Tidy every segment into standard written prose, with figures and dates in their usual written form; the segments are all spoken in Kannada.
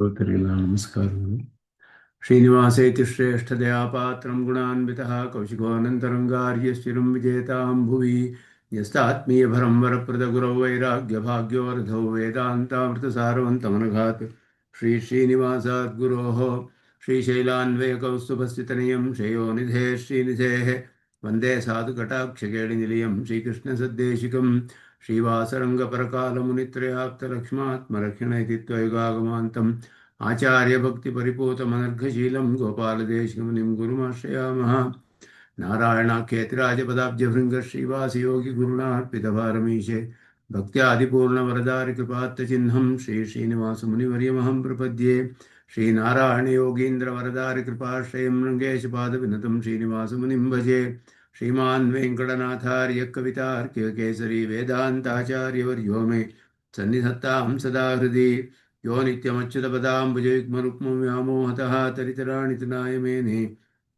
ಶ್ರೋತರಿಗೆಲ್ಲ ನಮಸ್ಕಾರಗಳು. ಶ್ರೀನಿವಾಸೇತಿ ಶ್ರೇಷ್ಠದಯಾಪಾತ್ರಂ ಗುಣಾನ್ವಿತಃ ಕೌಶಿಕೋऽನन्तರಂಗಾರ್ಯಶ್ಚಿರಂ ವಿಜೇತಾಂ ಭುವಿ ಯಸ್ತಾತ್ಮೀಯಭರಂ ವರಪ್ರದಗುರೌ ವೈರಾಗ್ಯಭಾಗ್ಯೋರ್ಧೌ ವೇದಾಂತಾಮೃತಸಾರವಂತಮನಘಾತ್ ಶ್ರೀಶ್ರೀನಿವಾಸಾದ್ಗುರೋः ಶ್ರೀಶೈಲಾನ್ವಯಕೌಸ್ತುಭಸ್ಥಿತನಿಯಂ ಶ್ರೇಯೋನಿಧೇ ಶ್ರೀನಿಧೇಃ ವಂದೇ ಸಾಧುಕಟಾಕ್ಷಕೇಳಿನಿಲಯಂ ಶ್ರೀಕೃಷ್ಣಸದ್ದೇಶಿಕಂ ಶ್ರೀವಾಸರಂಗಪರಕಾಲमुनित्रयाप्तलक्ष्मात्मरक्षण इति त्वयुगागमान्तम् आचार्यभक्तिपरिपूतमनर्घशीलं गोपालदेशिकमुनिं गुरुमाश्रयामः। नारायणाख्येतिराजपदाब्जभृङ्गः श्रीवासयोगिगुरुणार्पितभारमीशे भक्त्यादिपूर्णवरदारिकृपात्तचिह्नं श्रीश्रीनिवासमुनिवर्यमहं प्रपद्ये। श्रीनारायणयोगीन्द्रवरदारिकृपाश्रयं रङ्गेशपादविनतं श्रीनिवासमुनिं भजे। श्रीमान् वेङ्कटनाथार्य कवितार्किककेसरी वेदान्ताचार्यवर्यो मे सन्निधत्तां सदा हृदि यो नित्यमच्युतपदाम्बुजयुग्मरुक्मं व्यामोहतः तरितराणि तृणाय मेने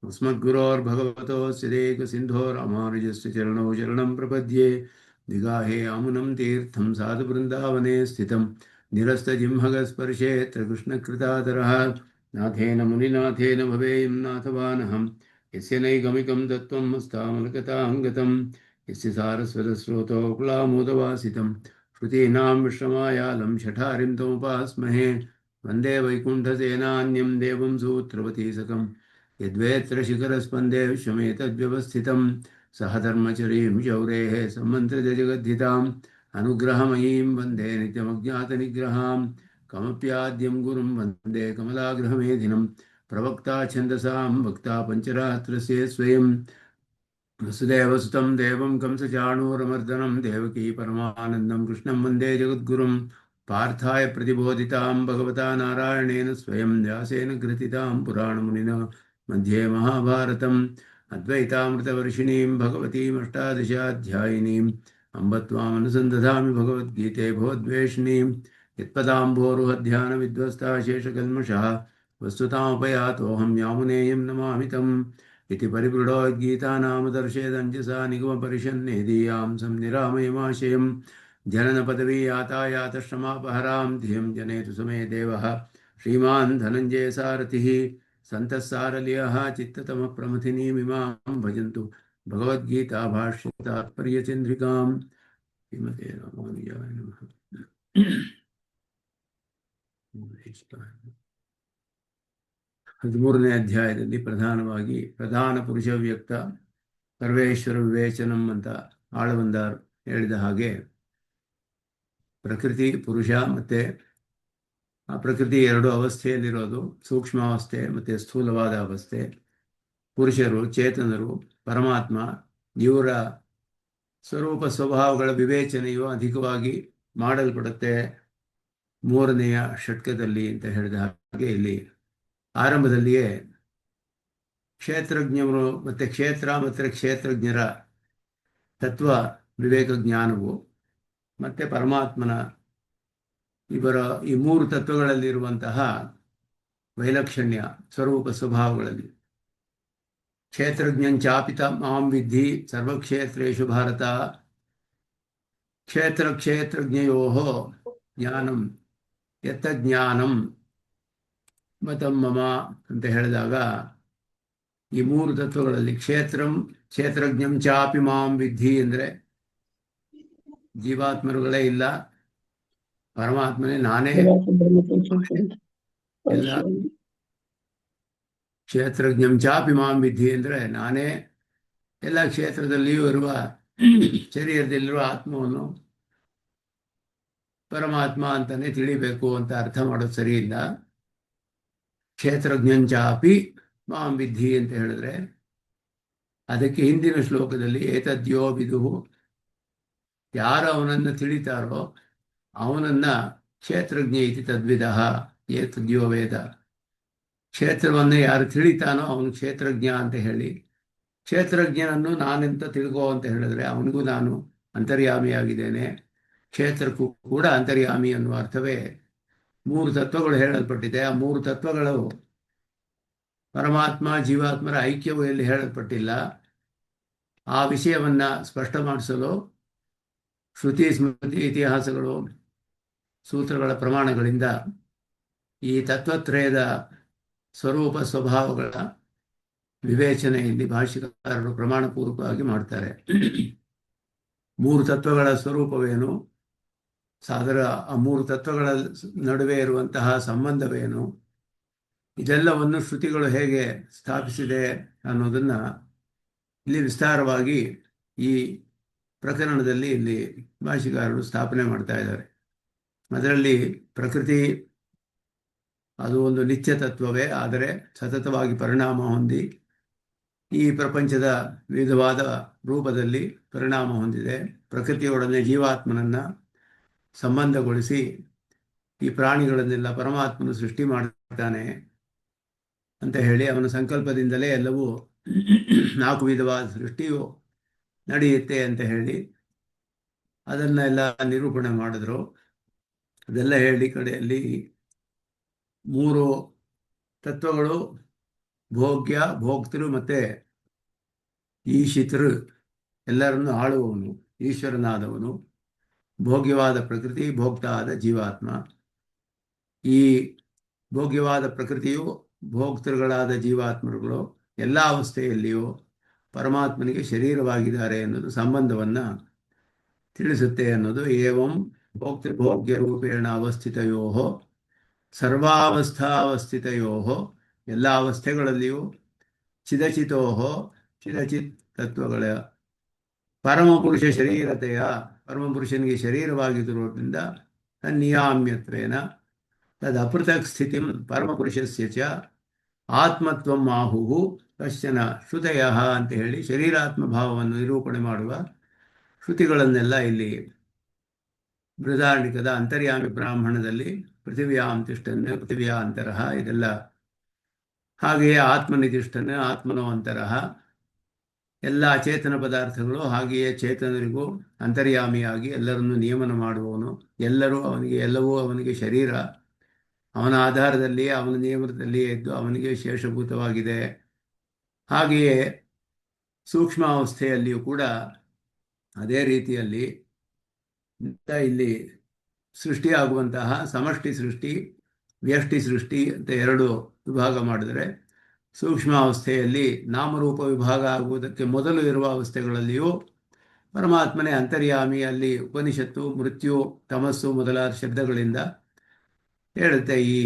अस्मद्गुरोर्भगवतोऽस्य देकसिन्धो रामानुजस्य चरणौ शरणं प्रपद्ये। दिगाहे आमुनं तीर्थं साधुवृन्दावने स्थितं निरस्तजिह्मगस्पर्शेऽत्र कृष्णकृतादरः नाथेन मुनिनाथेन भवेयं नाथवानहम् यस्य नैगमिकं तत्त्वं हस्तामलकताङ्गतं यस्य सारस्वतस्रोतो कुलामोदवासितं श्रुतीनां विश्रमायालं शठारिं तमुपास्महे वन्दे वैकुण्ठसेनान्यं देवं सूत्रवतीसकं यद्वेत्र शिखरस्पन्दे विश्वमेतद्व्यवस्थितं सह धर्मचरीं शौरेः सम्मन्त्रितजगद्धिताम् अनुग्रहमयीं वन्दे नित्यमज्ञातनिग्रहां कमप्याद्यं गुरुं वन्दे कमलाग्रहमेधिनं प्रवक्ता छन्दसां वक्ता पञ्चरात्रस्य स्वयं वसुदेवसुतं देवं कंसचाणूरमर्दनं देवकी परमानन्दं कृष्णं वन्दे जगद्गुरुं पार्थाय प्रतिबोधितां भगवता नारायणेन स्वयं व्यासेन ग्रथितां पुराणमुनिना मध्ये महाभारतम् अद्वैतामृतवर्षिणीं भगवतीमष्टादशाध्यायिनीम् अम्ब त्वामनुसन्दधामि भगवद्गीते भवद्वेषिणीं यत्पदाम्भोरुहध्यानविध्वस्ता शेषकल्मषः वस्तुतामुपयातोऽहं यामुनेयं नमामि तम् इति परिपृढोद्गीतानामदर्शेदञ्जसा निगमपरिषन्नेदीयां संनिरामयमाशयं जननपदवी यातायातश्रमापहरां धियं जनेतु समे देवः श्रीमान् धनञ्जयसारथिः सन्तःसारल्यः चित्ततमप्रमथिनीमिमां भजन्तु भगवद्गीताभाष्यतात्पर्यचन्द्रिकां। श्रीमते रामानुजाय नमः। 13ನೇ ಅಧ್ಯಾಯದಲ್ಲಿ ಪ್ರಧಾನವಾಗಿ ಪ್ರಧಾನ ಪುರುಷ ವ್ಯಕ್ತ ಸರ್ವೇಶ್ವರ ವಿವೇಚನಂ ಅಂತ ಆಳವಂದಾರ್ ಹೇಳಿದ ಹಾಗೆ ಪ್ರಕೃತಿ ಪುರುಷ ಮತ್ತೆ ಆ ಪ್ರಕೃತಿ ಎರಡು ಅವಸ್ಥೆಯಲ್ಲಿರೋದು, ಸೂಕ್ಷ್ಮಾವಸ್ಥೆ ಮತ್ತೆ ಸ್ಥೂಲವಾದ ಅವಸ್ಥೆ. ಪುರುಷರು, ಚೇತನರು, ಪರಮಾತ್ಮ ಇವರ ಸ್ವರೂಪ ಸ್ವಭಾವಗಳ ವಿವೇಚನೆಯು ಅಧಿಕವಾಗಿ ಮಾಡಲ್ಪಡುತ್ತೆ 3ನೆಯ ಷಟ್ಕದಲ್ಲಿ ಅಂತ ಹೇಳಿದ ಹಾಗೆ ಇಲ್ಲಿ ಆರಂಭದಲ್ಲಿಯೇ ಕ್ಷೇತ್ರಜ್ಞರು ಮತ್ತು ಕ್ಷೇತ್ರ ಮತ್ತು ಕ್ಷೇತ್ರಜ್ಞರ ತತ್ವ ವಿವೇಕ ಜ್ಞಾನವು ಮತ್ತು ಪರಮಾತ್ಮನ ಇವರ ಈ 3 ತತ್ವಗಳಲ್ಲಿರುವಂತಹ ವೈಲಕ್ಷಣ್ಯ ಸ್ವರೂಪ ಸ್ವಭಾವಗಳಲ್ಲಿ ಕ್ಷೇತ್ರಜ್ಞಂಚಾಪಿತ ಮಾಂ ವಿದ್ಧಿ ಸರ್ವಕ್ಷೇತ್ರೇಷು ಭಾರತ ಕ್ಷೇತ್ರ ಕ್ಷೇತ್ರಜ್ಞಯೋ ಜ್ಞಾನಂ ಯತ್ತ ಜ್ಞಾನಂ ಮತಂ ಮಮ ಅಂತ ಹೇಳಿದಾಗ ಈ 3 ತತ್ವಗಳಲ್ಲಿ ಕ್ಷೇತ್ರಜ್ಞಂ ಚಾಪಿ ಮಾಂ ವಿದ್ಧಿ ಅಂದರೆ ಜೀವಾತ್ಮರುಗಳೇ ಇಲ್ಲ, ಪರಮಾತ್ಮನೇ ನಾನೇ ಎಲ್ಲ. ಕ್ಷೇತ್ರಜ್ಞಂ ಚಾಪಿ ಮಾಂ ವಿದ್ಧಿ ಅಂದರೆ ನಾನೇ ಎಲ್ಲ ಕ್ಷೇತ್ರದಲ್ಲಿಯೂ ಇರುವ ಶರೀರದಲ್ಲಿರುವ ಆತ್ಮವನ್ನು ಪರಮಾತ್ಮ ಅಂತಾನೆ ತಿಳಿಬೇಕು ಅಂತ ಅರ್ಥ ಮಾಡೋದು ಸರಿ ಇಲ್ಲ. ಕ್ಷೇತ್ರಜ್ಞಂಚಾಪಿ ಮಾಂ ವಿದ್ಧಿ ಅಂತ ಹೇಳಿದ್ರೆ ಅದಕ್ಕೆ ಹಿಂದಿನ ಶ್ಲೋಕದಲ್ಲಿ ಏತದ್ಯೋ ವಿದುಹು, ಯಾರು ಅವನನ್ನು ತಿಳಿತಾರೋ ಅವನನ್ನ ಕ್ಷೇತ್ರಜ್ಞ ಇತಿ ತದ್ವಿದಃ ಏತದ್ಯೋ ವೇದ. ಕ್ಷೇತ್ರವನ್ನು ಯಾರು ತಿಳಿತಾನೋ ಅವನು ಕ್ಷೇತ್ರಜ್ಞ ಅಂತ ಹೇಳಿ, ಕ್ಷೇತ್ರಜ್ಞನನ್ನು ನಾನೆಂತ ತಿಳ್ಕೋ ಅಂತ ಹೇಳಿದ್ರೆ ಅವನಿಗೂ ನಾನು ಅಂತರ್ಯಾಮಿಯಾಗಿದ್ದೇನೆ, ಕ್ಷೇತ್ರಕ್ಕೂ ಕೂಡ ಅಂತರ್ಯಾಮಿ ಅನ್ನುವ ಅರ್ಥವೇ 3 ತತ್ವಗಳು ಹೇಳಲ್ಪಟ್ಟಿದೆ. ಆ 3 ತತ್ವಗಳು ಪರಮಾತ್ಮ ಜೀವಾತ್ಮರ ಐಕ್ಯವು ಎಲ್ಲಿ ಹೇಳಲ್ಪಟ್ಟಿಲ್ಲ. ಆ ವಿಷಯವನ್ನ ಸ್ಪಷ್ಟ ಮಾಡಿಸಲು ಶ್ರುತಿ ಸ್ಮೃತಿ ಇತಿಹಾಸಗಳು ಸೂತ್ರಗಳ ಪ್ರಮಾಣಗಳಿಂದ ಈ ತತ್ವತ್ರಯದ ಸ್ವರೂಪ ಸ್ವಭಾವಗಳ ವಿವೇಚನೆಯಲ್ಲಿ ಭಾಷಿಕಾರರು ಪ್ರಮಾಣಪೂರ್ವಕವಾಗಿ ಮಾಡ್ತಾರೆ. ಮೂರು ತತ್ವಗಳ ಸ್ವರೂಪವೇನು, ಅದರ ಆ ಮೂರು ತತ್ವಗಳ ನಡುವೆ ಇರುವಂತಹ ಸಂಬಂಧವೇನು, ಇದೆಲ್ಲವನ್ನು ಶ್ರುತಿಗಳು ಹೇಗೆ ಸ್ಥಾಪಿಸಿದೆ ಅನ್ನೋದನ್ನು ಇಲ್ಲಿ ವಿಸ್ತಾರವಾಗಿ ಈ ಪ್ರಕರಣದಲ್ಲಿ ಇಲ್ಲಿ ಭಾಷಿಕಾರರು ಸ್ಥಾಪನೆ ಮಾಡ್ತಾ ಇದ್ದಾರೆ. ಅದರಲ್ಲಿ ಪ್ರಕೃತಿ ಅದು ಒಂದು ನಿತ್ಯ ತತ್ವವೇ, ಆದರೆ ಸತತವಾಗಿ ಪರಿಣಾಮ ಹೊಂದಿ ಈ ಪ್ರಪಂಚದ ವಿವಿಧವಾದ ರೂಪದಲ್ಲಿ ಪರಿಣಾಮ ಹೊಂದಿದೆ. ಪ್ರಕೃತಿಯೊಡನೆ ಜೀವಾತ್ಮನನ್ನು ಸಂಬಂಧಗೊಳಿಸಿ ಈ ಪ್ರಾಣಿಗಳನ್ನೆಲ್ಲ ಪರಮಾತ್ಮನು ಸೃಷ್ಟಿ ಮಾಡ್ತಾನೆ ಅಂತ ಹೇಳಿ ಅವನ ಸಂಕಲ್ಪದಿಂದಲೇ ಎಲ್ಲವೂ 4 ವಿಧವಾದ ಸೃಷ್ಟಿಯು ನಡೆಯುತ್ತೆ ಅಂತ ಹೇಳಿ ಅದನ್ನೆಲ್ಲ ನಿರೂಪಣೆ ಮಾಡಿದ್ರು. ಅದೆಲ್ಲ ಹೇಳಿ ಕಡೆಯಲ್ಲಿ 3 ತತ್ವಗಳು, ಭೋಗ್ಯ, ಭೋಕ್ತೃ ಮತ್ತು ಈಶಿತೃ, ಎಲ್ಲರನ್ನು ಆಳುವವನು ಈಶ್ವರನಾದವನು, ಭೋಗ್ಯವಾದ ಪ್ರಕೃತಿ, ಭೋಕ್ತ ಆದ ಜೀವಾತ್ಮ. ಈ ಭೋಗ್ಯವಾದ ಪ್ರಕೃತಿಯು ಭೋಕ್ತೃಗಳಾದ ಜೀವಾತ್ಮರುಗಳು ಎಲ್ಲ ಅವಸ್ಥೆಯಲ್ಲಿಯೂ ಪರಮಾತ್ಮನಿಗೆ ಶರೀರವಾಗಿದ್ದಾರೆ ಅನ್ನೋದು ಸಂಬಂಧವನ್ನು ತಿಳಿಸುತ್ತೆ ಅನ್ನೋದು. ಏವಂ ಭೋಕ್ತೃಭೋಗ್ಯ ರೂಪೇಣ ಅವಸ್ಥಿತಯೋ ಸರ್ವಾವಸ್ಥಾವಸ್ಥಿತಯೋ, ಎಲ್ಲ ಅವಸ್ಥೆಗಳಲ್ಲಿಯೂ ಚಿದಚಿತೋ ಚಿದಚಿತ್ ತತ್ವಗಳ ಪರಮಪುರುಷ ಶರೀರತೆಯ, ಪರಮಪುರುಷನಿಗೆ ಶರೀರವಾಗಿರುವುದರಿಂದ ತನ್ನಿಯಾಮ್ಯತ್ವೇನ ತದಪೃಥಕ್ ಸ್ಥಿತಿ ಪರಮಪುರುಷಸ್ಯ ಚ ಆತ್ಮತ್ವಂ ಆಹುಹು ಕಶ್ಚನ ಶ್ರುತಯ ಅಂತ ಹೇಳಿ ಶರೀರಾತ್ಮ ಭಾವವನ್ನು ನಿರೂಪಣೆ ಮಾಡುವ ಶ್ರುತಿಗಳನ್ನೆಲ್ಲ ಇಲ್ಲಿ ಬೃಹದಾರಣಿಕದ ಅಂತರ್ಯಾಮಿ ಬ್ರಾಹ್ಮಣದಲ್ಲಿ ಪೃಥಿವ್ಯಾಂ ತಿಷ್ಠನ್ ಪೃಥಿವ್ಯಾ ಅಂತರಃ, ಇದೆಲ್ಲ ಹಾಗೆಯೇ ಆತ್ಮನಿತಿಷ್ಠನ್ ಆತ್ಮನೋ ಅಂತರಃ, ಎಲ್ಲ ಚೇತನ ಪದಾರ್ಥಗಳು ಹಾಗೆಯೇ ಚೇತನರಿಗೂ ಅಂತರ್ಯಾಮಿಯಾಗಿ ಎಲ್ಲರನ್ನು ನಿಯಮನ ಮಾಡುವವನು. ಎಲ್ಲವೂ ಅವನಿಗೆ ಶರೀರ, ಅವನ ಆಧಾರದಲ್ಲಿ ಅವನ ನಿಯಮದಲ್ಲಿಯೇ ಇದ್ದು ಅವನಿಗೆ ಶೇಷಭೂತವಾಗಿದೆ. ಹಾಗೆಯೇ ಸೂಕ್ಷ್ಮಾವಸ್ಥೆಯಲ್ಲಿಯೂ ಕೂಡ ಅದೇ ರೀತಿಯಲ್ಲಿ ಇಲ್ಲಿ ಸೃಷ್ಟಿಯಾಗುವಂತಹ ಸಮಷ್ಟಿ ಸೃಷ್ಟಿ, ವ್ಯಷ್ಟಿ ಸೃಷ್ಟಿ ಅಂತ 2 ವಿಭಾಗ ಮಾಡಿದರೆ, ಸೂಕ್ಷ್ಮಾವಸ್ಥೆಯಲ್ಲಿ ನಾಮರೂಪ ವಿಭಾಗ ಆಗುವುದಕ್ಕೆ ಮೊದಲು ಇರುವ ಅವಸ್ಥೆಗಳಲ್ಲಿಯೂ ಪರಮಾತ್ಮನೇ ಅಂತರ್ಯಾಮಿ. ಅಲ್ಲಿ ಉಪನಿಷತ್ತು ಮೃತ್ಯು, ತಮಸ್ಸು ಮೊದಲಾದ ಶಬ್ದಗಳಿಂದ ಹೇಳುತ್ತೆ ಈ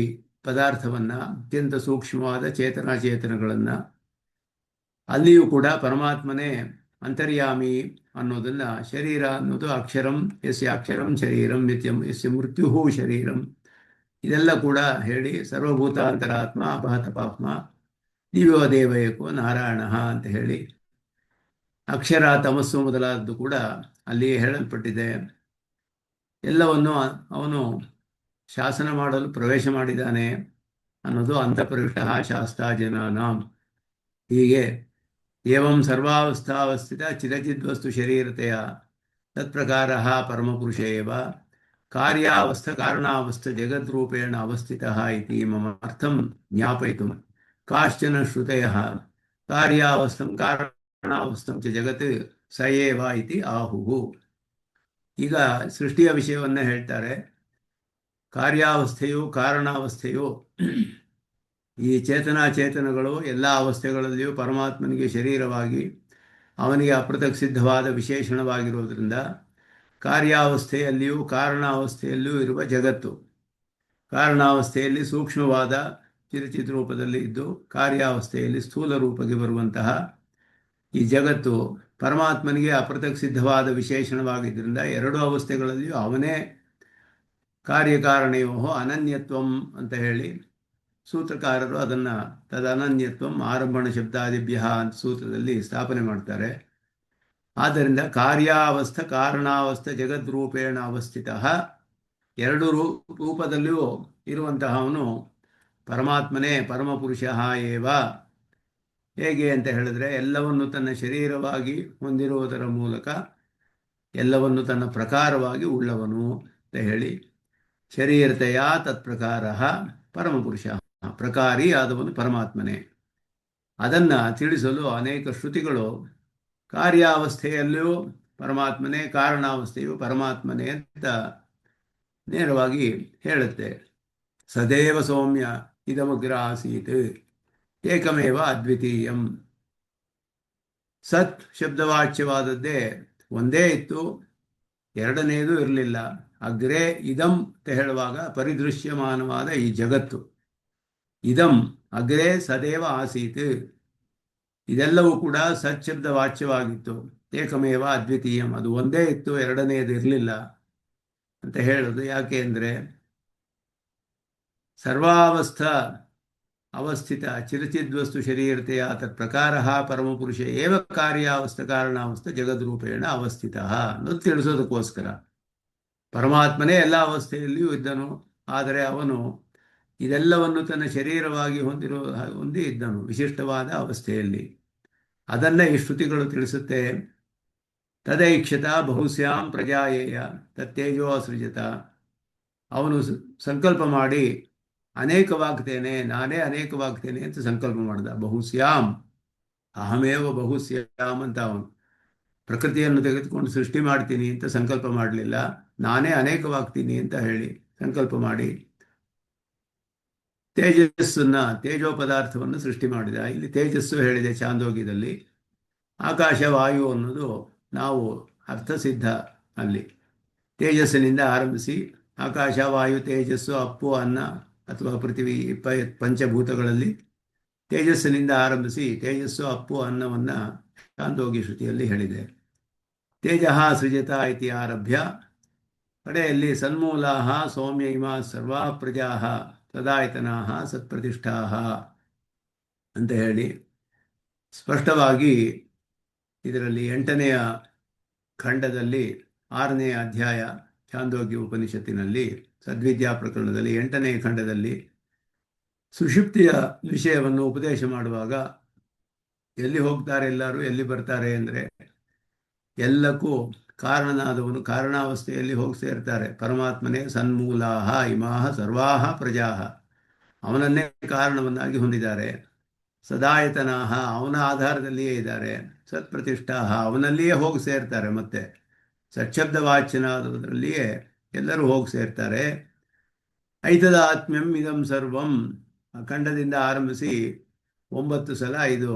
ಪದಾರ್ಥವನ್ನು, ಅತ್ಯಂತ ಸೂಕ್ಷ್ಮವಾದ ಚೇತನಾಚೇತನಗಳನ್ನು. ಅಲ್ಲಿಯೂ ಕೂಡ ಪರಮಾತ್ಮನೇ ಅಂತರ್ಯಾಮಿ ಅನ್ನೋದನ್ನು, ಶರೀರ ಅನ್ನೋದು ಅಕ್ಷರಂ ಯಸ್ಯ ಅಕ್ಷರಂ ಶರೀರಂ ನಿತ್ಯಂ ಯಸ್ಯ ಮೃತ್ಯು ಶರೀರಂ, ಇದೆಲ್ಲ ಕೂಡ ಹೇಳಿ ಸರ್ವಭೂತಾಂತರಾತ್ಮ ಅಪಹತ ಪಾಪ್ಮ ದಿವ್ಯೋ ದೇವಯಕೋ ನಾರಾಯಣ ಅಂತ ಹೇಳಿ ಅಕ್ಷರ, ತಮಸ್ಸು ಮೊದಲಾದದ್ದು ಕೂಡ ಅಲ್ಲಿಯೇ ಹೇಳಲ್ಪಟ್ಟಿದೆ. ಎಲ್ಲವನ್ನು ಅವನು ಶಾಸನ ಮಾಡಲು ಪ್ರವೇಶ ಮಾಡಿದ್ದಾನೆ ಅನ್ನೋದು ಅಂತಃಪ್ರವಿಷ್ಟ ಶಾಸ್ತ್ರ ಜನಾನಾಂ. ಹೀಗೆ ಏವಂ ಸರ್ವಾವಸ್ಥಾವಸ್ಥಿತ ಚಿರಚಿದ್ವಸ್ತು ಶರೀರತೆಯ ತತ್ಪ್ರಕಾರ ಪರಮಪುರುಷ ಏವ ಕಾರ್ಯಾವಸ್ಥ ಕಾರಣಾವಸ್ಥ ಜಗದ್ರೂಪೇಣ ಅವಸ್ಥಿತಃ ಇತಿ ಮಮ ಅರ್ಥಂ ಜ್ಞಾಪಯಿತುಂ ಕಾಶ್ಚನ ಶ್ರುತಯಃ ಕಾರ್ಯಾವಸ್ಥಂ ಕಾರಣಾವಸ್ಥಂ ಚ ಜಗತ್ ಸ ಏವ ಇತಿ ಆಹುಹು. ಈಗ ಸೃಷ್ಟಿಯ ವಿಷಯವನ್ನು ಹೇಳ್ತಾರೆ. ಕಾರ್ಯಾವಸ್ಥೆಯು ಕಾರಣಾವಸ್ಥೆಯು, ಈ ಚೇತನಾಚೇತನಗಳು ಎಲ್ಲ ಅವಸ್ಥೆಗಳಲ್ಲಿಯೂ ಪರಮಾತ್ಮನಿಗೆ ಶರೀರವಾಗಿ ಅವನಿಗೆ ಅಪೃಥಕ್ ಸಿದ್ಧವಾದ ವಿಶೇಷಣವಾಗಿರುವುದರಿಂದ ಕಾರ್ಯಾವಸ್ಥೆಯಲ್ಲಿಯೂ ಕಾರಣಾವಸ್ಥೆಯಲ್ಲಿಯೂ ಇರುವ ಜಗತ್ತು, ಕಾರಣಾವಸ್ಥೆಯಲ್ಲಿ ಸೂಕ್ಷ್ಮವಾದ ಚಿರಚಿತ್ ರೂಪದಲ್ಲಿ ಇದ್ದು ಕಾರ್ಯಾವಸ್ಥೆಯಲ್ಲಿ ಸ್ಥೂಲ ರೂಪಕ್ಕೆ ಬರುವಂತಹ ಈ ಜಗತ್ತು ಪರಮಾತ್ಮನಿಗೆ ಅಪೃಥಕ್ ಸಿದ್ಧವಾದ ವಿಶೇಷಣವಾಗಿದ್ದರಿಂದ 2 ಅವಸ್ಥೆಗಳಲ್ಲಿಯೂ ಅವನೇ ಕಾರ್ಯಕಾರಣಯೋ ಅನನ್ಯತ್ವಂ ಅಂತ ಹೇಳಿ ಸೂತ್ರಕಾರರು ಅದನ್ನು ತದನನ್ಯತ್ವಂ ಆರಂಭಣ ಶಬ್ದಾದಿಭ್ಯ ಅಂತ ಸೂತ್ರದಲ್ಲಿ ಸ್ಥಾಪನೆ ಮಾಡ್ತಾರೆ. ಆದ್ದರಿಂದ ಕಾರ್ಯಾವಸ್ಥ ಕಾರಣಾವಸ್ಥ ಜಗದ್ರೂಪೇಣ ಅವಸ್ಥಿತ, 2 ರೂಪದಲ್ಲಿಯೂ ಇರುವಂತಹವನು ಪರಮಾತ್ಮನೇ ಪರಮಪುರುಷ ಏವ. ಹೇಗೆ ಅಂತ ಹೇಳಿದ್ರೆ, ಎಲ್ಲವನ್ನು ತನ್ನ ಶರೀರವಾಗಿ ಹೊಂದಿರುವುದರ ಮೂಲಕ ಎಲ್ಲವನ್ನು ತನ್ನ ಪ್ರಕಾರವಾಗಿ ಉಳ್ಳವನು ಅಂತ ಹೇಳಿ ಶರೀರತೆಯ ತತ್ಪ್ರಕಾರ ಪರಮಪುರುಷ, ಪ್ರಕಾರಿ ಆದವನು ಪರಮಾತ್ಮನೇ. ಅದನ್ನು ತಿಳಿಸಲು ಅನೇಕ ಶ್ರುತಿಗಳು ಕಾರ್ಯಾವಸ್ಥೆಯಲ್ಲಿಯೂ ಪರಮಾತ್ಮನೇ, ಕಾರಣಾವಸ್ಥೆಯು ಪರಮಾತ್ಮನೇ ಅಂತ ನೇರವಾಗಿ ಹೇಳುತ್ತೆ. ಸದೇವ ಸೌಮ್ಯ ಇದಮಗ್ರ ಆಸೀತ್ ಏಕಮೇವ ಅದ್ವಿತೀಯಂ. ಸತ್ ಶಬ್ದವಾಚ್ಯವಾದದ್ದೇ ಒಂದೇ ಇತ್ತು, ಎರಡನೆಯದು ಇರಲಿಲ್ಲ. ಅಗ್ರೇ ಇದಂ ಅಂತ ಹೇಳುವಾಗ ಪರಿದೃಶ್ಯಮಾನವಾದ ಈ ಜಗತ್ತು, ಇದಂ ಅಗ್ರೇ ಸದೇವ ಆಸೀತ್, ಇದೆಲ್ಲವೂ ಕೂಡ ಸಚ್ಶಬ್ದ ವಾಚ್ಯವಾಗಿತ್ತು. ಏಕಮೇವ ಅದ್ವಿತೀಯಂ, ಅದು ಒಂದೇ ಇತ್ತು, ಎರಡನೆಯದು ಇರಲಿಲ್ಲ ಅಂತ ಹೇಳೋದು ಯಾಕೆ ಅಂದರೆ, ಸರ್ವಾವಸ್ಥಾ ಅವಸ್ಥಿತ ಚಿರಚಿದ್ವಸ್ತು ಶರೀರತೆಯ ತತ್ ಪ್ರಕಾರ ಪರಮಪುರುಷ ಏವ ಕಾರ್ಯಾವಸ್ಥ ಕಾರಣಾವಸ್ಥ ಜಗದ್ರೂಪೇಣ ಅವಸ್ಥಿತ ಅನ್ನೋದು ತಿಳಿಸೋದಕ್ಕೋಸ್ಕರ. ಪರಮಾತ್ಮನೇ ಎಲ್ಲ ಅವಸ್ಥೆಯಲ್ಲಿಯೂ ಇದ್ದನು, ಆದರೆ ಅವನು ಇದೆಲ್ಲವನ್ನು ತನ್ನ ಶರೀರವಾಗಿ ಹೊಂದಿ ಇದ್ದನು ವಿಶಿಷ್ಟವಾದ ಅವಸ್ಥೆಯಲ್ಲಿ. ಅದನ್ನೇ ಈ ಶ್ರುತಿಗಳು ತಿಳಿಸುತ್ತೆ. ತದೈಕ್ಷತ ಬಹುಸ್ಯಾಂ ಪ್ರಜಾಯೇಯ ತತ್ತೇಜೋ ಅಸೃಜತ. ಅವನು ಸಂಕಲ್ಪ ಮಾಡಿ ಅನೇಕವಾಗ್ತೇನೆ, ನಾನೇ ಅನೇಕವಾಗ್ತೇನೆ ಅಂತ ಸಂಕಲ್ಪ ಮಾಡಿದ. ಬಹುಸ್ಯಾಂ ಅಹಮೇವ ಬಹುಸ್ಯಾಂ ಅಂತ ಅವನು ಪ್ರಕೃತಿಯನ್ನು ತೆಗೆದುಕೊಂಡು ಸೃಷ್ಟಿ ಮಾಡ್ತೀನಿ ಅಂತ ಸಂಕಲ್ಪ ಮಾಡಲಿಲ್ಲ, ನಾನೇ ಅನೇಕವಾಗ್ತೀನಿ ಅಂತ ಹೇಳಿ ಸಂಕಲ್ಪ ಮಾಡಿ ತೇಜಸ್ಸನ್ನ, ತೇಜೋ ಪದಾರ್ಥವನ್ನು ಸೃಷ್ಟಿ ಮಾಡಿದ. ಇಲ್ಲಿ ತೇಜಸ್ಸು ಹೇಳಿದೆ ಚಾಂದೋಗ್ಯದಲ್ಲಿ. ಆಕಾಶ ವಾಯು ಅನ್ನೋದು ನಾವು ಅರ್ಥಸಿದ್ಧ. ಅಲ್ಲಿ ತೇಜಸ್ಸಿನಿಂದ ಆರಂಭಿಸಿ ಆಕಾಶ ವಾಯು ತೇಜಸ್ಸು ಅಪ್ಪು ಅನ್ನ ಅಥವಾ ಪೃಥ್ವಿ ಪಂಚಭೂತಗಳಲ್ಲಿ ತೇಜಸ್ಸಿನಿಂದ ಆರಂಭಿಸಿ ತೇಜಸ್ಸು ಅಪ್ಪು ಅನ್ನವನ್ನು ಚಾಂದೋಗ್ಯ ಶ್ರುತಿಯಲ್ಲಿ ಹೇಳಿದೆ. ತೇಜ ಸೃಜತ ಇತಿ ಆರಭ್ಯ ಕಡೆಯಲ್ಲಿ ಸನ್ಮೂಲಾ ಸೌಮ್ಯ ಇಮಾ ಸರ್ವಾ ಪ್ರಜಾ ತದಾಯತನಾ ಸತ್ಪ್ರತಿಷ್ಠಾ ಅಂತ ಹೇಳಿ ಸ್ಪಷ್ಟವಾಗಿ ಇದರಲ್ಲಿ 8ನೆಯ ಖಂಡದಲ್ಲಿ 6ನೇ ಅಧ್ಯಾಯ ಚಾಂದೋಗ್ಯ ಉಪನಿಷತ್ತಿನಲ್ಲಿ ಸದ್ವಿದ್ಯಾ ಪ್ರಕರಣದಲ್ಲಿ 8ನೇ ಖಂಡದಲ್ಲಿ ಸುಷುಪ್ತಿಯ ವಿಷಯವನ್ನು ಉಪದೇಶ ಮಾಡುವಾಗ ಎಲ್ಲಿ ಹೋಗ್ತಾರೆ ಎಲ್ಲರೂ, ಎಲ್ಲಿ ಬರ್ತಾರೆ ಅಂದರೆ ಎಲ್ಲಕ್ಕೂ ಕಾರಣನಾದವನು ಕಾರಣಾವಸ್ಥೆಯಲ್ಲಿ ಹೋಗಿ ಸೇರ್ತಾರೆ. ಪರಮಾತ್ಮನೇ ಸನ್ಮೂಲಾಹ ಇಮಾಹ ಸರ್ವಾಹ ಪ್ರಜಾಹ, ಅವನನ್ನೇ ಕಾರಣವನ್ನಾಗಿ ಹೊಂದಿದ್ದಾರೆ. ಸದಾಯತನಾಹ, ಅವನ ಆಧಾರದಲ್ಲಿಯೇ ಇದ್ದಾರೆ. ಸತ್ಪ್ರತಿಷ್ಠಾಹ, ಅವನಲ್ಲಿಯೇ ಹೋಗಿ ಸೇರ್ತಾರೆ. ಮತ್ತೆ ಸಚ್ಛಬ್ದ ವಾಚ್ಯನಾದದರಲ್ಲಿಯೇ ಎಲ್ಲರೂ ಹೋಗಿ ಸೇರ್ತಾರೆ. ಐತದ ಆತ್ಮ್ಯಂ ಇದಂ ಸರ್ವಂ ಖಂಡದಿಂದ ಆರಂಭಿಸಿ 9 ಸಲ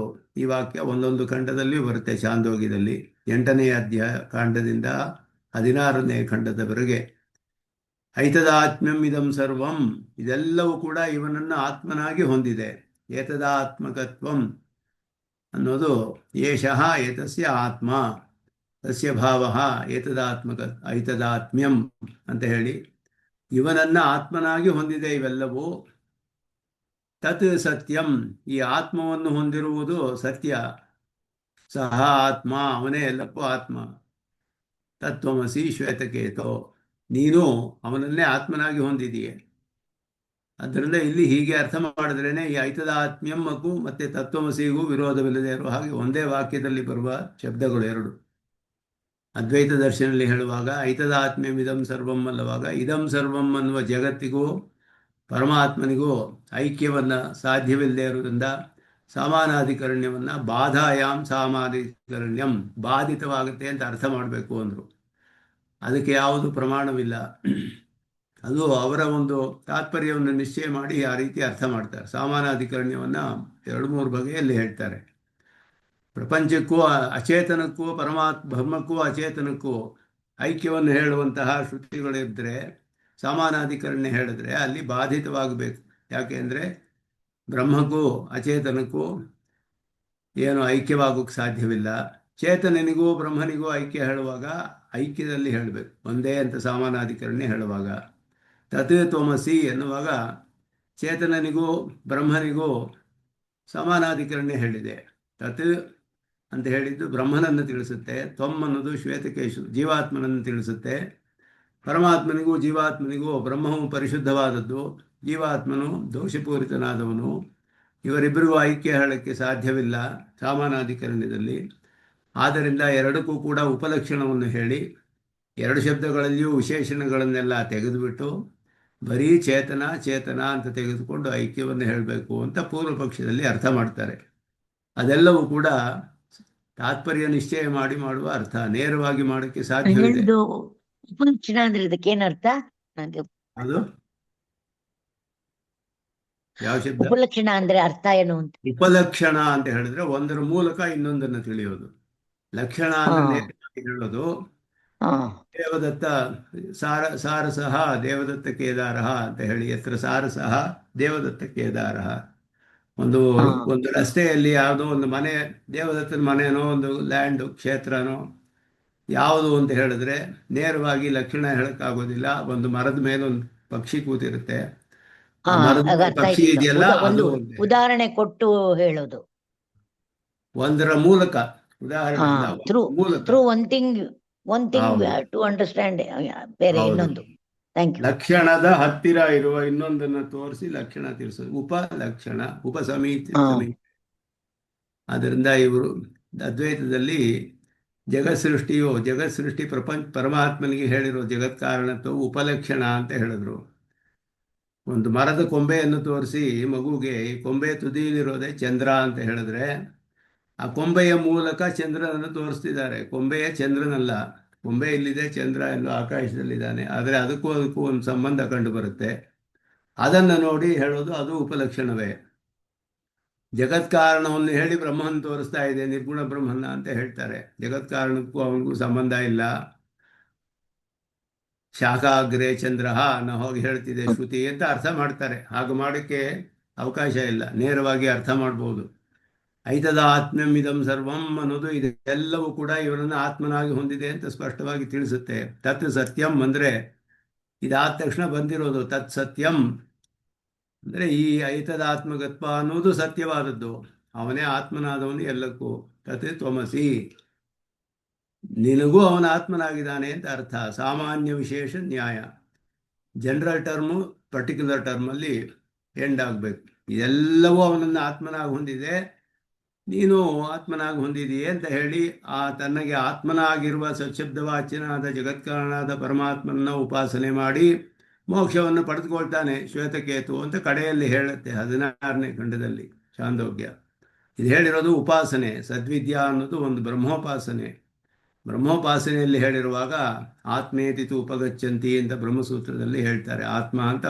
ಈ ವಾಕ್ಯ ಒಂದೊಂದು ಖಂಡದಲ್ಲಿಯೂ ಬರುತ್ತೆ. ಚಾಂದೋಗ್ಯದಲ್ಲಿ 8ನೇ ಅಧ್ಯಾಯ ಖಂಡದಿಂದ 16ನೇ ಖಂಡದವರೆಗೆ ಐತದಾತ್ಮ್ಯಂ ಇದಂ ಸರ್ವಂ, ಇದೆಲ್ಲವೂ ಕೂಡ ಇವನನ್ನು ಆತ್ಮನಾಗಿ ಹೊಂದಿದೆ. ಏತದಾತ್ಮಕತ್ವಂ ಅನ್ನೋದು ಏಷಃ ಏತಸ್ಯ ಆತ್ಮ ತಸ್ಯ ಭಾವ ಐತದಾತ್ಮ್ಯಂ ಅಂತ ಹೇಳಿ ಇವನನ್ನ ಆತ್ಮನಾಗಿ ಹೊಂದಿದೆ ಇವೆಲ್ಲವೂ. ತತ್ ಸತ್ಯಂ, ಈ ಆತ್ಮವನ್ನು ಹೊಂದಿರುವುದು ಸತ್ಯ. ಸಹ ಆತ್ಮ, ಅವನೇ ಎಲ್ಲಕ್ಕೂ ಆತ್ಮ. ತತ್ವಮಸಿ ಶ್ವೇತಕೇತೋ, ನೀನು ಅವನನ್ನೇ ಆತ್ಮನಾಗಿ ಹೊಂದಿದೆಯೇ. ಆದ್ದರಿಂದ ಇಲ್ಲಿ ಹೀಗೆ ಅರ್ಥ ಮಾಡಿದ್ರೇನೆ ಈ ಐತದಾತ್ಮ್ಯಮ್ಮಕ್ಕೂ ಮತ್ತೆ ತತ್ವಮಸಿಗೂ ವಿರೋಧವಿಲ್ಲದೆ ಇರುವ ಹಾಗೆ ಒಂದೇ ವಾಕ್ಯದಲ್ಲಿ ಬರುವ ಶಬ್ದಗಳು ಎರಡು. ಅದ್ವೈತ ದರ್ಶನದಲ್ಲಿ ಹೇಳುವಾಗ ಐತದಾತ್ಮ್ಯಂ ಇದಂ ಸರ್ವಂ ಅಲ್ಲವಾಗ ಇದಂ ಸರ್ವಂ ಅನ್ನುವ ಜಗತ್ತಿಗೂ ಪರಮಾತ್ಮನಿಗೂ ಐಕ್ಯವನ್ನು ಸಾಧ್ಯವಿಲ್ಲದೆ ಇರುವುದರಿಂದ ಸಮಾನಾಧಿಕರಣ್ಯವನ್ನು ಬಾಧಾಯಾಮ್ ಸಾಮಾನಾಧಿಕರಣ್ಯಂ, ಬಾಧಿತವಾಗುತ್ತೆ ಅಂತ ಅರ್ಥ ಮಾಡಬೇಕು ಅಂದರು. ಅದಕ್ಕೆ ಯಾವುದು ಪ್ರಮಾಣವಿಲ್ಲ. ಅದು ಅವರ ಒಂದು ತಾತ್ಪರ್ಯವನ್ನು ನಿಶ್ಚಯ ಮಾಡಿ ಆ ರೀತಿ ಅರ್ಥ ಮಾಡ್ತಾರೆ. ಸಮಾನಾಧಿಕರಣ್ಯವನ್ನು 2-3 ಬಗೆಯಲ್ಲಿ ಹೇಳ್ತಾರೆ. ಪ್ರಪಂಚಕ್ಕೂ ಅಚೇತನಕ್ಕೂ ಬ್ರಹ್ಮಕ್ಕೂ ಅಚೇತನಕ್ಕೂ ಐಕ್ಯವನ್ನು ಹೇಳುವಂತಹ ಶ್ರುತಿಗಳಿದ್ದರೆ ಸಮಾನಾಧಿಕರಣ್ಯ ಹೇಳಿದ್ರೆ ಅಲ್ಲಿ ಬಾಧಿತವಾಗಬೇಕು. ಯಾಕೆಂದರೆ ಬ್ರಹ್ಮಕ್ಕೂ ಅಚೇತನಕ್ಕೂ ಏನು ಐಕ್ಯವಾಗೋಕ್ಕೆ ಸಾಧ್ಯವಿಲ್ಲ. ಚೇತನನಿಗೂ ಬ್ರಹ್ಮನಿಗೂ ಐಕ್ಯ ಹೇಳುವಾಗ ಐಕ್ಯದಲ್ಲಿ ಹೇಳಬೇಕು, ಒಂದೇ ಅಂತ ಸಮಾನಾಧಿಕರಣ್ಯ ಹೇಳುವಾಗ. ತತ್ ತ್ವಮಸಿ ಎನ್ನುವಾಗ ಚೇತನನಿಗೂ ಬ್ರಹ್ಮನಿಗೂ ಸಮಾನಾಧಿಕರಣ್ಯ ಹೇಳಿದೆ. ತತ್ ಅಂತ ಹೇಳಿದ್ದು ಬ್ರಹ್ಮನನ್ನು ತಿಳಿಸುತ್ತೆ, ತ್ವಮ್ ಅನ್ನೋದು ಶ್ವೇತಕೇಶು ಜೀವಾತ್ಮನನ್ನು ತಿಳಿಸುತ್ತೆ. ಪರಮಾತ್ಮನಿಗೂ ಜೀವಾತ್ಮನಿಗೂ ಬ್ರಹ್ಮವು ಪರಿಶುದ್ಧವಾದದ್ದು, ಜೀವಾತ್ಮನು ದೋಷಪೂರಿತನಾದವನು. ಇವರಿಬ್ಬರಿಗೂ ಐಕ್ಯ ಹೇಳಕ್ಕೆ ಸಾಧ್ಯವಿಲ್ಲ ಸಮಾನಾಧಿಕರಣ್ಯದಲ್ಲಿ. ಆದ್ದರಿಂದ ಎರಡಕ್ಕೂ ಕೂಡ ಉಪಲಕ್ಷಣವನ್ನು ಹೇಳಿ 2 ಶಬ್ದಗಳಲ್ಲಿಯೂ ವಿಶೇಷಣಗಳನ್ನೆಲ್ಲ ತೆಗೆದುಬಿಟ್ಟು ಬರೀ ಚೇತನ ಚೇತನ ಅಂತ ತೆಗೆದುಕೊಂಡು ಐಕ್ಯವನ್ನು ಹೇಳಬೇಕು ಅಂತ ಪೂರ್ವ ಪಕ್ಷದಲ್ಲಿ ಅರ್ಥ ಮಾಡ್ತಾರೆ. ಅದೆಲ್ಲವೂ ಕೂಡ ತಾತ್ಪರ್ಯ ನಿಶ್ಚಯ ಮಾಡಿ ಮಾಡುವ ಅರ್ಥ, ನೇರವಾಗಿ ಮಾಡೋಕ್ಕೆ ಸಾಧ್ಯವಿದೆ. ಉಪಲಕ್ಷಣ ಅಂದ್ರೆ ಇದಕ್ಕೇನರ್ಥ? ಅದು ಯಾವ ಶಬ್ದ? ಉಪಲಕ್ಷಣ ಅಂದ್ರೆ ಅರ್ಥ ಏನು ಅಂತ. ಉಪಲಕ್ಷಣ ಅಂತ ಹೇಳಿದ್ರೆ ಒಂದರ ಮೂಲಕ ಇನ್ನೊಂದನ್ನು ತಿಳಿಯೋದು. ಲಕ್ಷಣ ಹಾ ಅಂದ್ರೆ ನೇರವಾಗಿ ಹೇಳೋದು. ಹಾ ದೇವದತ್ತ ಸಾರಸಃ ದೇವದತ್ತ ಕೇದಾರಃ ಅಂತ ಹೇಳಿ, ಯತ್ರ ಸಾರಸಃ ದೇವದತ್ತ ಕೇದಾರಃ. ಒಂದು ಹಾ ಒಂದು ರಸ್ತೆಯಲ್ಲಿ ಯಾವುದೋ ಒಂದು ಮನೆ, ದೇವದತ್ತನ ಮನೆನೋ ಒಂದು ಲ್ಯಾಂಡ್ ಕ್ಷೇತ್ರನೋ ಯಾವುದು ಅಂತ ಹೇಳಿದ್ರೆ ನೇರವಾಗಿ ಲಕ್ಷಣ ಹೇಳಕ್ಕಾಗೋದಿಲ್ಲ. ಒಂದು ಮರದ ಮೇಲೆ ಒಂದು ಪಕ್ಷಿ ಕೂತಿರುತ್ತೆ, ಹಾ ಆ ಮರದ ಆಗ ಮೇಲೆ ಅರ್ಥ ಪಕ್ಷಿ ಆಯ್ತು ಈಗ. ಇದೆಯಲ್ಲ ಒಂದು ಅದು ಒಂದೇ. ಉದಾಹರಣೆ ಕೊಟ್ಟು ಹೇಳೋದು. ಒಂದರ ಮೂಲಕ, ಹಾ ಉದಾಹರಣೆ ಅಲ್ಲ, ಥ್ರೂ ಒಂದರ ಮೂಲಕ. ಥ್ರೂ ಒನ್ ಥಿಂಗ್ ಹೌದು, ಟು ಅಂಡರ್ಸ್ಟ್ಯಾಂಡ್ ಬೇರೆ ಹೌದು. ಇನ್ನೊಂದು. Thank you. ಲಕ್ಷಣದ ಹತ್ತಿರ ಇರುವ ಇನ್ನೊಂದನ್ನು ತೋರಿಸಿ ಲಕ್ಷಣ ತಿಳಿಸೋದು ಉಪಲಕ್ಷಣ, ಹಾ ಸಮೀಪ. ಆದ್ದರಿಂದ ಇವರು ಅದ್ವೈತದಲ್ಲಿ ಜಗತ್ ಸೃಷ್ಟಿ ಪರಮಾತ್ಮನಿಗೆ ಹೇಳಿರೋ ಜಗತ್ ಕಾರಣತ್ವವು ಉಪಲಕ್ಷಣ ಅಂತ ಹೇಳಿದ್ರು. ಒಂದು ಮರದ ಕೊಂಬೆಯನ್ನು ತೋರಿಸಿ ಮಗುಗೆ ಈ ಕೊಂಬೆ ತುದಿಯಲ್ಲಿರೋದೇ ಚಂದ್ರ ಅಂತ ಹೇಳಿದ್ರೆ, ಆ ಕೊಂಬೆಯ ಮೂಲಕ ಚಂದ್ರನನ್ನು ತೋರಿಸ್ತಿದ್ದಾರೆ. ಕೊಂಬೆಯ ಚಂದ್ರನಲ್ಲ, ಕೊಂಬೆ ಇಲ್ಲಿದೆ, ಚಂದ್ರ ಎಲ್ಲೋ ಆಕಾಶದಲ್ಲಿದ್ದಾನೆ. ಆದರೆ ಅದಕ್ಕೂ ಒಂದು ಸಂಬಂಧ ಕಂಡು ಬರುತ್ತೆ. ಅದನ್ನು ನೋಡಿ ಹೇಳೋದು ಅದು ಉಪಲಕ್ಷಣವೇ. ಜಗತ್ ಕಾರಣವನ್ನು ಹೇಳಿ ಬ್ರಹ್ಮನ್ ತೋರಿಸ್ತಾ ಇದೆ, ನಿರ್ಗುಣ ಬ್ರಹ್ಮನ್ನ ಅಂತ ಹೇಳ್ತಾರೆ. ಜಗತ್ ಕಾರಣಕ್ಕೂ ಅವನಿಗೂ ಸಂಬಂಧ ಇಲ್ಲ. ಶಾಖಾಗ್ರೇ ಚಂದ್ರ ಅನ್ನೋ ಹೋಗಿ ಹೇಳ್ತಿದೆ ಶ್ರುತಿ ಅಂತ ಅರ್ಥ ಮಾಡ್ತಾರೆ. ಹಾಗೆ ಮಾಡೋಕ್ಕೆ ಅವಕಾಶ ಇಲ್ಲ, ನೇರವಾಗಿ ಅರ್ಥ ಮಾಡ್ಬೋದು. ಐತದ ಆತ್ಮ್ಯಮಿದಂ ಸರ್ವಂ ಅನ್ನೋದು ಇದೆಲ್ಲವೂ ಕೂಡ ಇವರನ್ನು ಆತ್ಮನಾಗಿ ಹೊಂದಿದೆ ಅಂತ ಸ್ಪಷ್ಟವಾಗಿ ತಿಳಿಸುತ್ತೆ. ತತ್ ಸತ್ಯಂ ಅಂದರೆ ಇದಾದ ತಕ್ಷಣ ಬಂದಿರೋದು ತತ್ ಸತ್ಯಂ ಅಂದರೆ ಈ ಐತದಾತ್ಮಗತ್ವ ಅನ್ನೋದು ಸತ್ಯವಾದದ್ದು. ಅವನೇ ಆತ್ಮನಾದವನು ಎಲ್ಲಕ್ಕೂ. ತತ್ ತ್ವಮಸಿ, ನಿನಗೂ ಅವನ ಆತ್ಮನಾಗಿದ್ದಾನೆ ಅಂತ ಅರ್ಥ. ಸಾಮಾನ್ಯ ವಿಶೇಷ ನ್ಯಾಯ, ಜನರಲ್ ಟರ್ಮು ಪರ್ಟಿಕ್ಯುಲರ್ ಟರ್ಮಲ್ಲಿ ಎಂಡ್ ಆಗಬೇಕು. ಇದೆಲ್ಲವೂ ಅವನನ್ನು ಆತ್ಮನಾಗಿ ಹೊಂದಿದೆ, ನೀನು ಆತ್ಮನಾಗಿ ಹೊಂದಿದೆಯೇ ಅಂತ ಹೇಳಿ ಆ ತನ್ನಗೆ ಆತ್ಮನಾಗಿರುವ ಸಚ್ಶಬ್ದವಾಚ್ಯನಾದ ಜಗತ್ಕಾರಣನಾದ ಪರಮಾತ್ಮನ ಉಪಾಸನೆ ಮಾಡಿ ಮೋಕ್ಷವನ್ನು ಪಡೆದುಕೊಳ್ತಾನೆ ಶ್ವೇತಕೇತು ಅಂತ ಕಡೆಯಲ್ಲಿ ಹೇಳುತ್ತೆ 16ನೇ ಖಂಡದಲ್ಲಿ ಚಾಂದೋಗ್ಯ. ಇದು ಹೇಳಿರೋದು ಉಪಾಸನೆ. ಸದ್ವಿದ್ಯಾ ಅನ್ನೋದು ಒಂದು ಬ್ರಹ್ಮೋಪಾಸನೆ. ಬ್ರಹ್ಮೋಪಾಸನೆಯಲ್ಲಿ ಹೇಳಿರುವಾಗ ಆತ್ಮೇತಿತು ಉಪಗಚ್ಚಂತಿ ಅಂತ ಬ್ರಹ್ಮಸೂತ್ರದಲ್ಲಿ ಹೇಳ್ತಾರೆ. ಆತ್ಮ ಅಂತ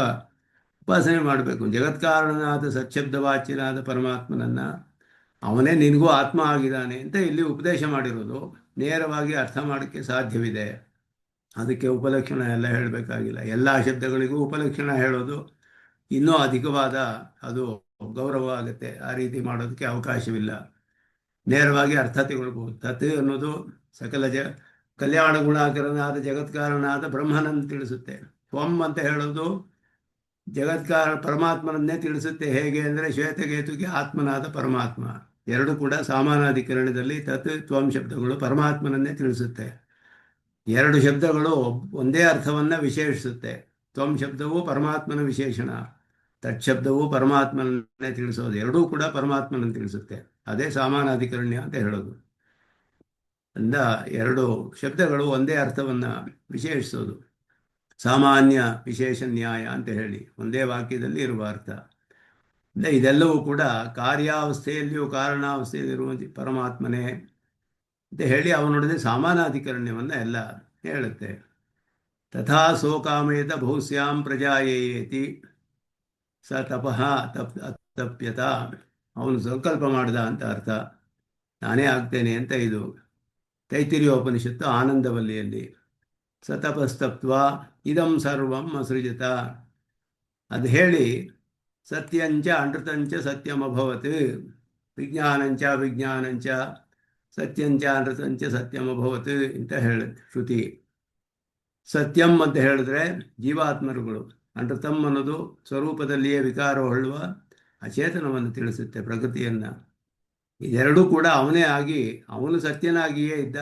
ಉಪಾಸನೆ ಮಾಡಬೇಕು. ಜಗತ್ಕಾರಣನಾದ ಸಚ್ಶಬ್ದವಾಚ್ಯನಾದ ಪರಮಾತ್ಮನನ್ನ, ಅವನೇ ನಿನಗೂ ಆತ್ಮ ಆಗಿದ್ದಾನೆ ಅಂತ ಇಲ್ಲಿ ಉಪದೇಶ ಮಾಡಿರೋದು. ನೇರವಾಗಿ ಅರ್ಥ ಮಾಡೋಕ್ಕೆ ಸಾಧ್ಯವಿದೆ. ಅದಕ್ಕೆ ಉಪಲಕ್ಷಣ ಎಲ್ಲ ಹೇಳಬೇಕಾಗಿಲ್ಲ. ಎಲ್ಲ ಶಬ್ದಗಳಿಗೂ ಉಪಲಕ್ಷಣ ಹೇಳೋದು ಇನ್ನೂ ಅಧಿಕವಾದ ಅದು ಗೌರವ ಆಗುತ್ತೆ. ಆ ರೀತಿ ಮಾಡೋದಕ್ಕೆ ಅವಕಾಶವಿಲ್ಲ. ನೇರವಾಗಿ ಅರ್ಥ ತಗೊಳ್ಬೋದು. ತತ್ ಅನ್ನೋದು ಸಕಲ ಕಲ್ಯಾಣ ಗುಣಾಕರನಾದ ಜಗತ್ಕಾರನಾದ ಬ್ರಹ್ಮನನ್ನು ತಿಳಿಸುತ್ತೆ. ತ್ವಂ ಅಂತ ಹೇಳೋದು ಪರಮಾತ್ಮನನ್ನೇ ತಿಳಿಸುತ್ತೆ. ಹೇಗೆ ಅಂದರೆ ಶ್ವೇತಕೇತುಗೆ ಆತ್ಮನಾದ ಪರಮಾತ್ಮ. ಎರಡು ಕೂಡ ಸಮಾನಾಧಿಕರಣದಲ್ಲಿ ತತ್ ತ್ವಂ ಶಬ್ದಗಳು ಪರಮಾತ್ಮನನ್ನೇ ತಿಳಿಸುತ್ತೆ. ಎರಡು ಶಬ್ದಗಳು ಒಂದೇ ಅರ್ಥವನ್ನು ವಿಶೇಷಿಸುತ್ತೆ. ತ್ವಂ ಶಬ್ದವು ಪರಮಾತ್ಮನ ವಿಶೇಷಣ, ತತ್ ಶಬ್ದವು ಪರಮಾತ್ಮನನ್ನೇ ತಿಳಿಸೋದು. ಎರಡೂ ಕೂಡ ಪರಮಾತ್ಮನನ್ನು ತಿಳಿಸುತ್ತೆ. ಅದೇ ಸಮಾನಾಧಿಕರಣ್ಯ ಅಂತ ಹೇಳೋದು. ಅಂದ ಎರಡು ಶಬ್ದಗಳು ಒಂದೇ ಅರ್ಥವನ್ನು ವಿಶೇಷಿಸೋದು. ಸಾಮಾನ್ಯ ವಿಶೇಷ ನ್ಯಾಯ ಅಂತ ಹೇಳಿ ಒಂದೇ ವಾಕ್ಯದಲ್ಲಿ ಇರುವ ಅರ್ಥ. ಇದೆಲ್ಲವೂ ಕೂಡ ಕಾರ್ಯಾವಸ್ಥೆಯಲ್ಲಿಯೂ ಕಾರಣಾವಸ್ಥೆಯಲ್ಲಿರುವಂಥ ಪರಮಾತ್ಮನೇ ಅಂತ ಹೇಳಿ ಅವನೊಡನೆ ಸಮಾನಾಧಿಕರಣ್ಯವನ್ನು ಎಲ್ಲ ಹೇಳುತ್ತೆ. ತಥಾ ಸೋಕಾಮೇತ ಬಹುಸ್ಯಾಂ ಪ್ರಜಾಯೇತಿ ಸ ತಪಃ ತಪ್ಯತ. ಅವನು ಸಂಕಲ್ಪ ಮಾಡಿದ ಅಂತ ಅರ್ಥ. ನಾನೇ ಆಗ್ತೇನೆ ಅಂತ ಇದು ತೈತಿರಿಯೋಪನಿಷತ್ತು ಆನಂದವಲ್ಲಿಯಲ್ಲಿ. ಸ ತಪಸ್ತಪ್ತ್ವ ಇದಂ ಸರ್ವಂ ಅಸೃಜತ. ಅದು ಹೇಳಿ ಸತ್ಯಂಚ ಅನೃತಂಚ ಸತ್ಯಮಭವತ್, ವಿಜ್ಞಾನಂಚ ವಿಜ್ಞಾನಂಚ ಸತ್ಯಂಚ ಅನೃತಂಚ ಸತ್ಯಮಭವತ್ ಅಂತ ಹೇಳುತ್ತೆ ಶ್ರುತಿ. ಸತ್ಯಂ ಅಂತ ಹೇಳಿದ್ರೆ ಜೀವಾತ್ಮರುಗಳು, ಅನೃತಂ ಅನ್ನೋದು ಸ್ವರೂಪದಲ್ಲಿಯೇ ವಿಕಾರ ಹೊಳ್ಳುವ ಅಚೇತನವನ್ನು ತಿಳಿಸುತ್ತೆ, ಪ್ರಕೃತಿಯನ್ನು. ಇದೆರಡೂ ಕೂಡ ಅವನೇ ಆಗಿ ಅವನು ಸತ್ಯನಾಗಿಯೇ ಇದ್ದ.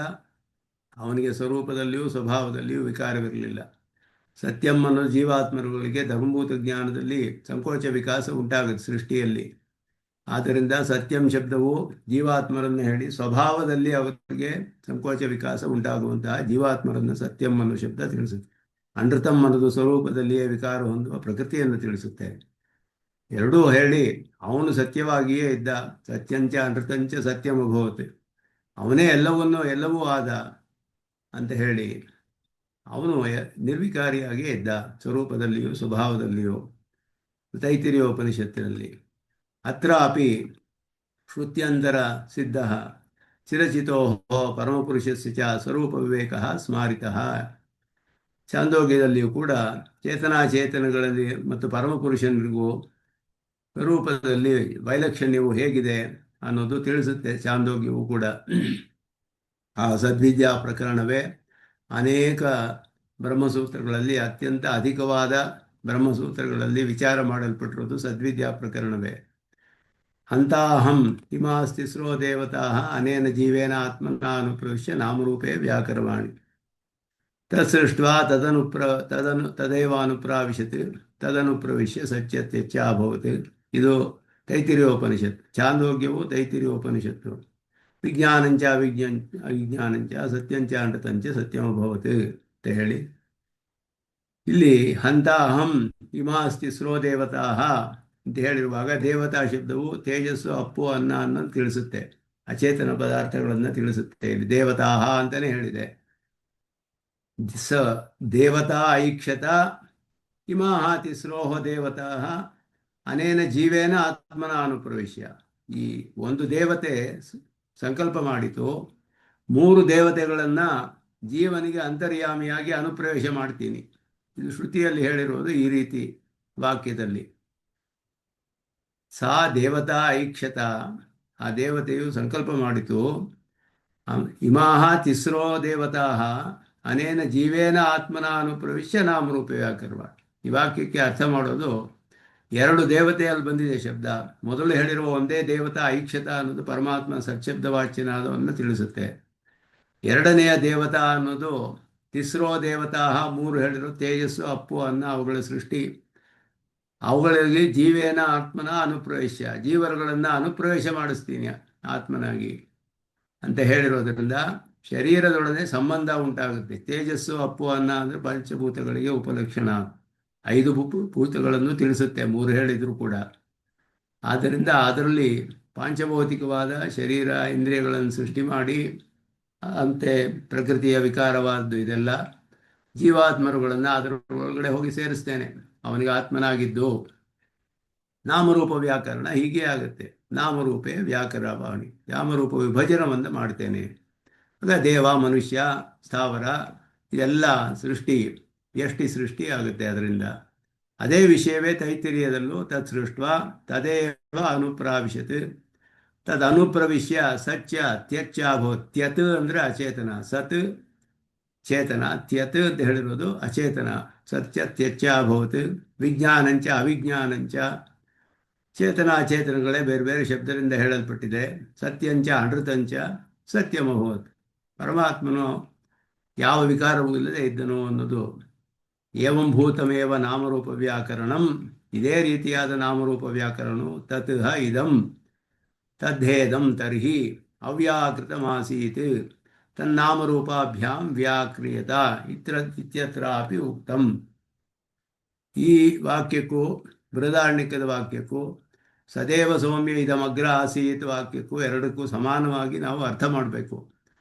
ಅವನಿಗೆ ಸ್ವರೂಪದಲ್ಲಿಯೂ ಸ್ವಭಾವದಲ್ಲಿಯೂ ವಿಕಾರವಿರಲಿಲ್ಲ. ಸತ್ಯಂ ಅನ್ನೋದು ಜೀವಾತ್ಮರುಗಳಿಗೆ ಧರ್ಮಭೂತ ಜ್ಞಾನದಲ್ಲಿ ಸಂಕೋಚ ವಿಕಾಸ ಉಂಟಾಗುತ್ತೆ ಸೃಷ್ಟಿಯಲ್ಲಿ. ಆದ್ದರಿಂದ ಸತ್ಯಂ ಶಬ್ದವು ಜೀವಾತ್ಮರನ್ನು ಹೇಳಿ ಸ್ವಭಾವದಲ್ಲಿ ಅವರಿಗೆ ಸಂಕೋಚ ವಿಕಾಸ ಉಂಟಾಗುವಂತಹ ಜೀವಾತ್ಮರನ್ನು ಸತ್ಯಂ ಅನ್ನೋ ಶಬ್ದ ತಿಳಿಸುತ್ತೆ. ಅನೃತಂ ಅನ್ನೋದು ಸ್ವರೂಪದಲ್ಲಿಯೇ ವಿಕಾರ ಹೊಂದುವ ಪ್ರಕೃತಿಯನ್ನು ತಿಳಿಸುತ್ತೆ. ಎರಡೂ ಹೇಳಿ ಅವನು ಸತ್ಯವಾಗಿಯೇ ಇದ್ದ. ಸತ್ಯಂಚ ಅನೃತಂಚ ಸತ್ಯಮಭವತ್, ಅವನೇ ಎಲ್ಲವೂ ಆದ ಅಂತ ಹೇಳಿ ಅವನು ನಿರ್ವಿಕಾರಿಯಾಗಿಯೇ ಇದ್ದ ಸ್ವರೂಪದಲ್ಲಿಯೂ ಸ್ವಭಾವದಲ್ಲಿಯೂ. ತೈತಿರಿಯೋಪನಿಷತ್ತಿನಲ್ಲಿ. ಅತ್ರಾಪಿ ಶ್ರುತ್ಯಂತರ ಸಿದ್ಧ ಚಿರಚಿತೋ ಪರಮಪುರುಷಸ್ಯ ಚ ಸ್ವರೂಪ ವಿವೇಕ ಸ್ಮಾರಿತಃ. ಚಾಂದೋಗ್ಯದಲ್ಲಿಯೂ ಕೂಡ ಚೇತನಾಚೇತನಗಳಲ್ಲಿ ಮತ್ತು ಪರಮಪುರುಷನಿಗೂ ಸ್ವರೂಪದಲ್ಲಿ ವೈಲಕ್ಷಣ್ಯವು ಹೇಗಿದೆ ಅನ್ನೋದು ತಿಳಿಸುತ್ತೆ ಚಾಂದೋಗ್ಯವು ಕೂಡ. ಆ ಸದ್ವಿದ್ಯಾ ಪ್ರಕರಣವೇ ಅನೇಕ ಬ್ರಹ್ಮಸೂತ್ರಗಳಲ್ಲಿ ಅತ್ಯಂತ ಅಧಿಕವಾದ ಬ್ರಹ್ಮಸೂತ್ರಗಳಲ್ಲಿ ವಿಚಾರ ಮಾಡಲ್ಪಟ್ಟಿರೋದು ಸದ್ವಿದ್ಯಾ ಪ್ರಕರಣವೇ. ಹಂತಾಹಂ ಇಮಾಸ್ತಿಸ್ರೋ ದೇವತಾ ಅನೇನ ಜೀವೇನ ಆತ್ಮನ ಅನುಪ್ರವಿಶ್ಯ ನಾಮರೂಪೇ ವ್ಯಾಕರವಾಣಿ ತತ್ಸೃಷ್ಟ್ವಾ ತದೇವಾನುಪ್ರಾವಿಶತ್ ತದನುಪ್ರವಿಶ್ಯ ಸತ್ಯತ್ಯಚ್ಚಾಭವತ್. ಇದು ತೈತಿರಿಯೋಪನಿಷತ್ತು. ಛಾಂದೋಗ್ಯವು ತೈತಿರಿಯೋಪನಿಷತ್ತು. ವಿಜ್ಞಾನಂಚ ಅವಿಜ್ಞಾನಂಚ ಸತ್ಯಂಚ ಅನೃತಂಚ ಸತ್ಯಮಭವತ್ ಅಂತ ಹೇಳಿ, ಇಲ್ಲಿ ಹಂತಾಹಂ ಇಮಾಸ್ತಿಸ್ರೋ ದೇವತಾ ಅಂತ ಹೇಳಿರುವಾಗ ದೇವತಾ ಶಬ್ದವು ತೇಜಸ್ಸು, ಅಪ್ಪು, ಅನ್ನ ಅನ್ನೋದು ತಿಳಿಸುತ್ತೆ. ಅಚೇತನ ಪದಾರ್ಥಗಳನ್ನು ತಿಳಿಸುತ್ತೆ. ಇಲ್ಲಿ ದೇವತಾ ಅಂತಲೇ ಹೇಳಿದೆ. ಸ ದೇವತಾ ಐಕ್ಷತ ಇಮಾಹ ತಿಸ್ರೋಹ ದೇವತಾ ಅನೇನ ಜೀವೇನ ಆತ್ಮನ ಅನುಪ್ರವೇಶ್ಯ. ಈ ಒಂದು ದೇವತೆ ಸಂಕಲ್ಪ ಮಾಡಿತು, 3 ದೇವತೆಗಳನ್ನು ಜೀವನಿಗೆ ಅಂತರ್ಯಾಮಿಯಾಗಿ ಅನುಪ್ರವೇಶ ಮಾಡ್ತೀನಿ. ಇದು ಶ್ರುತಿಯಲ್ಲಿ ಹೇಳಿರೋದು ಈ ರೀತಿ ವಾಕ್ಯದಲ್ಲಿ. ಸಾ ದೇವತಾ ಐಕ್ಷತ, ಆ ದೇವತೆಯು ಸಂಕಲ್ಪ ಮಾಡಿತು, ಇಮಾಹ ತಿಸ್ರೋ ದೇವತಾ ಅನೇನ ಜೀವೇನ ಆತ್ಮನ ಅನುಪ್ರವಿಶ್ಯ ನಾಮರೂಪ ವ್ಯಾಕರಣ. ಈ ವಾಕ್ಯಕ್ಕೆ ಅರ್ಥ ಮಾಡೋದು, 2 ದೇವತೆಯಲ್ಲಿ ಬಂದಿದೆ ಶಬ್ದ. ಮೊದಲು ಹೇಳಿರುವ ಒಂದೇ ದೇವತಾ ಐಕ್ಷತ ಅನ್ನೋದು ಪರಮಾತ್ಮ ಸತ್ಶಬ್ದವಾಚ್ಯನಾದವನ್ನು ತಿಳಿಸುತ್ತೆ. ಎರಡನೆಯ ದೇವತಾ ಅನ್ನೋದು ತಿಸ್ರೋ ದೇವತಾ 3 ಹೇಳಿರೋ ತೇಜಸ್ಸು, ಅಪ್ಪು, ಅನ್ನ, ಅವುಗಳ ಸೃಷ್ಟಿ. ಅವುಗಳಲ್ಲಿ ಜೀವೇನ ಆತ್ಮನ ಅನುಪ್ರವೇಶ, ಜೀವರುಗಳನ್ನು ಅನುಪ್ರವೇಶ ಮಾಡಿಸ್ತೀನಿ ಆತ್ಮನಾಗಿ ಅಂತ ಹೇಳಿರೋದ್ರಿಂದ ಶರೀರದೊಡನೆ ಸಂಬಂಧ ಉಂಟಾಗುತ್ತೆ. ತೇಜಸ್ಸು, ಅಪ್ಪು, ಅನ್ನ ಅಂದರೆ ಪಂಚಭೂತಗಳಿಗೆ ಉಪಲಕ್ಷಣ. 5 ಭೂತಗಳನ್ನು ತಿಳಿಸುತ್ತೆ 3 ಹೇಳಿದ್ರು ಕೂಡ. ಆದ್ದರಿಂದ ಅದರಲ್ಲಿ ಪಾಂಚಭೌತಿಕವಾದ ಶರೀರ ಇಂದ್ರಿಯಗಳನ್ನು ಸೃಷ್ಟಿ ಮಾಡಿ ಅಂತೆ ಪ್ರಕೃತಿಯ ವಿಕಾರವಾದ್ದು ಇದೆಲ್ಲ ಜೀವಾತ್ಮರುಗಳನ್ನು ಅದರ ಒಳಗಡೆ ಹೋಗಿ ಸೇರಿಸ್ತೇನೆ, ಅವನಿಗೆ ಆತ್ಮನಾಗಿದ್ದು. ನಾಮರೂಪ ವ್ಯಾಕರಣ ಹೀಗೆ ಆಗುತ್ತೆ. ನಾಮರೂಪೇ ವ್ಯಾಕರವಾಣಿ, ನಾಮರೂಪ ವಿಭಜನವನ್ನು ಮಾಡ್ತೇನೆ. ಆಗ ದೇವ, ಮನುಷ್ಯ, ಸ್ಥಾವರ ಇದೆಲ್ಲ ಸೃಷ್ಟಿ, ವ್ಯಷ್ಟಿ ಸೃಷ್ಟಿ ಆಗುತ್ತೆ ಅದರಿಂದ. ಅದೇ ವಿಷಯವೇ ತೈತಿರಿಯದಲ್ಲೂ ತತ್ ಸೃಷ್ಟ ತದೇವ ಅನುಪ್ರಾವಿಶತ್ ತದನುಪ್ರವಿಶ್ಯ ಸತ್ಯ ತ್ಯಚ್ಚಾಭವತ್. ತ್ಯತ್ ಅಂದರೆ ಅಚೇತನ, ಸತ್ ಚೇತನ, ತ್ಯತ್ ಅಂತ ಹೇಳಿರೋದು ಅಚೇತನ. ಸತ್ಯ ತ್ಯಚ್ಚಾಭವತ್. ವಿಜ್ಞಾನಂಚ ಅವಿಜ್ಞಾನಂಚ, ಚೇತನ ಅಚೇತನಗಳೇ ಬೇರೆ ಬೇರೆ ಶಬ್ದದಿಂದ ಹೇಳಲ್ಪಟ್ಟಿದೆ. ಸತ್ಯಂಚ ಅನೃತಂಚ ಸತ್ಯಮಭವತ್. ಪರಮಾತ್ಮನು ಯಾವ ವಿಕಾರವೂ ಇಲ್ಲದೆ ಇದ್ದನು ಅನ್ನೋದು. ಏವಂ ಭೂತಮೇವ ನಾಮರೂಪ ವ್ಯಾಕರಣಂ, ಇದೇ ರೀತಿಯಾದ ನಾಮರೂಪ ವ್ಯಾಕರಣವು ತತ್ ಇದಂ ತದ್ಧೇದಂ ತರ್ಹಿ ಅವ್ಯಾಕೃತಮಾಸೀತ್ ತನ್ನಾಮರೂಪಾಭ್ಯಾಂ ವ್ಯಾಕ್ರಿಯತ ಇತ್ಯತ್ರಾಪಿ ಉಕ್ತಂ. ಈ ವಾಕ್ಯಕ್ಕೂ ಬೃಹದಾರಣ್ಯಕದ ವಾಕ್ಯಕ್ಕೂ ಸದೇವ ಸೌಮ್ಯ ಇದಮಗ್ರ ಆಸೀತ್ ವಾಕ್ಯಕ್ಕೂ ಎರಡಕ್ಕೂ ಸಮಾನವಾಗಿ ನಾವು ಅರ್ಥ ಮಾಡಬೇಕು.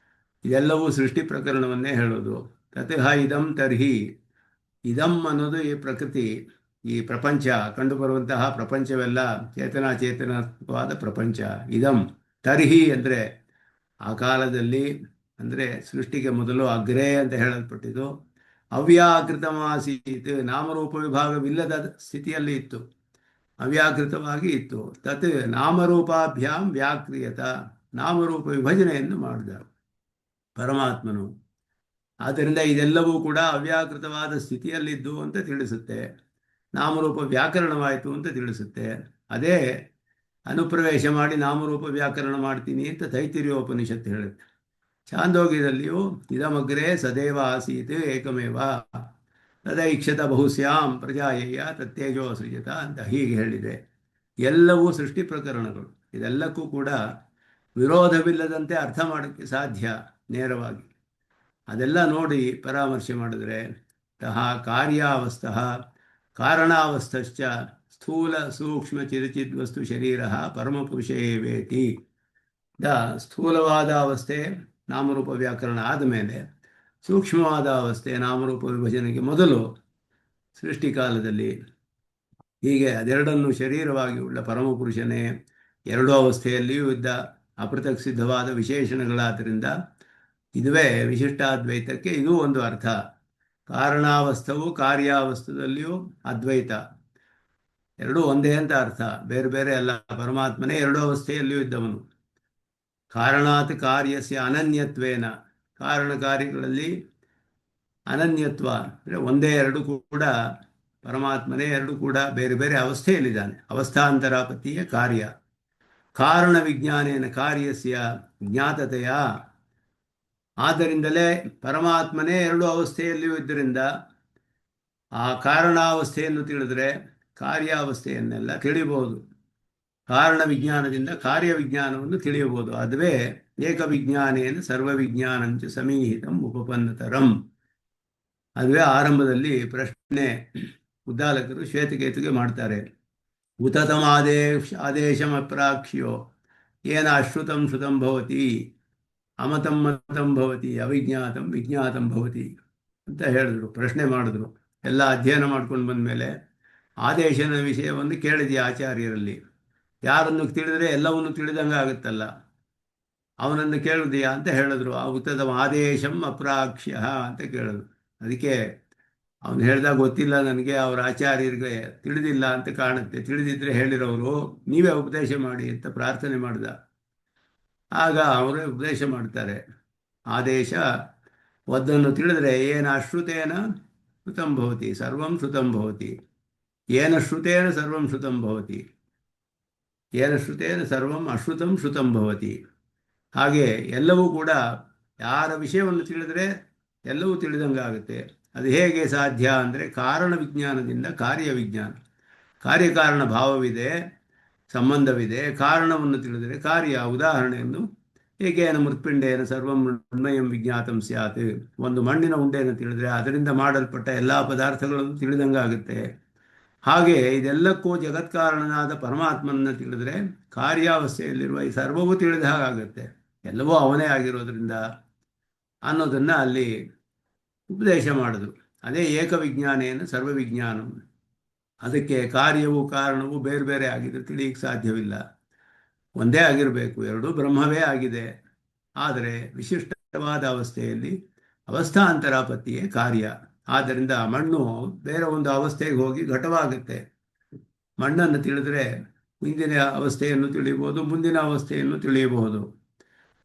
ಇದೆಲ್ಲವೂ ಸೃಷ್ಟಿ ಪ್ರಕರಣವನ್ನೇ ಹೇಳೋದು. ತತಃ ಇದಂ ತರ್ಹಿ, ಇದಂ ಅನ್ನೋದು ಈ ಪ್ರಕೃತಿ, ಈ ಪ್ರಪಂಚ, ಕಂಡುಬರುವಂತಹ ಪ್ರಪಂಚವೆಲ್ಲ ಚೇತನಾಚೇತನವಾದ ಪ್ರಪಂಚ. ಇದಂ ತರ್ಹಿ ಅಂದರೆ ಆ ಕಾಲದಲ್ಲಿ, ಅಂದರೆ ಸೃಷ್ಟಿಗೆ ಮೊದಲು ಅಗ್ರೇ ಅಂತ ಹೇಳಲ್ಪಟ್ಟಿದ್ದು. ಅವ್ಯಾಕೃತಮಾಸೀತ್, ನಾಮರೂಪ ವಿಭಾಗವಿಲ್ಲದ ಸ್ಥಿತಿಯಲ್ಲಿ ಇತ್ತು, ಅವ್ಯಾಕೃತವಾಗಿ ಇತ್ತು. ತತ್ ನಾಮರೂಪಾಭ್ಯಾಂ ವ್ಯಾಕ್ರಿಯತ, ನಾಮರೂಪ ವಿಭಜನೆಯನ್ನು ಮಾಡಿದ ಪರಮಾತ್ಮನು. ಆದ್ದರಿಂದ ಇದೆಲ್ಲವೂ ಕೂಡ ಅವ್ಯಾಕೃತವಾದ ಸ್ಥಿತಿಯಲ್ಲಿದ್ದು ಅಂತ ತಿಳಿಸುತ್ತೆ. ನಾಮರೂಪ ವ್ಯಾಕರಣವಾಯಿತು ಅಂತ ತಿಳಿಸುತ್ತೆ. ಅದೇ ಅನುಪ್ರವೇಶ ಮಾಡಿ ನಾಮರೂಪ ವ್ಯಾಕರಣ ಮಾಡ್ತೀನಿ ಅಂತ ತೈತಿರಿಯೋಪನಿಷತ್ತು ಹೇಳುತ್ತೆ. ಛಾಂದೋಗ್ಯದಲ್ಲಿಯೂ ಇದಮಗ್ರೇ ಸದೇವ ಆಸೀತ್ ಏಕಮೇವ ತದೈಕ್ಷತ ಬಹುಸ್ಯಾಂ ಪ್ರಜಾಯೇಯ ತತ್ತೇಜೋ ಸೃಜತ ಅಂತ ಹೀಗೆ ಹೇಳಿದೆ. ಎಲ್ಲವೂ ಸೃಷ್ಟಿ ಪ್ರಕರಣಗಳು. ಇದೆಲ್ಲಕ್ಕೂ ಕೂಡ ವಿರೋಧವಿಲ್ಲದಂತೆ ಅರ್ಥ ಮಾಡೋಕ್ಕೆ ಸಾಧ್ಯ ನೇರವಾಗಿ. ಅದೆಲ್ಲ ನೋಡಿ ಪರಾಮರ್ಶೆ ಮಾಡಿದ್ರೆ ತಹ ಕಾರ್ಯಾವಸ್ಥಃ ಕಾರಣಾವಸ್ಥಶ್ಚ ಸ್ಥೂಲ ಸೂಕ್ಷ್ಮ ಚಿರಚಿದ್ವಸ್ತು ಶರೀರ ಪರಮಪುರುಷ ಏವೇತಿ. ಸ್ಥೂಲವಾದ ಅವಸ್ಥೆ ನಾಮರೂಪ ವ್ಯಾಕರಣ ಆದಮೇಲೆ ಸೂಕ್ಷ್ಮವಾದ ಅವಸ್ಥೆ ನಾಮರೂಪ ವಿಭಜನೆಗೆ ಮೊದಲು ಸೃಷ್ಟಿಕಾಲದಲ್ಲಿ ಹೀಗೆ ಅದೆರಡನ್ನು ಶರೀರವಾಗಿ ಉಳ್ಳ ಪರಮಪುರುಷನೇ ಎರಡೂ ಅವಸ್ಥೆಯಲ್ಲಿಯೂ ಇದ್ದ ಅಪೃಥಕ್ ಸಿದ್ಧವಾದ ವಿಶೇಷಣಗಳಾದ್ದರಿಂದ ಇದುವೇ ವಿಶಿಷ್ಟಾದ್ವೈತಕ್ಕೆ ಇದೂ ಒಂದು ಅರ್ಥ. ಕಾರಣಾವಸ್ಥವು ಕಾರ್ಯಾವಸ್ಥದಲ್ಲಿಯೂ ಅದ್ವೈತ, ಎರಡೂ ಒಂದೇ ಅಂತ ಅರ್ಥ, ಬೇರೆ ಬೇರೆ ಅಲ್ಲ. ಪರಮಾತ್ಮನೇ ಎರಡೂ ಅವಸ್ಥೆಯಲ್ಲಿಯೂ ಇದ್ದವನು. ಕಾರಣಾತ್ ಕಾರ್ಯಸ್ಯ ಅನನ್ಯತ್ವೇನ, ಕಾರಣ ಕಾರ್ಯಗಳಲ್ಲಿ ಅನನ್ಯತ್ವ ಅಂದರೆ ಒಂದೇ, ಎರಡು ಕೂಡ ಪರಮಾತ್ಮನೇ ಎರಡು ಕೂಡ ಬೇರೆ ಬೇರೆ ಅವಸ್ಥೆಯಲ್ಲಿದ್ದಾನೆ. ಅವಸ್ಥಾಂತರಾಪತ್ತಿಯ ಕಾರ್ಯ. ಕಾರಣ ವಿಜ್ಞಾನೇನ ಕಾರ್ಯಸ್ಯ ಜ್ಞಾತತೆಯ, ಆದ್ದರಿಂದಲೇ ಪರಮಾತ್ಮನೇ ಎರಡು ಅವಸ್ಥೆಯಲ್ಲಿಯೂ ಇದ್ದರಿಂದ ಆ ಕಾರಣಾವಸ್ಥೆಯನ್ನು ತಿಳಿದರೆ ಕಾರ್ಯಾವಸ್ಥೆಯನ್ನೆಲ್ಲ ತಿಳಿಯಬಹುದು. ಕಾರಣ ವಿಜ್ಞಾನದಿಂದ ಕಾರ್ಯವಿಜ್ಞಾನವನ್ನು ತಿಳಿಯಬಹುದು. ಅದುವೇ ಏಕವಿಜ್ಞಾನೇನ ಸರ್ವವಿಜ್ಞಾನಂಚ ಸಮೀಹಿತಂ ಉಪಪನ್ನತರಂ. ಅದುವೇ ಆರಂಭದಲ್ಲಿ ಪ್ರಶ್ನೆ ಉದ್ದಾಲಕರು ಶ್ವೇತಕೇತುಗೆ ಮಾಡ್ತಾರೆ. ಉತತಮ ಆದೇಶಂ ಅಪ್ರಾಕ್ಷ್ಯೋ ಏನ ಅಶ್ರುತಂ ಶ್ರುತಂ ಭವತಿ, ಅಮತಂ ಮತಂ ಭವತಿ, ಅವಿಜ್ಞಾತಂ ವಿಜ್ಞಾತಂ ಭವತಿ ಅಂತ ಹೇಳಿದ್ರು, ಪ್ರಶ್ನೆ ಮಾಡಿದ್ರು. ಎಲ್ಲ ಅಧ್ಯಯನ ಮಾಡ್ಕೊಂಡು ಬಂದಮೇಲೆ ಆದೇಶನ ವಿಷಯವನ್ನು ಕೇಳಿದೆಯಾ ಆಚಾರ್ಯರಲ್ಲಿ, ಯಾರನ್ನು ತಿಳಿದರೆ ಎಲ್ಲವನ್ನು ತಿಳಿದಂಗೆ ಆಗುತ್ತಲ್ಲ, ಅವನನ್ನು ಕೇಳಿದೆಯಾ ಅಂತ ಹೇಳಿದ್ರು. ಆ ಉತ್ತಮ ಆದೇಶಂ ಅಪ್ರಾಕ್ಷ್ಯ ಅಂತ ಕೇಳಿದ್ರು. ಅದಕ್ಕೆ ಅವನು ಹೇಳಿದಾಗ ಗೊತ್ತಿಲ್ಲ ನನಗೆ, ಅವರ ಆಚಾರ್ಯರಿಗೆ ತಿಳಿದಿಲ್ಲ ಅಂತ ಕಾಣುತ್ತೆ, ತಿಳಿದಿದ್ರೆ ಹೇಳಿರೋರು ನೀವೇ ಉಪದೇಶ ಮಾಡಿ ಅಂತ ಪ್ರಾರ್ಥನೆ ಮಾಡಿದ. ಆಗ ಅವರೇ ಉಪದೇಶ ಮಾಡ್ತಾರೆ. ಆದೇಶ ಒದ್ದನ್ನು ತಿಳಿದರೆ ಏನ ಅಶ್ರುತೇನ ಶ್ರುತಂ ಭವತಿ ಸರ್ವಂ ಶ್ರುತಂ ಭವತಿ, ಏನ ಶ್ರುತೇನ ಸರ್ವಂ ಶ್ರುತಂ ಭವತಿ, ಏನ ಶ್ರುತೇನ ಸರ್ವಂ ಅಶ್ರುತಂ ಶ್ರುತಂ ಭವತಿ. ಹಾಗೆ ಎಲ್ಲವೂ ಕೂಡ ಯಾರ ವಿಷಯವನ್ನು ತಿಳಿದರೆ ಎಲ್ಲವೂ ತಿಳಿದಂಗಾಗುತ್ತೆ. ಅದು ಹೇಗೆ ಸಾಧ್ಯ ಅಂದರೆ ಕಾರಣ ವಿಜ್ಞಾನದಿಂದ ಕಾರ್ಯವಿಜ್ಞಾನ. ಕಾರ್ಯಕಾರಣ ಭಾವವಿದೆ, ಸಂಬಂಧವಿದೆ. ಕಾರಣವನ್ನು ತಿಳಿದರೆ ಕಾರ್ಯ. ಉದಾಹರಣೆಯನ್ನು ಏಕೇನ ಮೃತ್ಪಿಂಡೇನ ಸರ್ವಂ ಮೃಣ್ಮಯಂ ವಿಜ್ಞಾತಂ ಸ್ಯಾತ್. ಒಂದು ಮಣ್ಣಿನ ಉಂಡೆಯನ್ನು ತಿಳಿದರೆ ಅದರಿಂದ ಮಾಡಲ್ಪಟ್ಟ ಎಲ್ಲ ಪದಾರ್ಥಗಳನ್ನು ತಿಳಿದಂಗಾಗುತ್ತೆ. ಹಾಗೆ ಇದೆಲ್ಲಕ್ಕೂ ಜಗತ್ಕಾರಣನಾದ ಪರಮಾತ್ಮನನ್ನು ತಿಳಿದರೆ ಕಾರ್ಯಾವಸ್ಥೆಯಲ್ಲಿರುವ ಈ ಸರ್ವವೂ ತಿಳಿದ ಹಾಗಾಗುತ್ತೆ, ಎಲ್ಲವೂ ಅವನೇ ಆಗಿರೋದ್ರಿಂದ ಅನ್ನೋದನ್ನು ಅಲ್ಲಿ ಉಪದೇಶ ಮಾಡಿದ್ರು. ಅದೇ ಏಕವಿಜ್ಞಾನೇನ ಸರ್ವವಿಜ್ಞಾನಂ. ಅದಕ್ಕೆ ಕಾರ್ಯವು ಕಾರಣವು ಬೇರೆ ಬೇರೆ ಆಗಿದ್ರೆ ತಿಳಿಯಕ್ಕೆ ಸಾಧ್ಯವಿಲ್ಲ, ಒಂದೇ ಆಗಿರಬೇಕು. ಎರಡೂ ಬ್ರಹ್ಮವೇ ಆಗಿದೆ. ಆದರೆ ವಿಶಿಷ್ಟವಾದ ಅವಸ್ಥೆಯಲ್ಲಿ ಅವಸ್ಥಾಂತರಾಪತ್ತಿಯೇ ಕಾರ್ಯ. ಆದ್ದರಿಂದ ಮಣ್ಣು ಬೇರೆ ಒಂದು ಅವಸ್ಥೆಗೆ ಹೋಗಿ ಘಟವಾಗುತ್ತೆ. ಮಣ್ಣನ್ನು ತಿಳಿದರೆ ಹಿಂದಿನ ಅವಸ್ಥೆಯನ್ನು ತಿಳಿಯಬಹುದು, ಮುಂದಿನ ಅವಸ್ಥೆಯನ್ನು ತಿಳಿಯಬಹುದು.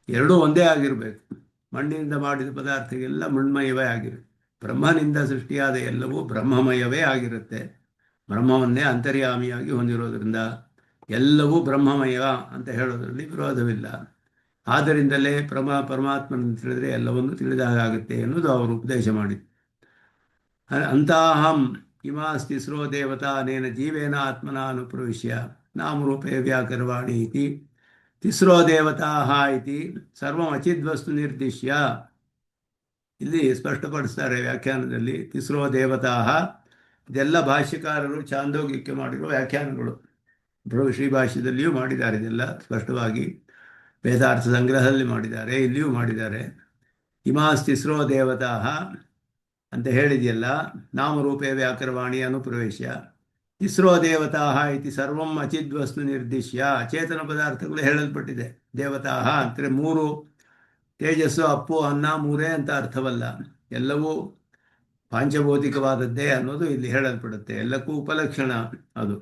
ಎರಡೂ ಒಂದೇ ಆಗಿರಬೇಕು. ಮಣ್ಣಿನಿಂದ ಮಾಡಿದ ಪದಾರ್ಥಗೆಲ್ಲ ಮಣ್ಮಯವೇ ಆಗಿರುತ್ತೆ. ಬ್ರಹ್ಮನಿಂದ ಸೃಷ್ಟಿಯಾದ ಎಲ್ಲವೂ ಬ್ರಹ್ಮಮಯವೇ ಆಗಿರುತ್ತೆ. ಬ್ರಹ್ಮವನ್ನೇ ಅಂತರ್ಯಾಮಿಯಾಗಿ ಹೊಂದಿರೋದ್ರಿಂದ ಎಲ್ಲವೂ ಬ್ರಹ್ಮಮಯ ಅಂತ ಹೇಳೋದ್ರಲ್ಲಿ ವಿರೋಧವಿಲ್ಲ. ಆದ್ದರಿಂದಲೇ ಪರಮಾತ್ಮನನ್ನು ತಿಳಿದರೆ ಎಲ್ಲವನ್ನು ತಿಳಿದ ಹಾಗಾಗುತ್ತೆ ಎನ್ನುವುದು ಅವರು ಉಪದೇಶ ಮಾಡಿದ್ರು. ಅಂತಾಹಂ ಇಮಾಸ್ತಿಸ್ರೋ ದೇವತಾ ಅನೇನ ಜೀವೇನ ಆತ್ಮನ ಅನುಪ್ರವಿಶ್ಯ ನಾಮರೂಪೇ ವ್ಯಾಕರವಾಣಿ ಇತಿ ತಿಸ್ರೋ ದೇವತಾ ಇತಿ ಸರ್ವಂ ಅಚಿದ್ವಸ್ತು ನಿರ್ದಿಶ್ಯ. ಇಲ್ಲಿ ಸ್ಪಷ್ಟಪಡಿಸ್ತಾರೆ ವ್ಯಾಖ್ಯಾನದಲ್ಲಿ. ತಿಸ್ರೋ ದೇವತಾ, ಇದೆಲ್ಲ ಭಾಷ್ಯಕಾರರು ಚಾಂದೋಗ್ಯಕ್ಕೆ ಮಾಡಿರುವ ವ್ಯಾಖ್ಯಾನಗಳು. ಶ್ರೀಭಾಷ್ಯದಲ್ಲಿಯೂ ಮಾಡಿದ್ದಾರೆ, ಇದೆಲ್ಲ ಸ್ಪಷ್ಟವಾಗಿ ವೇದಾರ್ಥ ಸಂಗ್ರಹದಲ್ಲಿ ಮಾಡಿದ್ದಾರೆ, ಇಲ್ಲಿಯೂ ಮಾಡಿದ್ದಾರೆ. ಇಮಾಸ್ತಿಸ್ರೋ ದೇವತಾ ಅಂತ ಹೇಳಿದೆಯಲ್ಲ, ನಾಮರೂಪೇ ವ್ಯಾಕರವಾಣಿ ಅನುಪ್ರವೇಶ್ಯ. ತಿಸ್ರೋ ದೇವತಾ ಇತಿ ಸರ್ವಂ ಅಚಿದ್ವಸ್ತು ನಿರ್ದಿಶ್ಯ. ಚೇತನ ಪದಾರ್ಥಗಳು ಹೇಳಲ್ಪಟ್ಟಿದೆ. ದೇವತಾ ಅಂದರೆ ಮೂರು, ತೇಜಸ್ಸು, ಅಪ್ಪು, ಅನ್ನ ಮೂರೇ ಅಂತ ಅರ್ಥವಲ್ಲ, ಎಲ್ಲವೂ ಪಾಂಚಭೌತಿಕವಾದದ್ದೇ ಅನ್ನೋದು ಇಲ್ಲಿ ಹೇಳಲ್ಪಡುತ್ತೆ. ಎಲ್ಲಕ್ಕೂ ಉಪಲಕ್ಷಣ ಅದು.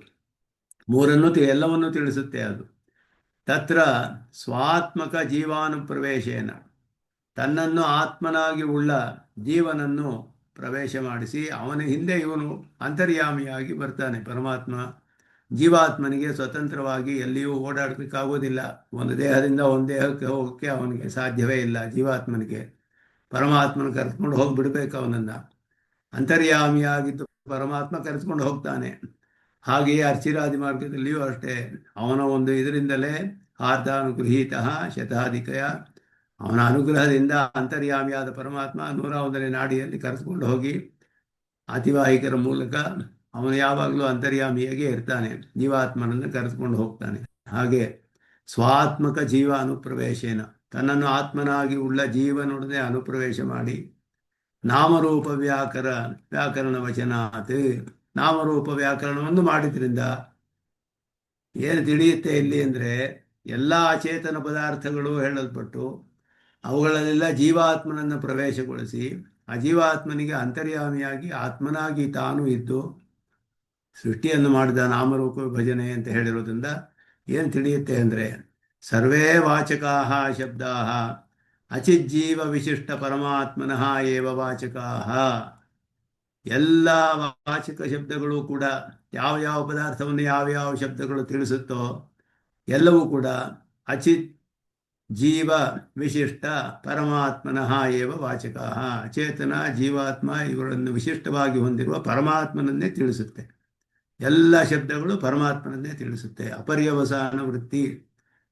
ಮೂರನ್ನು ಎಲ್ಲವನ್ನು ತಿಳಿಸುತ್ತೆ ಅದು. ತತ್ರ ಸ್ವಾತ್ಮಕ ಜೀವಾನುಪ್ರವೇಶೇನ, ತನ್ನನ್ನು ಆತ್ಮನಾಗಿ ಉಳ್ಳ ಜೀವನನ್ನು ಪ್ರವೇಶ ಮಾಡಿಸಿ ಅವನ ಹಿಂದೆ ಇವನು ಅಂತರ್ಯಾಮಿಯಾಗಿ ಬರ್ತಾನೆ. ಪರಮಾತ್ಮ ಜೀವಾತ್ಮನಿಗೆ ಸ್ವತಂತ್ರವಾಗಿ ಎಲ್ಲಿಯೂ ಓಡಾಡಲಿಕ್ಕಾಗೋದಿಲ್ಲ. ಒಂದು ದೇಹದಿಂದ ಒಂದು ದೇಹಕ್ಕೆ ಹೋಗೋಕ್ಕೆ ಅವನಿಗೆ ಸಾಧ್ಯವೇ ಇಲ್ಲ. ಜೀವಾತ್ಮನಿಗೆ ಪರಮಾತ್ಮನ ಕರೆದುಕೊಂಡು ಹೋಗಿಬಿಡ್ಬೇಕು. ಅವನನ್ನು ಅಂತರ್ಯಾಮಿಯಾಗಿದ್ದು ಪರಮಾತ್ಮ ಕರೆದುಕೊಂಡು ಹೋಗ್ತಾನೆ. ಹಾಗೆಯೇ ಅರ್ಚಿರಾದಿ ಮಾರ್ಗದಲ್ಲಿಯೂ ಅಷ್ಟೇ, ಅವನ ಒಂದು ಇದರಿಂದಲೇ ಆರ್ಧಾನುಗೃಹೀತ ಶತಾಧಿಕಯ, ಅವನ ಅನುಗ್ರಹದಿಂದ ಅಂತರ್ಯಾಮಿಯಾದ ಪರಮಾತ್ಮ 101ನೇ ನಾಡಿಯಲ್ಲಿ ಕರೆದುಕೊಂಡು ಹೋಗಿ ಅತಿವಾಹಿಕರ ಮೂಲಕ ಅವನು ಯಾವಾಗಲೂ ಅಂತರ್ಯಾಮಿಯಾಗೇ ಇರ್ತಾನೆ, ಜೀವಾತ್ಮನನ್ನು ಕರೆದುಕೊಂಡು ಹೋಗ್ತಾನೆ. ಹಾಗೆ ಸ್ವಾತ್ಮಕ ಜೀವ ಅನುಪ್ರವೇಶೇನ, ತನ್ನನ್ನು ಆತ್ಮನಾಗಿ ಉಳ್ಳ ಜೀವನೊಡನೆ ಅನುಪ್ರವೇಶ ಮಾಡಿ ನಾಮರೂಪ ವ್ಯಾಕರಣ ವಚನಾತ್, ನಾಮರೂಪ ವ್ಯಾಕರಣವನ್ನು ಮಾಡಿದ್ರಿಂದ ಏನು ತಿಳಿಯುತ್ತೆ ಇಲ್ಲಿ ಅಂದರೆ ಎಲ್ಲ ಅಚೇತನ ಪದಾರ್ಥಗಳು ಹೇಳಲ್ಪಟ್ಟು ಅವುಗಳಲ್ಲೆಲ್ಲ ಜೀವಾತ್ಮನನ್ನು ಪ್ರವೇಶಗೊಳಿಸಿ ಆ ಜೀವಾತ್ಮನಿಗೆ ಅಂತರ್ಯಾಮಿಯಾಗಿ ಆತ್ಮನಾಗಿ ತಾನು ಇದ್ದು ಸೃಷ್ಟಿಯನ್ನು ಮಾಡಿದ ನಾಮರೂಪ ಭಜನೆ ಅಂತ ಹೇಳಿರೋದ್ರಿಂದ ಏನು ತಿಳಿಯುತ್ತೆ ಅಂದರೆ ಸರ್ವೇ ವಾಚಕಾ ಶಬ್ದಾ ಅಚಿಜ್ಜೀವ ವಿಶಿಷ್ಟ ಪರಮಾತ್ಮನಃ ಏವ ವಾಚಕಾ. ಎಲ್ಲ ವಾಚಕ ಶಬ್ದಗಳು ಕೂಡ ಯಾವ ಯಾವ ಪದಾರ್ಥವನ್ನು ಯಾವ ಯಾವ ಶಬ್ದಗಳು ತಿಳಿಸುತ್ತೋ ಎಲ್ಲವೂ ಕೂಡ ಅಚಿತ್ ಜೀವ ವಿಶಿಷ್ಟ ಪರಮಾತ್ಮನಃ ಏವ ವಾಚಕಾ. ಅಚೇತನ ಜೀವಾತ್ಮ ಇವುಗಳನ್ನು ವಿಶಿಷ್ಟವಾಗಿ ಹೊಂದಿರುವ ಪರಮಾತ್ಮನನ್ನೇ ತಿಳಿಸುತ್ತೆ. ಎಲ್ಲ ಶಬ್ದಗಳು ಪರಮಾತ್ಮನನ್ನೇ ತಿಳಿಸುತ್ತೆ. ಅಪರ್ಯವಸಾನ ವೃತ್ತಿ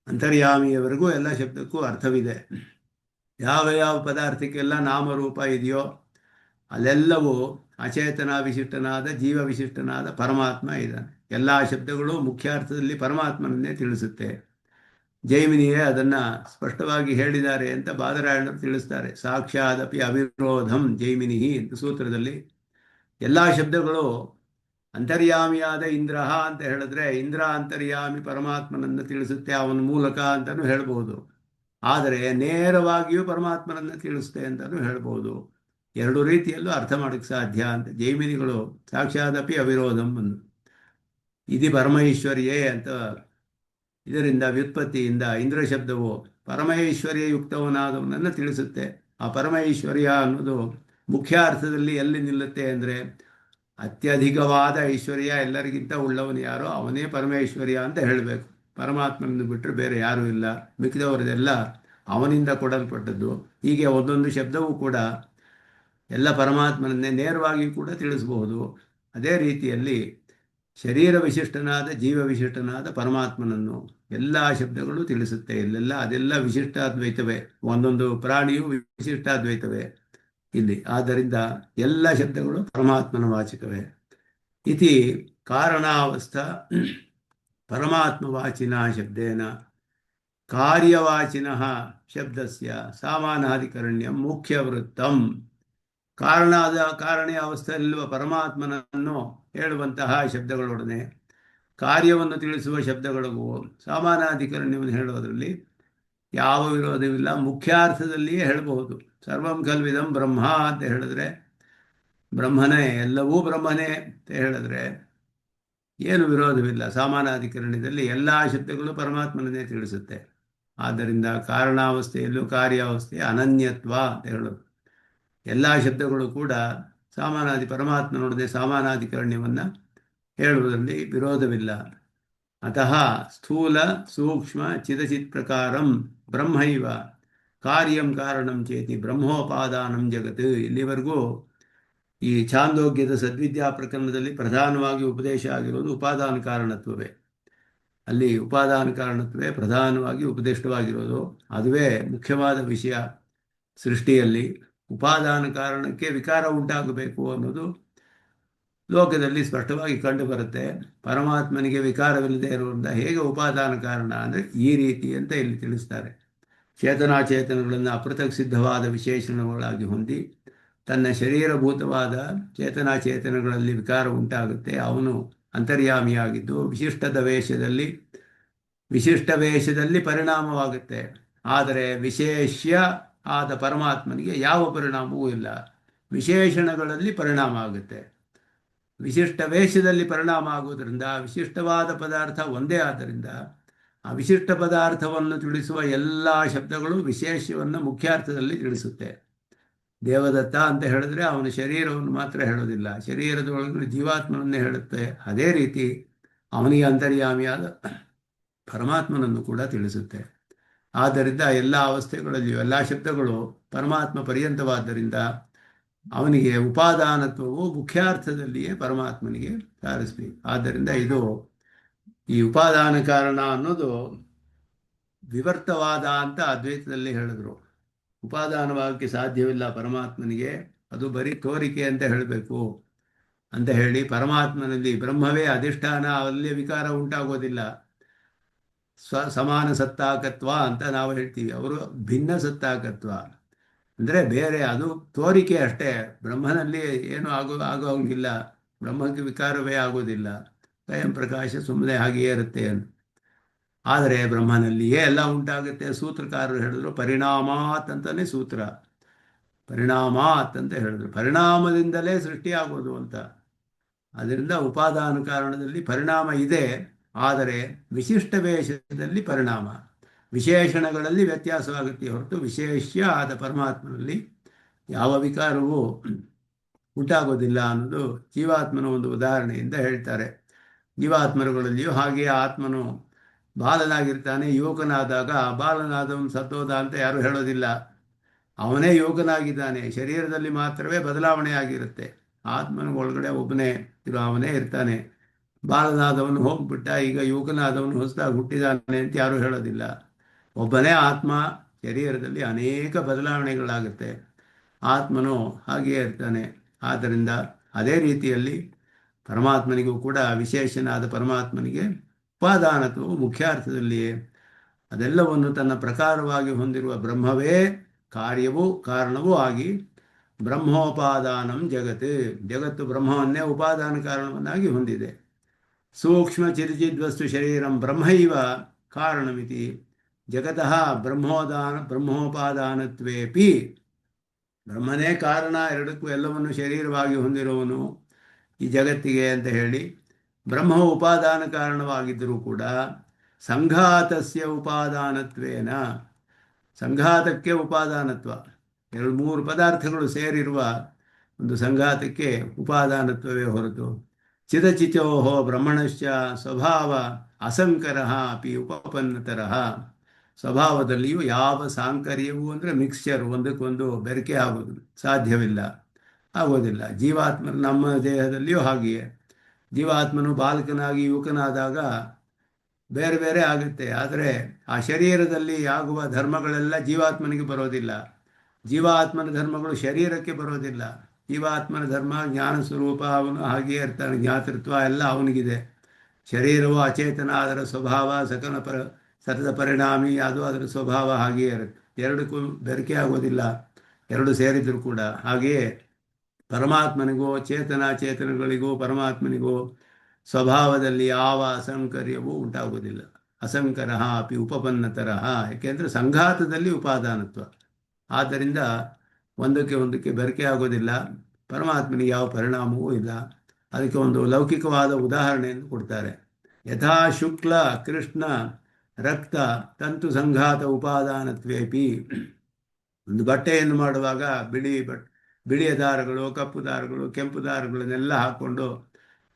ಅಂತರ್ಯಾಮಿಯವರೆಗೂ ಎಲ್ಲ ಶಬ್ದಕ್ಕೂ ಅರ್ಥವಿದೆ. ಯಾವ ಯಾವ ಪದಾರ್ಥಕ್ಕೆಲ್ಲ ನಾಮರೂಪ ಇದೆಯೋ ಅಲ್ಲೆಲ್ಲವೂ ಅಚೇತನ ವಿಶಿಷ್ಟನಾದ ಜೀವ ವಿಶಿಷ್ಟನಾದ ಪರಮಾತ್ಮ ಇದ್ದಾನೆ. ಎಲ್ಲ ಶಬ್ದಗಳು ಮುಖ್ಯಾರ್ಥದಲ್ಲಿ ಪರಮಾತ್ಮನನ್ನೇ ತಿಳಿಸುತ್ತೆ. ಜೈಮಿನಿಯೇ ಅದನ್ನು ಸ್ಪಷ್ಟವಾಗಿ ಹೇಳಿದ್ದಾರೆ ಅಂತ ಬಾದರಾಯಣರು ತಿಳಿಸ್ತಾರೆ. ಸಾಕ್ಷಾದಪಿ ಅವಿರೋಧಂ ಜೈಮಿನಿ ಅಂತ ಸೂತ್ರದಲ್ಲಿ ಎಲ್ಲ ಶಬ್ದಗಳು ಅಂತರ್ಯಾಮಿಯಾದ ಇಂದ್ರ ಅಂತ ಹೇಳಿದ್ರೆ ಇಂದ್ರ ಅಂತರ್ಯಾಮಿ ಪರಮಾತ್ಮನನ್ನು ತಿಳಿಸುತ್ತೆ, ಅವನ ಮೂಲಕ ಅಂತಲೂ ಹೇಳ್ಬೋದು. ಆದರೆ ನೇರವಾಗಿಯೂ ಪರಮಾತ್ಮನನ್ನು ತಿಳಿಸುತ್ತೆ ಅಂತಲೂ ಹೇಳ್ಬೋದು. ಎರಡು ರೀತಿಯಲ್ಲೂ ಅರ್ಥ ಮಾಡೋಕ್ಕೆ ಸಾಧ್ಯ ಅಂತ ಜೈಮಿನಿಗಳು ಸಾಕ್ಷಾದಪಿ ಅವಿರೋಧಂ ಅನ್ನು ಇದು ಪರಮೈಶ್ವರ್ಯೇ ಅಂತ ಇದರಿಂದ ವ್ಯುತ್ಪತ್ತಿಯಿಂದ ಇಂದ್ರ ಶಬ್ದವು ಪರಮೈಶ್ವರ್ಯ ಯುಕ್ತವನಾದವನನ್ನು ತಿಳಿಸುತ್ತೆ. ಆ ಪರಮೈಶ್ವರ್ಯ ಅನ್ನೋದು ಮುಖ್ಯ ಅರ್ಥದಲ್ಲಿ ಎಲ್ಲಿ ನಿಲ್ಲುತ್ತೆ ಅಂದರೆ ಅತ್ಯಧಿಕವಾದ ಐಶ್ವರ್ಯ ಎಲ್ಲರಿಗಿಂತ ಉಳ್ಳವನು ಯಾರೋ ಅವನೇ ಪರಮೇಶ್ವರ್ಯ ಅಂತ ಹೇಳಬೇಕು. ಪರಮಾತ್ಮನನ್ನು ಬಿಟ್ಟರೆ ಬೇರೆ ಯಾರೂ ಇಲ್ಲ, ಮಿಕ್ಕಿದವರದೆಲ್ಲ ಅವನಿಂದ ಕೊಡಲ್ಪಟ್ಟದ್ದು. ಹೀಗೆ ಒಂದೊಂದು ಶಬ್ದವೂ ಕೂಡ ಎಲ್ಲ ಪರಮಾತ್ಮನನ್ನೇ ನೇರವಾಗಿ ಕೂಡ ತಿಳಿಸಬಹುದು. ಅದೇ ರೀತಿಯಲ್ಲಿ ಶರೀರ ವಿಶಿಷ್ಟನಾದ ಜೀವ ವಿಶಿಷ್ಟನಾದ ಪರಮಾತ್ಮನನ್ನು ಎಲ್ಲ ಶಬ್ದಗಳು ತಿಳಿಸುತ್ತೆ. ಇಲ್ಲೆಲ್ಲ ಅದೆಲ್ಲ ವಿಶಿಷ್ಟಾದ್ವೈತವೇ, ಒಂದೊಂದು ಪ್ರಾಣಿಯು ವಿಶಿಷ್ಟಾದ್ವೈತವೇ ಇಲ್ಲಿ. ಆದ್ದರಿಂದ ಎಲ್ಲ ಶಬ್ದಗಳು ಪರಮಾತ್ಮನ ವಾಚಕವೇ. ಇತಿ ಕಾರಣಾವಸ್ಥಾ ಪರಮಾತ್ಮವಾಚಿನ ಶಬ್ದೇನ ಕಾರ್ಯವಾಚಿನಃ ಶಬ್ದಸ್ಯ ಸಾಮಾನಾಧಿಕರಣ್ಯಂ ಮುಖ್ಯವೃತ್ತಂ. ಕಾರಣೀಯ ಅವಸ್ಥೆಯಲ್ಲಿರುವ ಪರಮಾತ್ಮನನ್ನು ಹೇಳುವಂತಹ ಶಬ್ದಗಳೊಡನೆ ಕಾರ್ಯವನ್ನು ತಿಳಿಸುವ ಶಬ್ದಗಳಿಗೂ ಸಾಮಾನಾಧಿಕರಣ್ಯವನ್ನು ಹೇಳೋದರಲ್ಲಿ ಯಾವ ವಿರೋಧವಿಲ್ಲ. ಮುಖ್ಯಾರ್ಥದಲ್ಲಿಯೇ ಹೇಳಬಹುದು. ಸರ್ವಂ ಕಲ್ವಿದಂ ಬ್ರಹ್ಮ ಅಂತ ಹೇಳಿದ್ರೆ ಬ್ರಹ್ಮನೇ, ಎಲ್ಲವೂ ಬ್ರಹ್ಮನೇ ಅಂತ ಹೇಳಿದ್ರೆ ಏನು ವಿರೋಧವಿಲ್ಲ. ಸಾಮಾನಾಧಿಕರಣದಲ್ಲಿ ಎಲ್ಲ ಶಬ್ದಗಳು ಪರಮಾತ್ಮನನ್ನೇ ತಿಳಿಸುತ್ತೆ. ಆದ್ದರಿಂದ ಕಾರಣಾವಸ್ಥೆಯಲ್ಲೂ ಕಾರ್ಯಾವಸ್ಥೆಯ ಅನನ್ಯತ್ವ ಅಂತ ಹೇಳೋದು. ಎಲ್ಲ ಶಬ್ದಗಳು ಕೂಡ ಪರಮಾತ್ಮನೊಡನೆ ಸಾಮಾನಾಧಿಕರಣ್ಯವನ್ನು ಹೇಳುವುದರಲ್ಲಿ ವಿರೋಧವಿಲ್ಲ. ಅತಃ ಸ್ಥೂಲ ಸೂಕ್ಷ್ಮ ಚಿದಚಿತ್ ಪ್ರಕಾರಂ ಬ್ರಹ್ಮೈವ ಕಾರ್ಯಂ ಕಾರಣಂ ಚೇತಿ ಬ್ರಹ್ಮೋಪಾದಾನಂ ಜಗತ್. ಇಲ್ಲಿವರೆಗೂ ಈ ಛಾಂದೋಗ್ಯದ ಸದ್ವಿದ್ಯಾ ಪ್ರಕರಣದಲ್ಲಿ ಪ್ರಧಾನವಾಗಿ ಉಪದೇಶ ಆಗಿರೋದು ಉಪಾದಾನ ಕಾರಣತ್ವವೇ. ಅಲ್ಲಿ ಉಪಾದಾನ ಕಾರಣತ್ವವೇ ಪ್ರಧಾನವಾಗಿ ಉಪದೇಶವಾಗಿರೋದು. ಅದುವೇ ಮುಖ್ಯವಾದ ವಿಷಯ. ಸೃಷ್ಟಿಯಲ್ಲಿ ಉಪಾದಾನ ಕಾರಣಕ್ಕೆ ವಿಕಾರ ಉಂಟಾಗಬೇಕು ಅನ್ನೋದು ಲೋಕದಲ್ಲಿ ಸ್ಪಷ್ಟವಾಗಿ ಕಂಡು ಬರುತ್ತೆ. ಪರಮಾತ್ಮನಿಗೆ ವಿಕಾರವಿಲ್ಲದೆ ಇರುವುದರಿಂದ ಹೇಗೆ ಉಪಾದಾನ ಕಾರಣ ಅಂದರೆ ಈ ರೀತಿ ಅಂತ ಇಲ್ಲಿ ತಿಳಿಸ್ತಾರೆ. ಚೇತನಾಚೇತನಗಳನ್ನು ಅಪೃಥಕ್ ಸಿದ್ಧವಾದ ವಿಶೇಷಣಗಳಾಗಿ ಹೊಂದಿ ತನ್ನ ಶರೀರಭೂತವಾದ ಚೇತನಾಚೇತನಗಳಲ್ಲಿ ವಿಕಾರ ಉಂಟಾಗುತ್ತೆ. ಅವನು ಅಂತರ್ಯಾಮಿಯಾಗಿದ್ದು ವಿಶಿಷ್ಟ ವೇಷದಲ್ಲಿ ಪರಿಣಾಮವಾಗುತ್ತೆ. ಆದರೆ ವಿಶೇಷ್ಯ ಆದ ಪರಮಾತ್ಮನಿಗೆ ಯಾವ ಪರಿಣಾಮವೂ ಇಲ್ಲ. ವಿಶೇಷಣಗಳಲ್ಲಿ ಪರಿಣಾಮ ಆಗುತ್ತೆ. ವಿಶಿಷ್ಟ ವೇಷದಲ್ಲಿ ಪರಿಣಾಮ ಆಗುವುದರಿಂದ ವಿಶಿಷ್ಟವಾದ ಪದಾರ್ಥ ಒಂದೇ. ಆದ್ದರಿಂದ ಆ ವಿಶಿಷ್ಟ ಪದಾರ್ಥವನ್ನು ತಿಳಿಸುವ ಎಲ್ಲ ಶಬ್ದಗಳು ವಿಶೇಷವನ್ನು ಮುಖ್ಯಾರ್ಥದಲ್ಲಿ ತಿಳಿಸುತ್ತೆ. ದೇವದತ್ತ ಅಂತ ಹೇಳಿದ್ರೆ ಅವನ ಶರೀರವನ್ನು ಮಾತ್ರ ಹೇಳೋದಿಲ್ಲ, ಶರೀರದೊಳಗಿನ ಜೀವಾತ್ಮನನ್ನೇ ಹೇಳುತ್ತೆ. ಅದೇ ರೀತಿ ಅವನಿಗೆ ಅಂತರ್ಯಾಮಿಯಾದ ಪರಮಾತ್ಮನನ್ನು ಕೂಡ ತಿಳಿಸುತ್ತೆ. ಆದ್ದರಿಂದ ಎಲ್ಲ ಅವಸ್ಥೆಗಳಲ್ಲಿಯೂ ಎಲ್ಲ ಶಬ್ದಗಳು ಪರಮಾತ್ಮ ಪರ್ಯಂತವಾದ್ದರಿಂದ ಅವನಿಗೆ ಉಪಾದಾನತ್ವವು ಮುಖ್ಯಾರ್ಥದಲ್ಲಿಯೇ ಪರಮಾತ್ಮನಿಗೆ ಸಾರಿಸಬೇಕು. ಆದ್ದರಿಂದ ಈ ಉಪಾದಾನ ಕಾರಣ ಅನ್ನೋದು ವಿವರ್ತವಾದ ಅಂತ ಅದ್ವೈತದಲ್ಲಿ ಹೇಳಿದ್ರು. ಉಪಾದಾನವಾಗಕ್ಕೆ ಸಾಧ್ಯವಿಲ್ಲ ಪರಮಾತ್ಮನಿಗೆ, ಅದು ಬರೀ ತೋರಿಕೆ ಅಂತ ಹೇಳಬೇಕು ಅಂತ ಹೇಳಿ ಪರಮಾತ್ಮನಲ್ಲಿ ಬ್ರಹ್ಮವೇ ಅಧಿಷ್ಠಾನ, ಅಲ್ಲಿ ವಿಕಾರ ಉಂಟಾಗೋದಿಲ್ಲ. ಸಮಾನ ಸತ್ತಾಕತ್ವ ಅಂತ ನಾವು ಹೇಳ್ತೀವಿ. ಅವರು ಭಿನ್ನ ಸತ್ತಾಕತ್ವ ಅಂದರೆ ಬೇರೆ, ಅದು ತೋರಿಕೆ ಅಷ್ಟೇ. ಬ್ರಹ್ಮನಲ್ಲಿ ಏನು ಆಗೋಂಗಿಲ್ಲ. ಬ್ರಹ್ಮಕ್ಕೆ ವಿಕಾರವೇ ಆಗೋದಿಲ್ಲ, ಸ್ವಯಂ ಪ್ರಕಾಶ ಸುಮ್ಮನೆ ಹಾಗೆಯೇ ಇರುತ್ತೆ ಅಂತ. ಆದರೆ ಬ್ರಹ್ಮನಲ್ಲಿಯೇ ಎಲ್ಲ ಉಂಟಾಗುತ್ತೆ. ಸೂತ್ರಕಾರರು ಹೇಳಿದ್ರು ಪರಿಣಾಮಾತ್ ಅಂತಾನೆ ಸೂತ್ರ, ಪರಿಣಾಮಾತ್ ಅಂತ ಹೇಳಿದ್ರು, ಪರಿಣಾಮದಿಂದಲೇ ಸೃಷ್ಟಿಯಾಗೋದು ಅಂತ. ಅದರಿಂದ ಉಪಾದಾನ ಕಾರಣದಲ್ಲಿ ಪರಿಣಾಮ ಇದೆ, ಆದರೆ ವಿಶಿಷ್ಟ ವೇಷದಲ್ಲಿ ಪರಿಣಾಮ, ವಿಶೇಷಣಗಳಲ್ಲಿ ವ್ಯತ್ಯಾಸವಾಗುತ್ತೆ ಹೊರತು ವಿಶೇಷ್ಯ ಆದ ಪರಮಾತ್ಮನಲ್ಲಿ ಯಾವ ವಿಕಾರವೂ ಉಂಟಾಗೋದಿಲ್ಲ ಅನ್ನೋದು ಜೀವಾತ್ಮನ ಒಂದು ಉದಾಹರಣೆಯಿಂದ ಹೇಳ್ತಾರೆ. ಜೀವಾತ್ಮರುಗಳಲ್ಲಿಯೂ ಹಾಗೆಯೇ ಆತ್ಮನು ಬಾಲನಾಗಿರ್ತಾನೆ, ಯುವಕನಾದಾಗ ಬಾಲನಾದವನು ಸತ್ತೋದ ಅಂತ ಯಾರು ಹೇಳೋದಿಲ್ಲ. ಅವನೇ ಯುವಕನಾಗಿದ್ದಾನೆ, ಶರೀರದಲ್ಲಿ ಮಾತ್ರವೇ ಬದಲಾವಣೆ ಆಗಿರುತ್ತೆ. ಆತ್ಮನ ಒಳಗಡೆ ಒಬ್ಬನೇ ಅವನೇ ಇರ್ತಾನೆ. ಬಾಲನಾದವನು ಹೋಗ್ಬಿಟ್ಟ, ಈಗ ಯುವಕನಾದವನು ಹೊಸದಾಗಿ ಹುಟ್ಟಿದಾನೆ ಅಂತ ಯಾರು ಹೇಳೋದಿಲ್ಲ. ಒಬ್ಬನೇ ಆತ್ಮ, ಶರೀರದಲ್ಲಿ ಅನೇಕ ಬದಲಾವಣೆಗಳಾಗುತ್ತೆ. ಆತ್ಮನು ಹಾಗೆಯೇ ಇರ್ತಾನೆ. ಆದ್ದರಿಂದ ಅದೇ ರೀತಿಯಲ್ಲಿ ಪರಮಾತ್ಮನಿಗೂ ಕೂಡ ವಿಶೇಷನಾದ ಪರಮಾತ್ಮನಿಗೆ ಉಪಾದಾನತ್ವವು ಮುಖ್ಯಾರ್ಥದಲ್ಲಿಯೇ ಅದೆಲ್ಲವನ್ನು ತನ್ನ ಪ್ರಕಾರವಾಗಿ ಹೊಂದಿರುವ ಬ್ರಹ್ಮವೇ ಕಾರ್ಯವೂ ಕಾರಣವೂ ಆಗಿ ಬ್ರಹ್ಮೋಪಾದಾನಂ ಜಗತ್ತು ಬ್ರಹ್ಮವನ್ನೇ ಉಪಾದಾನ ಕಾರಣವನ್ನಾಗಿ ಹೊಂದಿದೆ. ಸೂಕ್ಷ್ಮ ಚಿರಚಿದ್ವಸ್ತು ಶರೀರಂ ಬ್ರಹ್ಮೈವ ಕಾರಣಮಿತಿ ಜಗತಃ ಬ್ರಹ್ಮೋಪಾದಾನತ್ವೇಪಿ, ಬ್ರಹ್ಮನೇ ಕಾರಣ ಎರಡಕ್ಕೂ, ಎಲ್ಲವನ್ನು ಶರೀರವಾಗಿ ಹೊಂದಿರುವವನು ಈ ಜಗತ್ತಿಗೆ ಅಂತ ಹೇಳಿ ಬ್ರಹ್ಮ ಉಪಾದಾನ ಕಾರಣವಾಗಿದ್ದರೂ ಕೂಡ ಸಂಘಾತಸ್ಯ ಉಪಾದಾನತ್ವೇನ, ಸಂಘಾತಕ್ಕೆ ಉಪಾದಾನತ್ವ, ಎರಡು ಮೂರು ಪದಾರ್ಥಗಳು ಸೇರಿರುವ ಒಂದು ಸಂಘಾತಕ್ಕೆ ಉಪಾದಾನತ್ವವೇ ಹೊರತು ಚಿದಚಿಚೋಹೋ ಬ್ರಹ್ಮಣಶ್ಚ ಸ್ವಭಾವ ಅಸಂಕರ ಅಪಿ ಉಪಪನ್ನತರಃ, ಸ್ವಭಾವದಲ್ಲಿಯೂ ಯಾವ ಸಾಂಕರ್ಯವೂ ಅಂದರೆ ಮಿಕ್ಸ್ಚರ್, ಒಂದಕ್ಕೊಂದು ಬೆರಕೆ ಆಗೋದು ಸಾಧ್ಯವಿಲ್ಲ, ಆಗೋದಿಲ್ಲ. ಜೀವಾತ್ಮ ನಮ್ಮ ದೇಹದಲ್ಲಿಯೂ ಹಾಗೆಯೇ, ಜೀವಾತ್ಮನು ಬಾಲಕನಾಗಿ ಯುವಕನಾದಾಗ ಬೇರೆ ಬೇರೆ ಆಗುತ್ತೆ. ಆದರೆ ಆ ಶರೀರದಲ್ಲಿ ಆಗುವ ಧರ್ಮಗಳೆಲ್ಲ ಜೀವಾತ್ಮನಿಗೆ ಬರೋದಿಲ್ಲ, ಜೀವಾತ್ಮನ ಧರ್ಮಗಳು ಶರೀರಕ್ಕೆ ಬರೋದಿಲ್ಲ. ಜೀವಾತ್ಮನ ಧರ್ಮ ಜ್ಞಾನ ಸ್ವರೂಪ, ಅವನು ಹಾಗೆಯೇ ಇರ್ತಾನೆ, ಜ್ಞಾತೃತ್ವ ಎಲ್ಲ ಅವನಿಗಿದೆ. ಶರೀರವು ಅಚೇತನ, ಅದರ ಸ್ವಭಾವ ಸತತ ಪರಿಣಾಮಿ, ಅದು ಅದರ ಸ್ವಭಾವ ಹಾಗೆಯೇ ಇರುತ್ತೆ. ಎರಡಕ್ಕೂ ಬೆರಕೆ ಆಗೋದಿಲ್ಲ, ಎರಡು ಸೇರಿದರೂ ಕೂಡ. ಹಾಗೆಯೇ ಪರಮಾತ್ಮನಿಗೂ ಚೇತನಗಳಿಗೂ ಪರಮಾತ್ಮನಿಗೂ ಸ್ವಭಾವದಲ್ಲಿ ಯಾವ ಅಸಂಕರ್ಯವೂ ಉಂಟಾಗುವುದಿಲ್ಲ. ಅಸಂಕರ ಅಪಿ ಉಪಪನ್ನತರಃ, ಏಕೆಂದರೆ ಸಂಘಾತದಲ್ಲಿ ಉಪಾದಾನತ್ವ, ಆದ್ದರಿಂದ ಒಂದಕ್ಕೆ ಬೆರಕೆ ಆಗೋದಿಲ್ಲ. ಪರಮಾತ್ಮನಿಗೆ ಯಾವ ಪರಿಣಾಮವೂ ಇಲ್ಲ. ಅದಕ್ಕೆ ಒಂದು ಲೌಕಿಕವಾದ ಉದಾಹರಣೆಯನ್ನು ಕೊಡ್ತಾರೆ. ಯಥಾ ಶುಕ್ಲ ಕೃಷ್ಣ ರಕ್ತ ತಂತು ಸಂಘಾತ ಉಪಾದಾನತ್ವೇಪಿ, ಒಂದು ಬಟ್ಟೆಯನ್ನು ಮಾಡುವಾಗ ಬಿಳಿಯ ದಾರಗಳು, ಕಪ್ಪು ದಾರಗಳು, ಕೆಂಪು ದಾರಗಳನ್ನೆಲ್ಲ ಹಾಕ್ಕೊಂಡು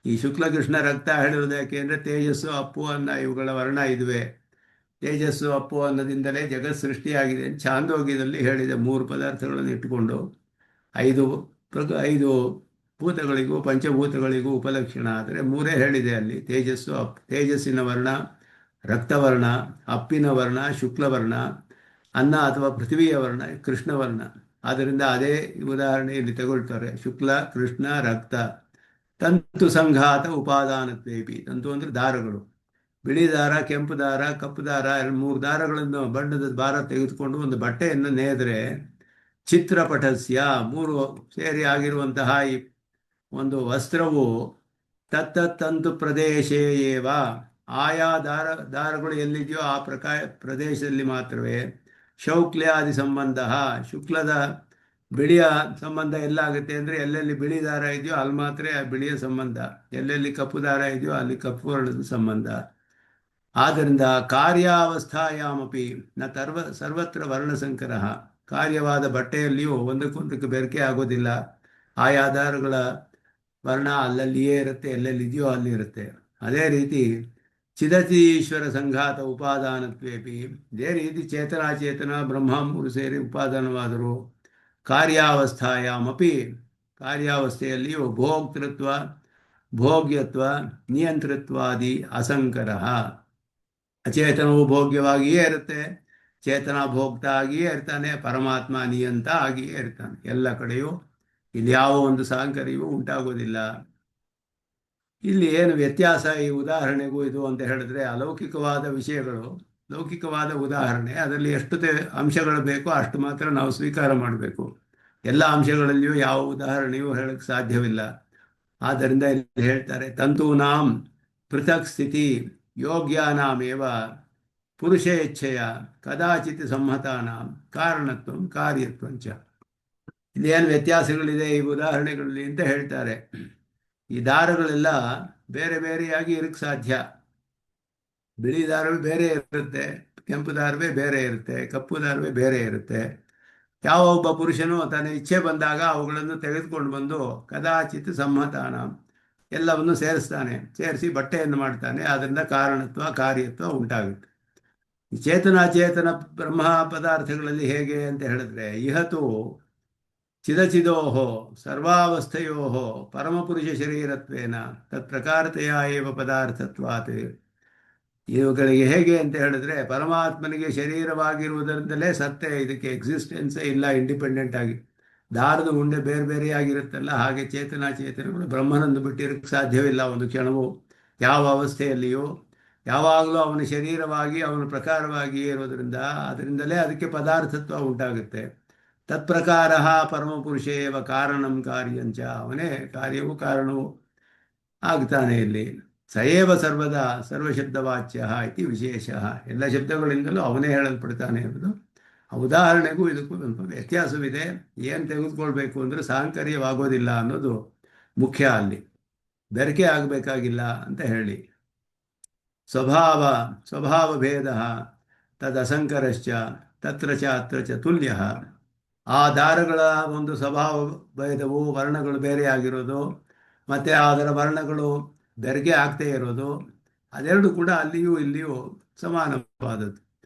ಈ ಶುಕ್ಲಕೃಷ್ಣ ರಕ್ತ ಹೇಳಿರೋದು ಯಾಕೆಂದರೆ ತೇಜಸ್ಸು ಅಪ್ಪು ಅನ್ನ ಇವುಗಳ ವರ್ಣ ಇದುವೆ. ತೇಜಸ್ಸು ಅಪ್ಪು ಅನ್ನದಿಂದಲೇ ಜಗತ್ ಸೃಷ್ಟಿಯಾಗಿದೆ. ಛಾಂದೋಗ್ಯದಲ್ಲಿ ಹೇಳಿದ ಮೂರು ಪದಾರ್ಥಗಳನ್ನು ಇಟ್ಟುಕೊಂಡು ಐದು ಭೂತಗಳಿಗೂ ಪಂಚಭೂತಗಳಿಗೂ ಉಪಲಕ್ಷಣ. ಆದರೆ ಮೂರೇ ಹೇಳಿದೆ ಅಲ್ಲಿ. ತೇಜಸ್ಸಿನ ವರ್ಣ ರಕ್ತವರ್ಣ, ಅಪ್ಪಿನ ವರ್ಣ ಶುಕ್ಲವರ್ಣ, ಅನ್ನ ಅಥವಾ ಪೃಥ್ವಿಯ ವರ್ಣ ಕೃಷ್ಣವರ್ಣ. ಆದ್ದರಿಂದ ಅದೇ ಉದಾಹರಣೆಯಲ್ಲಿ ತಗೊಳ್ತಾರೆ. ಶುಕ್ಲ ಕೃಷ್ಣ ರಕ್ತ ತಂತು ಸಂಘಾತ ಉಪಾದಾನತ್ವೇಪಿ. ತಂತು ಅಂದರೆ ದಾರಗಳು, ಬಿಳಿ ದಾರ, ಕೆಂಪು ದಾರ, ಕಪ್ಪು ದಾರ, ಮೂರು ದಾರಗಳನ್ನು ಬಣ್ಣದ ದಾರ ತೆಗೆದುಕೊಂಡು ಒಂದು ಬಟ್ಟೆಯನ್ನು ನೇದರೆ ಚಿತ್ರಪಟಸ್ಯ, ಮೂರು ಸೇರಿ ಆಗಿರುವಂತಹ ಈ ಒಂದು ವಸ್ತ್ರವು ತತ್ತಂತು ಪ್ರದೇಶೇ ಏವ, ಆಯಾ ದಾರಗಳು ಎಲ್ಲಿದೆಯೋ ಆ ಪ್ರದೇಶದಲ್ಲಿ ಮಾತ್ರವೇ ಶೌಕ್ಲ್ಯಾದಿ ಸಂಬಂಧ, ಶುಕ್ಲದ ಬಿಳಿಯ ಸಂಬಂಧ ಎಲ್ಲಾಗುತ್ತೆ ಅಂದರೆ ಎಲ್ಲೆಲ್ಲಿ ಬಿಳಿ ದಾರ ಇದೆಯೋ ಅಲ್ಲಿ ಮಾತ್ರ ಬಿಳಿಯ ಸಂಬಂಧ, ಎಲ್ಲೆಲ್ಲಿ ಕಪ್ಪು ದಾರ ಇದೆಯೋ ಅಲ್ಲಿ ಕಪ್ಪು ವರ್ಣದ ಸಂಬಂಧ. ಆದ್ದರಿಂದ ಕಾರ್ಯಾವಸ್ಥಾಯಾಮಪಿ ನ ಸರ್ವತ್ರ ವರ್ಣಸಂಕರ, ಕಾರ್ಯವಾದ ಬಟ್ಟೆಯಲ್ಲಿಯೂ ಒಂದಕ್ಕೊಂದಕ್ಕೆ ಬೆರಕೆ ಆಗೋದಿಲ್ಲ. ಆಯಾ ದಾರಗಳ ವರ್ಣ ಅಲ್ಲಲ್ಲಿಯೇ ಇರುತ್ತೆ, ಎಲ್ಲೆಲ್ಲಿದೆಯೋ ಅಲ್ಲಿರುತ್ತೆ. ಅದೇ ರೀತಿ ಚಿದತೀಶ್ವರ ಸಂಘಾತ ಉಪಾದಾನತ್ವೇಪಿ, ಇದೇ ರೀತಿ ಚೇತನಾಚೇತನ ಬ್ರಹ್ಮ ಮೂರು ಸೇರಿ ಉಪಾದಾನವಾದರು. ಕಾರ್ಯಾವಸ್ಥಾಯಾಮಪಿ, ಕಾರ್ಯಾವಸ್ಥೆಯಲ್ಲಿಯೂ ಭೋಕ್ತೃತ್ವ ಭೋಗ್ಯತ್ವ ನಿಯಂತೃತ್ವಾದಿ ಅಸಂಕರ, ಅಚೇತನವು ಭೋಗ್ಯವಾಗಿಯೇ ಇರುತ್ತೆ, ಚೇತನ ಭೋಕ್ತ ಆಗಿಯೇ ಇರ್ತಾನೆ, ಪರಮಾತ್ಮ ನಿಯಂತ ಆಗಿಯೇ ಇರ್ತಾನೆ. ಎಲ್ಲ ಕಡೆಯೂ ಇಲ್ಲಿ ಯಾವ ಒಂದು ಸಾಂಕರ್ಯವೂ ಉಂಟಾಗೋದಿಲ್ಲ. ಇಲ್ಲಿ ಏನು ವ್ಯತ್ಯಾಸ ಈ ಉದಾಹರಣೆಗೂ ಇದು ಅಂತ ಹೇಳಿದ್ರೆ, ಅಲೌಕಿಕವಾದ ವಿಷಯಗಳು, ಲೌಕಿಕವಾದ ಉದಾಹರಣೆ, ಅದರಲ್ಲಿ ಎಷ್ಟು ಅಂಶಗಳು ಬೇಕೋ ಅಷ್ಟು ಮಾತ್ರ ನಾವು ಸ್ವೀಕಾರ ಮಾಡಬೇಕು. ಎಲ್ಲ ಅಂಶಗಳಲ್ಲಿಯೂ ಯಾವ ಉದಾಹರಣೆಯೂ ಹೇಳಕ್ಕೆ ಸಾಧ್ಯವಿಲ್ಲ. ಆದ್ದರಿಂದ ಇಲ್ಲಿ ಹೇಳ್ತಾರೆ ತಂತೂನಾಂ ಪೃಥಕ್ ಸ್ಥಿತಿ ಯೋಗ್ಯಾನಾಮೇವ ಪುರುಷ ಇಚ್ಛೆಯ ಕದಾಚಿತ್ ಸಂಹತಾನಾಂ ಕಾರಣತ್ವ ಕಾರ್ಯತ್ವಂಚ. ಇಲ್ಲಿ ಏನು ವ್ಯತ್ಯಾಸಗಳಿದೆ ಈ ಉದಾಹರಣೆಗಳಲ್ಲಿ ಅಂತ ಹೇಳ್ತಾರೆ. ಈ ದಾರಗಳೆಲ್ಲ ಬೇರೆ ಬೇರೆಯಾಗಿ ಇರಕ್ಕೆ ಸಾಧ್ಯ. ಬಿಳಿ ದಾರವೇ ಬೇರೆ ಇರುತ್ತೆ, ಕೆಂಪು ದಾರವೇ ಬೇರೆ ಇರುತ್ತೆ, ಕಪ್ಪು ದಾರವೇ ಬೇರೆ ಇರುತ್ತೆ. ಯಾವ ಒಬ್ಬ ಪುರುಷನು ತನ್ನ ಇಚ್ಛೆ ಬಂದಾಗ ಅವುಗಳನ್ನು ತೆಗೆದುಕೊಂಡು ಬಂದು ಕದಾಚಿತ್ ಸಂಹತಾನ ಎಲ್ಲವನ್ನು ಸೇರಿಸ್ತಾನೆ, ಸೇರಿಸಿ ಬಟ್ಟೆಯನ್ನು ಮಾಡ್ತಾನೆ. ಅದರಿಂದ ಕಾರಣತ್ವ ಕಾರ್ಯತ್ವ ಉಂಟಾಗುತ್ತೆ. ಈ ಚೇತನಾಚೇತನ ಬ್ರಹ್ಮ ಪದಾರ್ಥಗಳಲ್ಲಿ ಹೇಗೆ ಅಂತ ಹೇಳಿದ್ರೆ, ಇಹತು ಚಿದಚಿದೋಹೋ ಸರ್ವಾವಸ್ಥೆಯೋ ಪರಮಪುರುಷ ಶರೀರತ್ವೇನ ತತ್ಪ್ರಕಾರತೆಯ ಏವ ಪದಾರ್ಥತ್ವಾತ್. ಇವುಗಳಿಗೆ ಹೇಗೆ ಅಂತ ಹೇಳಿದ್ರೆ, ಪರಮಾತ್ಮನಿಗೆ ಶರೀರವಾಗಿರುವುದರಿಂದಲೇ ಸತ್ಯ, ಇದಕ್ಕೆ ಎಕ್ಸಿಸ್ಟೆನ್ಸೇ ಇಲ್ಲ ಇಂಡಿಪೆಂಡೆಂಟ್ ಆಗಿ. ದಾರದ ಉಂಡೆ ಬೇರೆ ಬೇರೆಯಾಗಿರುತ್ತಲ್ಲ, ಹಾಗೆ ಚೇತನಾಚೇತನಗಳು ಬ್ರಹ್ಮನನ್ನು ಬಿಟ್ಟಿರಕ್ಕೆ ಸಾಧ್ಯವಿಲ್ಲ ಒಂದು ಕ್ಷಣವು. ಯಾವ ಅವಸ್ಥೆಯಲ್ಲಿಯೂ ಯಾವಾಗಲೂ ಅವನ ಶರೀರವಾಗಿ ಅವನ ಪ್ರಕಾರವಾಗಿಯೇ ಇರೋದ್ರಿಂದ ಅದರಿಂದಲೇ ಅದಕ್ಕೆ ಪದಾರ್ಥತ್ವ ಉಂಟಾಗುತ್ತೆ. ತತ್ಪ್ರಕಾರ ಪರಮಪುರುಷೇವ ಕಾರಣಂ ಕಾರ್ಯಂಚ, ಅವನೇ ಕಾರ್ಯವೂ ಕಾರಣವೂ ಆಗ್ತಾನೆ. ಇಲ್ಲಿ ಸಯೇವ ಸರ್ವದಾ ಸರ್ವಶಬ್ದವಾಚ್ಯ ಇತಿ ವಿಶೇಷ, ಎಲ್ಲ ಶಬ್ದಗಳಿಂದಲೂ ಅವನೇ ಹೇಳಲ್ಪಡ್ತಾನೆ ಎಂಬುದು. ಆ ಉದಾಹರಣೆಗೂ ಇದಕ್ಕೂ ಸ್ವಲ್ಪ ವ್ಯತ್ಯಾಸವಿದೆ. ಏನು ತೆಗೆದುಕೊಳ್ಬೇಕು ಅಂದರೆ ಸಾಂಕರ್ಯವಾಗೋದಿಲ್ಲ ಅನ್ನೋದು ಮುಖ್ಯ. ಅಲ್ಲಿ ಬೆರಕೆ ಆಗಬೇಕಾಗಿಲ್ಲ ಅಂತ ಹೇಳಿ. ಸ್ವಭಾವ ಭೇದ ತದಸಂಕರಶ್ಚ ತತ್ರ ಚ ಅತ್ರ ಚ ತುಲ್ಯ. ಆ ದಾರಗಳ ಒಂದು ಸ್ವಭಾವ ಭೇದವು, ವರ್ಣಗಳು ಬೇರೆಯಾಗಿರೋದು ಮತ್ತು ಅದರ ವರ್ಣಗಳು ಬೆರಕೆ ಆಗ್ತೇ ಇರೋದು, ಅದೆರಡು ಕೂಡ ಅಲ್ಲಿಯೂ ಇಲ್ಲಿಯೂ ಸಮಾನವಾದದ್ದು.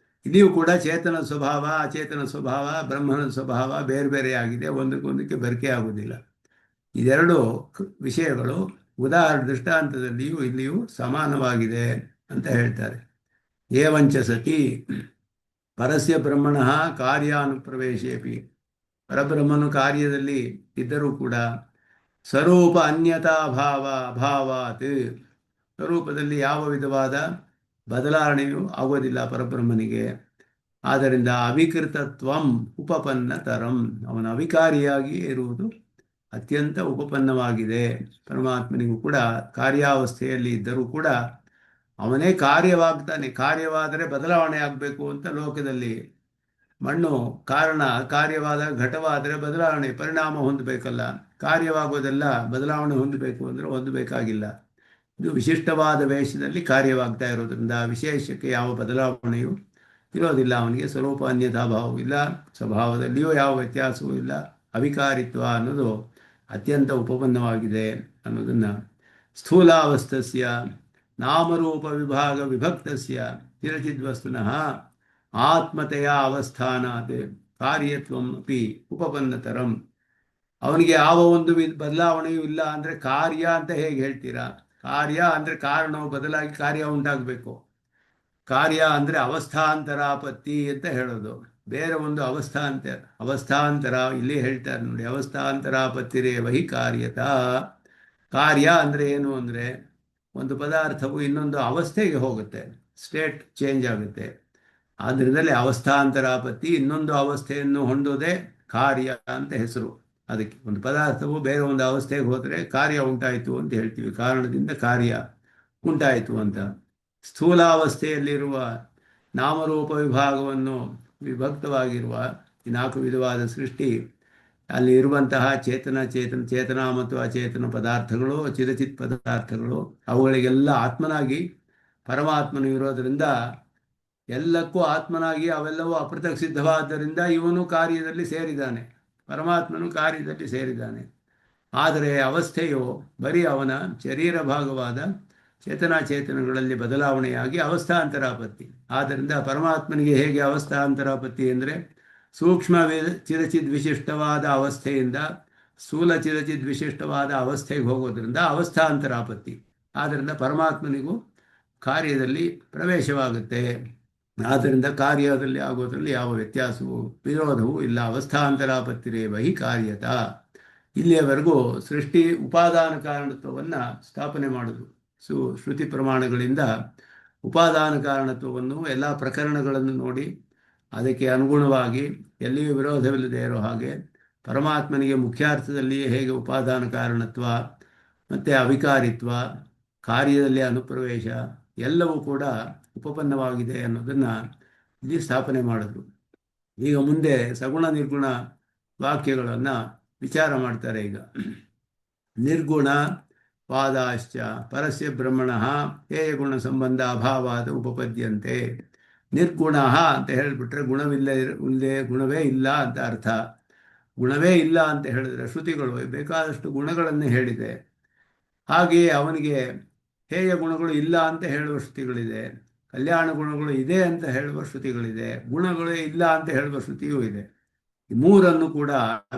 ಇಲ್ಲಿಯೂ ಕೂಡ ಚೇತನ ಸ್ವಭಾವ ಅಚೇತನ ಸ್ವಭಾವ ಬ್ರಹ್ಮನ ಸ್ವಭಾವ ಬೇರೆ ಬೇರೆಯಾಗಿದೆ, ಒಂದಕ್ಕೊಂದಕ್ಕೆ ಬೆರಕೆ ಆಗುವುದಿಲ್ಲ. ಇದೆರಡು ವಿಷಯಗಳು ದೃಷ್ಟಾಂತದಲ್ಲಿಯೂ ಇಲ್ಲಿಯೂ ಸಮಾನವಾಗಿದೆ ಅಂತ ಹೇಳ್ತಾರೆ. ಏವಂಚ ಸತಿ ಪರಸ್ಯ ಬ್ರಹ್ಮಣಃ ಕಾರ್ಯಾನುಪ್ರವೇಶೇಪಿ, ಪರಬ್ರಹ್ಮನು ಕಾರ್ಯದಲ್ಲಿ ಇದ್ದರೂ ಕೂಡ ಸ್ವರೂಪ ಅನ್ಯತಾ ಅಭಾವಾತ್, ಸ್ವರೂಪದಲ್ಲಿ ಯಾವ ವಿಧವಾದ ಬದಲಾವಣೆಯೂ ಆಗೋದಿಲ್ಲ ಪರಬ್ರಹ್ಮನಿಗೆ. ಆದ್ದರಿಂದ ಅವಿಕೃತತ್ವಂ ಉಪಪನ್ನತರಂ, ಅವನ ಅವಿಕಾರಿಯಾಗಿ ಇರುವುದು ಅತ್ಯಂತ ಉಪಪನ್ನವಾಗಿದೆ. ಪರಮಾತ್ಮನಿಗೂ ಕೂಡ ಕಾರ್ಯಾವಸ್ಥೆಯಲ್ಲಿ ಇದ್ದರೂ ಕೂಡ ಅವನೇ ಕಾರ್ಯವಾಗ್ತಾನೆ. ಕಾರ್ಯವಾದರೆ ಬದಲಾವಣೆ ಆಗಬೇಕು ಅಂತ ಲೋಕದಲ್ಲಿ ಮಣ್ಣು ಕಾರಣ, ಕಾರ್ಯವಾದ ಘಟವಾದರೆ ಬದಲಾವಣೆ ಪರಿಣಾಮ ಹೊಂದಬೇಕಲ್ಲ. ಕಾರ್ಯವಾಗೋದೆಲ್ಲ ಬದಲಾವಣೆ ಹೊಂದಬೇಕು ಅಂದರೆ ಹೊಂದಬೇಕಾಗಿಲ್ಲ. ಇದು ವಿಶಿಷ್ಟವಾದ ವೇಷದಲ್ಲಿ ಕಾರ್ಯವಾಗ್ತಾ ಇರೋದ್ರಿಂದ ವಿಶೇಷಕ್ಕೆ ಯಾವ ಬದಲಾವಣೆಯೂ ಇರೋದಿಲ್ಲ. ಅವನಿಗೆ ಸ್ವರೂಪ ಅನ್ಯತಾ ಭಾವವೂ ಇಲ್ಲ, ಸ್ವಭಾವದಲ್ಲಿಯೂ ಯಾವ ವ್ಯತ್ಯಾಸವೂ ಇಲ್ಲ. ಅವಿಕಾರಿತ್ವ ಅನ್ನೋದು ಅತ್ಯಂತ ಉಪಪನ್ನವಾಗಿದೆ ಅನ್ನೋದನ್ನು ಸ್ಥೂಲಾವಸ್ಥಸ್ಯ ನಾಮರೂಪ ವಿಭಾಗ ವಿಭಕ್ತಸ್ಯ ಚಿರಚಿದ್ವಸ್ತುನಃ ಆತ್ಮತೆಯ ಅವಸ್ಥಾನಾತ್ ಕಾರ್ಯತ್ವಂ ಅಪಿ ಉಪಪನ್ನತರಂ. ಅವನಿಗೆ ಯಾವ ಒಂದು ಬದಲಾವಣೆಯೂ ಇಲ್ಲ ಅಂದರೆ ಕಾರ್ಯ ಅಂತ ಹೇಗೆ ಹೇಳ್ತೀರಾ? ಕಾರ್ಯ ಅಂದರೆ ಕಾರಣವು ಬದಲಾಗಿ ಕಾರ್ಯ ಉಂಟಾಗಬೇಕು. ಕಾರ್ಯ ಅಂದರೆ ಅವಸ್ಥಾಂತರಾಪತ್ತಿ ಅಂತ ಹೇಳೋದು. ಬೇರೆ ಒಂದು ಅವಸ್ಥಾಂತರ ಇಲ್ಲಿ ಹೇಳ್ತಾರೆ ನೋಡಿ, ಅವಸ್ಥಾಂತರಾಪತ್ತಿರೇ ವಹಿ ಕಾರ್ಯತ. ಕಾರ್ಯ ಅಂದರೆ ಏನು ಅಂದರೆ ಒಂದು ಪದಾರ್ಥವು ಇನ್ನೊಂದು ಅವಸ್ಥೆಗೆ ಹೋಗುತ್ತೆ, ಸ್ಟೇಟ್ ಚೇಂಜ್ ಆಗುತ್ತೆ. ಆದ್ದರಿಂದಲೇ ಅವಸ್ಥಾಂತರಾಪತ್ತಿ, ಇನ್ನೊಂದು ಅವಸ್ಥೆಯನ್ನು ಹೊಂದೋದೇ ಕಾರ್ಯ ಅಂತ ಹೆಸರು. ಅದಕ್ಕೆ ಒಂದು ಪದಾರ್ಥವು ಬೇರೆ ಒಂದು ಅವಸ್ಥೆಗೆ ಹೋದರೆ ಕಾರ್ಯ ಉಂಟಾಯಿತು ಅಂತ ಹೇಳ್ತೀವಿ, ಕಾರಣದಿಂದ ಕಾರ್ಯ ಉಂಟಾಯಿತು ಅಂತ. ಸ್ಥೂಲಾವಸ್ಥೆಯಲ್ಲಿರುವ ನಾಮರೂಪ ವಿಭಾಗವನ್ನು ವಿಭಕ್ತವಾಗಿರುವ ಈ 4 ವಿಧವಾದ ಸೃಷ್ಟಿ, ಅಲ್ಲಿ ಇರುವಂತಹ ಚೇತನ ಮತ್ತು ಅಚೇತನ ಪದಾರ್ಥಗಳು, ಚಿರಚಿತ್ ಪದಾರ್ಥಗಳು, ಅವುಗಳಿಗೆಲ್ಲ ಆತ್ಮನಾಗಿ ಪರಮಾತ್ಮನು ಇರೋದರಿಂದ ಎಲ್ಲಕ್ಕೂ ಆತ್ಮನಾಗಿ ಅವೆಲ್ಲವೂ ಅಪೃಥಕ್ ಸಿದ್ಧವಾದ್ದರಿಂದ ಇವನು ಕಾರ್ಯದಲ್ಲಿ ಸೇರಿದ್ದಾನೆ, ಪರಮಾತ್ಮನು ಕಾರ್ಯದಲ್ಲಿ ಸೇರಿದ್ದಾನೆ. ಆದರೆ ಅವಸ್ಥೆಯು ಬರೀ ಅವನ ಶರೀರ ಭಾಗವಾದ ಚೇತನಾಚೇತನಗಳಲ್ಲಿ ಬದಲಾವಣೆಯಾಗಿ ಅವಸ್ಥಾಂತರಾಪತ್ತಿ. ಆದ್ದರಿಂದ ಪರಮಾತ್ಮನಿಗೆ ಹೇಗೆ ಅವಸ್ಥಾಂತರಾಪತ್ತಿ ಅಂದರೆ ಸೂಕ್ಷ್ಮ ಚಿರಚಿದ್ ವಿಶಿಷ್ಟವಾದ ಅವಸ್ಥೆಯಿಂದ ಸ್ಥೂಲ ಚಿರಚಿದ್ ವಿಶಿಷ್ಟವಾದ ಅವಸ್ಥೆಗೆ ಹೋಗೋದ್ರಿಂದ ಅವಸ್ಥಾಂತರಾಪತ್ತಿ. ಆದ್ದರಿಂದ ಪರಮಾತ್ಮನಿಗೂ ಕಾರ್ಯದಲ್ಲಿ ಪ್ರವೇಶವಾಗುತ್ತೆ. ಆದ್ದರಿಂದ ಕಾರ್ಯದಲ್ಲಿ ಆಗೋದ್ರಲ್ಲಿ ಯಾವ ವ್ಯತ್ಯಾಸವೂ ವಿರೋಧವೂ ಇಲ್ಲ. ಅವಸ್ಥಾಂತರಾಪತ್ತಿರೇ ವಹಿ ಕಾರ್ಯತ. ಇಲ್ಲಿಯವರೆಗೂ ಸೃಷ್ಟಿ ಉಪಾದಾನ ಕಾರಣತ್ವವನ್ನು ಸ್ಥಾಪನೆ ಮಾಡಿದ್ರು. ಶ್ರುತಿ ಪ್ರಮಾಣಗಳಿಂದ ಉಪಾದಾನ ಕಾರಣತ್ವವನ್ನು ಎಲ್ಲ ಪ್ರಕರಣಗಳನ್ನು ನೋಡಿ ಅದಕ್ಕೆ ಅನುಗುಣವಾಗಿ ಎಲ್ಲಿಯೂ ವಿರೋಧವಿಲ್ಲದೆ ಇರೋ ಹಾಗೆ ಪರಮಾತ್ಮನಿಗೆ ಮುಖ್ಯಾರ್ಥದಲ್ಲಿಯೇ ಹೇಗೆ ಉಪಾದಾನ ಕಾರಣತ್ವ ಮತ್ತು ಅವಿಕಾರಿತ್ವ, ಕಾರ್ಯದಲ್ಲಿ ಅನುಪ್ರವೇಶ ಎಲ್ಲವೂ ಕೂಡ ಉಪಪನ್ನವಾಗಿದೆ ಅನ್ನೋದನ್ನು ಇಲ್ಲಿ ಸ್ಥಾಪನೆ ಮಾಡಿದ್ರು. ಈಗ ಮುಂದೆ ಸಗುಣ ನಿರ್ಗುಣ ವಾಕ್ಯಗಳನ್ನು ವಿಚಾರ ಮಾಡ್ತಾರೆ. ಈಗ ನಿರ್ಗುಣ ವಾದಾಶ್ಚ ಪರಸ್ಯ ಬ್ರಹ್ಮಣಃ ಹೇಯ ಗುಣ ಸಂಬಂಧ ಅಭಾವಾದ ಉಪಪದ್ಯಂತೆ. ನಿರ್ಗುಣ ಅಂತ ಹೇಳಿಬಿಟ್ರೆ ಗುಣವೇ ಇಲ್ಲ ಅಂತ ಅರ್ಥ. ಗುಣವೇ ಇಲ್ಲ ಅಂತ ಹೇಳಿದ್ರೆ ಶ್ರುತಿಗಳು ಬೇಕಾದಷ್ಟು ಗುಣಗಳನ್ನು ಹೇಳಿದೆ. ಹಾಗೆಯೇ ಅವನಿಗೆ ಹೇಯ ಗುಣಗಳು ಇಲ್ಲ ಅಂತ ಹೇಳುವ ಶ್ರುತಿಗಳಿದೆ, ಕಲ್ಯಾಣ ಗುಣಗಳು ಇದೆ ಅಂತ ಹೇಳುವ ಶ್ರುತಿಗಳಿದೆ, ಗುಣಗಳೇ ಇಲ್ಲ ಅಂತ ಹೇಳುವ ಶ್ರುತಿಯೂ ಇದೆ. ಈ ಮೂರನ್ನು ಕೂಡ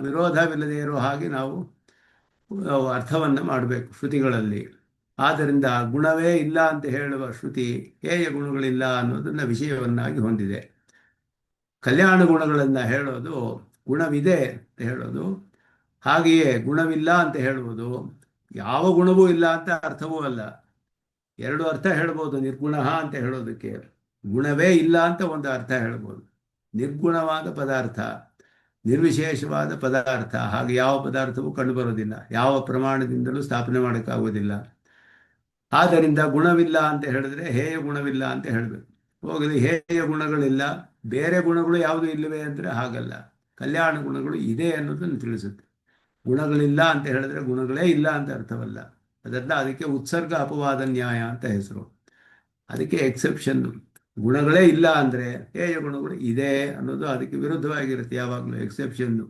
ವಿರೋಧವಿಲ್ಲದೆ ಇರೋ ಹಾಗೆ ನಾವು ಅರ್ಥವನ್ನು ಮಾಡಬೇಕು ಶ್ರುತಿಗಳಲ್ಲಿ. ಆದ್ದರಿಂದ ಗುಣವೇ ಇಲ್ಲ ಅಂತ ಹೇಳುವ ಶ್ರುತಿ ಹೇಯ ಗುಣಗಳಿಲ್ಲ ಅನ್ನೋದನ್ನು ವಿಷಯವನ್ನಾಗಿ ಹೊಂದಿದೆ. ಕಲ್ಯಾಣ ಗುಣಗಳನ್ನು ಹೇಳೋದು ಗುಣವಿದೆ ಅಂತ ಹೇಳೋದು, ಹಾಗೆಯೇ ಗುಣವಿಲ್ಲ ಅಂತ ಹೇಳುವುದು ಯಾವ ಗುಣವೂ ಇಲ್ಲ ಅಂತ ಅರ್ಥವೂ ಅಲ್ಲ. ಎರಡು ಅರ್ಥ ಹೇಳ್ಬೋದು ನಿರ್ಗುಣ ಅಂತ ಹೇಳೋದಕ್ಕೆ. ಗುಣವೇ ಇಲ್ಲ ಅಂತ ಒಂದು ಅರ್ಥ ಹೇಳ್ಬೋದು. ನಿರ್ಗುಣವಾದ ಪದಾರ್ಥ, ನಿರ್ವಿಶೇಷವಾದ ಪದಾರ್ಥ, ಹಾಗೆ ಯಾವ ಪದಾರ್ಥವೂ ಕಂಡುಬರೋದಿಲ್ಲ, ಯಾವ ಪ್ರಮಾಣದಿಂದಲೂ ಸ್ಥಾಪನೆ ಮಾಡೋಕ್ಕಾಗೋದಿಲ್ಲ. ಆದ್ದರಿಂದ ಗುಣವಿಲ್ಲ ಅಂತ ಹೇಳಿದ್ರೆ ಹೇಯ ಗುಣವಿಲ್ಲ ಅಂತ ಹೇಳಬೇಕು. ಹೋಗಲಿ, ಹೇಯ ಗುಣಗಳಿಲ್ಲ, ಬೇರೆ ಗುಣಗಳು ಯಾವುದು ಇಲ್ಲವೇ ಅಂದರೆ ಹಾಗಲ್ಲ, ಕಲ್ಯಾಣ ಗುಣಗಳು ಇದೆ ಅನ್ನೋದನ್ನು ತಿಳಿಸುತ್ತೆ. ಗುಣಗಳಿಲ್ಲ ಅಂತ ಹೇಳಿದ್ರೆ ಗುಣಗಳೇ ಇಲ್ಲ ಅಂತ ಅರ್ಥವಲ್ಲ. ಅದಕ್ಕೆ ಉತ್ಸರ್ಗ ಅಪವಾದ ನ್ಯಾಯ ಅಂತ ಹೆಸರು. ಅದಕ್ಕೆ ಎಕ್ಸೆಪ್ಷನ್ನು. ಗುಣಗಳೇ ಇಲ್ಲ ಅಂದರೆ ಹೇಯ ಗುಣಗಳು ಇದೆ ಅನ್ನೋದು ಅದಕ್ಕೆ ವಿರುದ್ಧವಾಗಿರುತ್ತೆ. ಯಾವಾಗಲೂ ಎಕ್ಸೆಪ್ಷನ್ನು,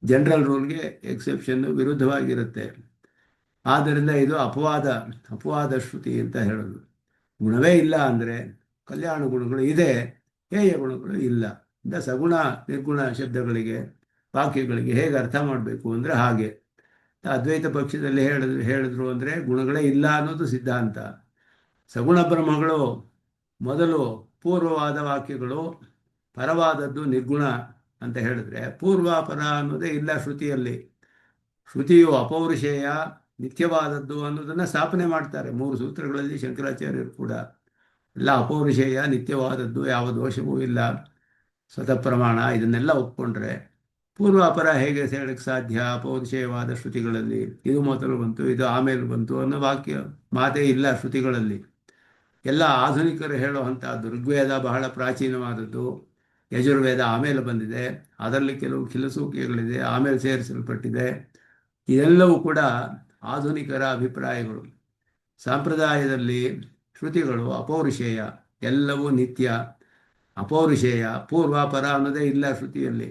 ಜನರಲ್ ರೂಲ್ಗೆ ಎಕ್ಸೆಪ್ಷನ್ನು ವಿರುದ್ಧವಾಗಿರುತ್ತೆ. ಆದ್ದರಿಂದ ಇದು ಅಪವಾದ ಶ್ರುತಿ ಅಂತ ಹೇಳೋದು. ಗುಣವೇ ಇಲ್ಲ ಅಂದರೆ ಕಲ್ಯಾಣ ಗುಣಗಳು ಇದೆ, ಹೇಯ ಗುಣಗಳು ಇಲ್ಲ. ಇಂದ ಸಗುಣ ನಿರ್ಗುಣ ಶಬ್ದಗಳಿಗೆ, ವಾಕ್ಯಗಳಿಗೆ ಹೇಗೆ ಅರ್ಥ ಮಾಡಬೇಕು ಅಂದರೆ ಹಾಗೆ. ಅದ್ವೈತ ಪಕ್ಷದಲ್ಲಿ ಹೇಳಿದ್ರು ಅಂದರೆ ಗುಣಗಳೇ ಇಲ್ಲ ಅನ್ನೋದು ಸಿದ್ಧಾಂತ. ಸಗುಣ ಬ್ರಹ್ಮಗಳು ಮೊದಲು ಪೂರ್ವವಾದ ವಾಕ್ಯಗಳು, ಪರವಾದದ್ದು ನಿರ್ಗುಣ ಅಂತ ಹೇಳಿದ್ರೆ ಪೂರ್ವಾಪರ ಅನ್ನೋದೇ ಇಲ್ಲ ಶ್ರುತಿಯಲ್ಲಿ. ಶ್ರುತಿಯು ಅಪೌರುಷೇಯ ನಿತ್ಯವಾದದ್ದು ಅನ್ನೋದನ್ನು ಸ್ಥಾಪನೆ ಮಾಡ್ತಾರೆ 3 ಸೂತ್ರಗಳಲ್ಲಿ. ಶಂಕರಾಚಾರ್ಯರು ಕೂಡ ಎಲ್ಲ ಅಪೌರುಷೇಯ ನಿತ್ಯವಾದದ್ದು, ಯಾವ ದೋಷವೂ ಇಲ್ಲ, ಸ್ವತಃ ಪ್ರಮಾಣ, ಇದನ್ನೆಲ್ಲ ಒಪ್ಕೊಂಡ್ರೆ ಪೂರ್ವಾಪರ ಹೇಗೆ ಹೇಳಕ್ಕೆ ಸಾಧ್ಯ? ಅಪೌರುಷೇಯವಾದ ಶ್ರುತಿಗಳಲ್ಲಿ ಇದು ಮೊದಲು ಬಂತು, ಇದು ಆಮೇಲೆ ಬಂತು ಅನ್ನೋ ಮಾತೇ ಇಲ್ಲ ಶ್ರುತಿಗಳಲ್ಲಿ. ಎಲ್ಲ ಆಧುನಿಕರು ಹೇಳುವಂಥದ್ದು. ಋಗ್ವೇದ ಬಹಳ ಪ್ರಾಚೀನವಾದದ್ದು, ಯಜುರ್ವೇದ ಆಮೇಲೆ ಬಂದಿದೆ, ಅದರಲ್ಲಿ ಕೆಲವು ಕಿಲುಸೂಕಿಗಳಿದೆ, ಆಮೇಲೆ ಸೇರಿಸಲ್ಪಟ್ಟಿದೆ. ಇದೆಲ್ಲವೂ ಕೂಡ ಆಧುನಿಕರ ಅಭಿಪ್ರಾಯಗಳು. ಸಂಪ್ರದಾಯದಲ್ಲಿ ಶ್ರುತಿಗಳು ಅಪೌರುಷೇಯ, ಎಲ್ಲವೂ ನಿತ್ಯ. ಅಪೌರುಷೇಯ, ಪೂರ್ವಾಪರ ಅನ್ನೋದೇ ಇಲ್ಲ ಶ್ರುತಿಯಲ್ಲಿ,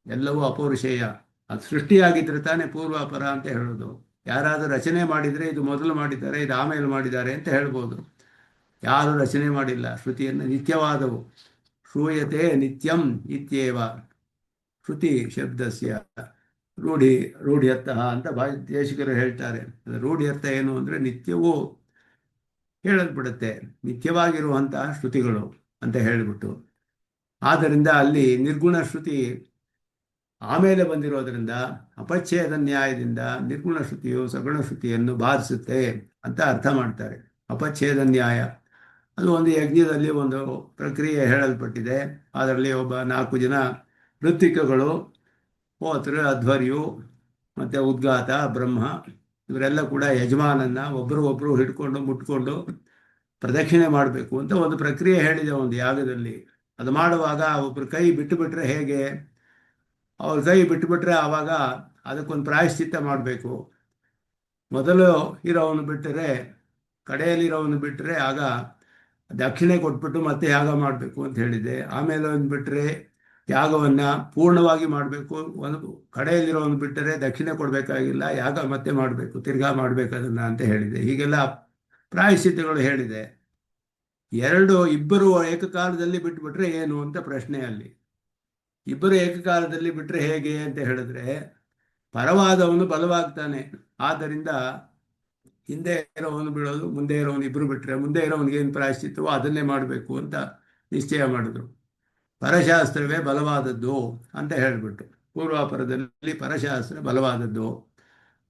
ಎಲ್ಲವೂ ಅಪೌರುಷೇಯ. ಅದು ಸೃಷ್ಟಿಯಾಗಿದ್ದರೆ ತಾನೇ ಪೂರ್ವಾಪರ ಅಂತ ಹೇಳೋದು. ಯಾರಾದರೂ ರಚನೆ ಮಾಡಿದರೆ ಇದು ಮೊದಲು ಮಾಡಿದ್ದಾರೆ, ಇದು ಆಮೇಲೆ ಮಾಡಿದ್ದಾರೆ ಅಂತ ಹೇಳ್ಬೋದು. ಯಾರು ರಚನೆ ಮಾಡಿಲ್ಲ ಶ್ರುತಿಯನ್ನು. ನಿತ್ಯವಾದವು. ಶ್ರೂಯತೆ ನಿತ್ಯಂ ಇತ್ಯೇವ ಶ್ರುತಿ ಶಬ್ದಸ್ಯ ರೂಢ್ಯರ್ಥಃ ಅಂತ ದೇಶಿಕರು ಹೇಳ್ತಾರೆ. ರೂಢ್ಯರ್ಥ ಏನು ಅಂದರೆ ನಿತ್ಯವೂ ಹೇಳಲ್ಪಡುತ್ತೆ, ನಿತ್ಯವಾಗಿರುವಂತಹ ಶ್ರುತಿಗಳು ಅಂತ ಹೇಳಿಬಿಟ್ಟು. ಆದ್ದರಿಂದ ಅಲ್ಲಿ ನಿರ್ಗುಣ ಶ್ರುತಿ ಆಮೇಲೆ ಬಂದಿರೋದ್ರಿಂದ ಅಪಚ್ಛೇದ ನ್ಯಾಯದಿಂದ ನಿರ್ಗುಣ ಶ್ರುತಿಯು ಸಗುಣ ಶ್ರುತಿಯನ್ನು ಬಾಧಿಸುತ್ತೆ ಅಂತ ಅರ್ಥ ಮಾಡ್ತಾರೆ. ಅಪಚ್ಛೇದ ನ್ಯಾಯ ಅದು ಒಂದು ಯಜ್ಞದಲ್ಲಿ ಒಂದು ಪ್ರಕ್ರಿಯೆ ಹೇಳಲ್ಪಟ್ಟಿದೆ. ಅದರಲ್ಲಿ 4 ಜನ ಋತ್ವಿಕಗಳು, ಹೋತೃ, ಅಧ್ವರ್ಯು ಮತ್ತು ಉದ್ಗಾತ, ಬ್ರಹ್ಮ, ಇವರೆಲ್ಲ ಕೂಡ ಯಜಮಾನನ್ನ ಒಬ್ಬರು ಹಿಡ್ಕೊಂಡು ಮುಟ್ಕೊಂಡು ಪ್ರದಕ್ಷಿಣೆ ಮಾಡಬೇಕು ಅಂತ ಒಂದು ಪ್ರಕ್ರಿಯೆ ಹೇಳಿದೆ ಒಂದು ಯಾಗದಲ್ಲಿ. ಅದು ಮಾಡುವಾಗ ಒಬ್ಬರು ಕೈ ಬಿಟ್ಟುಬಿಟ್ರೆ ಹೇಗೆ? ಅವ್ರ ಕೈ ಬಿಟ್ಟುಬಿಟ್ರೆ ಆವಾಗ ಅದಕ್ಕೊಂದು ಪ್ರಾಯಶ್ಚಿತ್ತ ಮಾಡಬೇಕು. ಮೊದಲು ಇರೋವನು ಬಿಟ್ಟರೆ, ಕಡೆಯಲ್ಲಿರೋವನು ಬಿಟ್ಟರೆ ಆಗ ದಕ್ಷಿಣೆ ಕೊಟ್ಬಿಟ್ಟು ಮತ್ತೆ ಯಾಗ ಮಾಡಬೇಕು ಅಂತ ಹೇಳಿದೆ. ಆಮೇಲೆ ಒಂದು ಬಿಟ್ಟರೆ ಯಾಗವನ್ನು ಪೂರ್ಣವಾಗಿ ಮಾಡಬೇಕು. ಒಂದು ಕಡೆಯಲ್ಲಿರೋವನು ಬಿಟ್ಟರೆ ದಕ್ಷಿಣೆ ಕೊಡಬೇಕಾಗಿಲ್ಲ, ಯಾಗ ಮತ್ತೆ ಮಾಡಬೇಕು, ತಿರ್ಗಾ ಮಾಡಬೇಕು ಅದನ್ನು ಅಂತ ಹೇಳಿದೆ. ಹೀಗೆಲ್ಲ ಪ್ರಾಯಶ್ಚಿತ್ತಗಳು ಹೇಳಿದೆ. ಇಬ್ಬರು ಏಕಕಾಲದಲ್ಲಿ ಬಿಟ್ಟುಬಿಟ್ರೆ ಏನು ಅಂತ ಪ್ರಶ್ನೆ ಅಲ್ಲಿ. ಇಬ್ಬರು ಏಕಕಾಲದಲ್ಲಿ ಬಿಟ್ಟರೆ ಹೇಗೆ ಅಂತ ಹೇಳಿದ್ರೆ ಪರವಾದವನು ಬಲವಾಗ್ತಾನೆ. ಆದ್ದರಿಂದ ಹಿಂದೆ ಇರೋವನು ಬಿಡೋದು, ಮುಂದೆ ಇರೋವನು ಇಬ್ಬರು ಬಿಟ್ಟರೆ ಮುಂದೆ ಇರೋವನಿಗೆ ಏನು ಪ್ರಾಯಶ್ಚಿತ್ತವೋ ಅದನ್ನೇ ಮಾಡಬೇಕು ಅಂತ ನಿಶ್ಚಯ ಮಾಡಿದ್ರು. ಪರಶಾಸ್ತ್ರವೇ ಬಲವಾದದ್ದು ಅಂತ ಹೇಳಿಬಿಟ್ಟು, ಪೂರ್ವಾಪರದಲ್ಲಿ ಪರಶಾಸ್ತ್ರ ಬಲವಾದದ್ದು.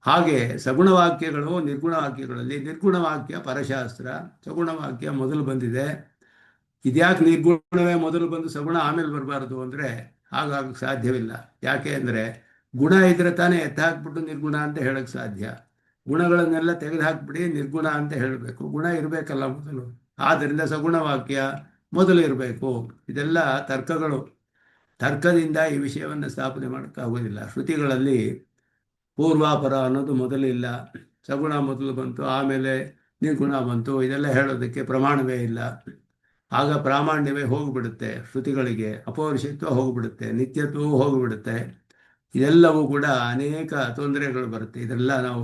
ಹಾಗೆ ಸಗುಣ ವಾಕ್ಯಗಳು ನಿರ್ಗುಣ ವಾಕ್ಯಗಳಲ್ಲಿ ನಿರ್ಗುಣ ವಾಕ್ಯ ಪರಶಾಸ್ತ್ರ, ಸಗುಣ ವಾಕ್ಯ ಮೊದಲು ಬಂದಿದೆ. ಇದ್ಯಾಕೆ ನಿರ್ಗುಣವೇ ಮೊದಲು ಬಂದು ಸಗುಣ ಆಮೇಲೆ ಬರಬಾರ್ದು ಅಂದರೆ ಹಾಗಾಗಕ್ಕೆ ಸಾಧ್ಯವಿಲ್ಲ. ಯಾಕೆ ಅಂದರೆ ಗುಣ ಇದ್ರೆ ತಾನೇ ಎತ್ತಾಕ್ಬಿಟ್ಟು ನಿರ್ಗುಣ ಅಂತ ಹೇಳಕ್ಕೆ ಸಾಧ್ಯ. ಗುಣಗಳನ್ನೆಲ್ಲ ತೆಗೆದುಹಾಕ್ಬಿಡಿ, ನಿರ್ಗುಣ ಅಂತ ಹೇಳಬೇಕು. ಗುಣ ಇರಬೇಕಲ್ಲ ಮೊದಲು. ಆದ್ದರಿಂದ ಸಗುಣ ವಾಕ್ಯ ಮೊದಲು ಇರಬೇಕು. ಇದೆಲ್ಲ ತರ್ಕಗಳು. ತರ್ಕದಿಂದ ಈ ವಿಷಯವನ್ನು ಸ್ಥಾಪನೆ ಮಾಡೋಕ್ಕಾಗೋದಿಲ್ಲ. ಶ್ರುತಿಗಳಲ್ಲಿ ಪೂರ್ವಾಪರ ಅನ್ನೋದು ಮೊದಲಿಲ್ಲ. ಸಗುಣ ಮೊದಲು ಬಂತು, ಆಮೇಲೆ ನಿರ್ಗುಣ ಬಂತು. ಇದೆಲ್ಲ ಹೇಳೋದಕ್ಕೆ ಪ್ರಮಾಣವೇ ಇಲ್ಲ. ಆಗ ಪ್ರಾಮಾಣ್ಯವೇ ಹೋಗಿಬಿಡುತ್ತೆ, ಶ್ರುತಿಗಳಿಗೆ ಅಪೌರುಷತ್ವ ಹೋಗಿಬಿಡುತ್ತೆ, ನಿತ್ಯತ್ವವೂ ಹೋಗಿಬಿಡುತ್ತೆ. ಇದೆಲ್ಲವೂ ಕೂಡ ಅನೇಕ ತೊಂದರೆಗಳು ಬರುತ್ತೆ. ಇದೆಲ್ಲ ನಾವು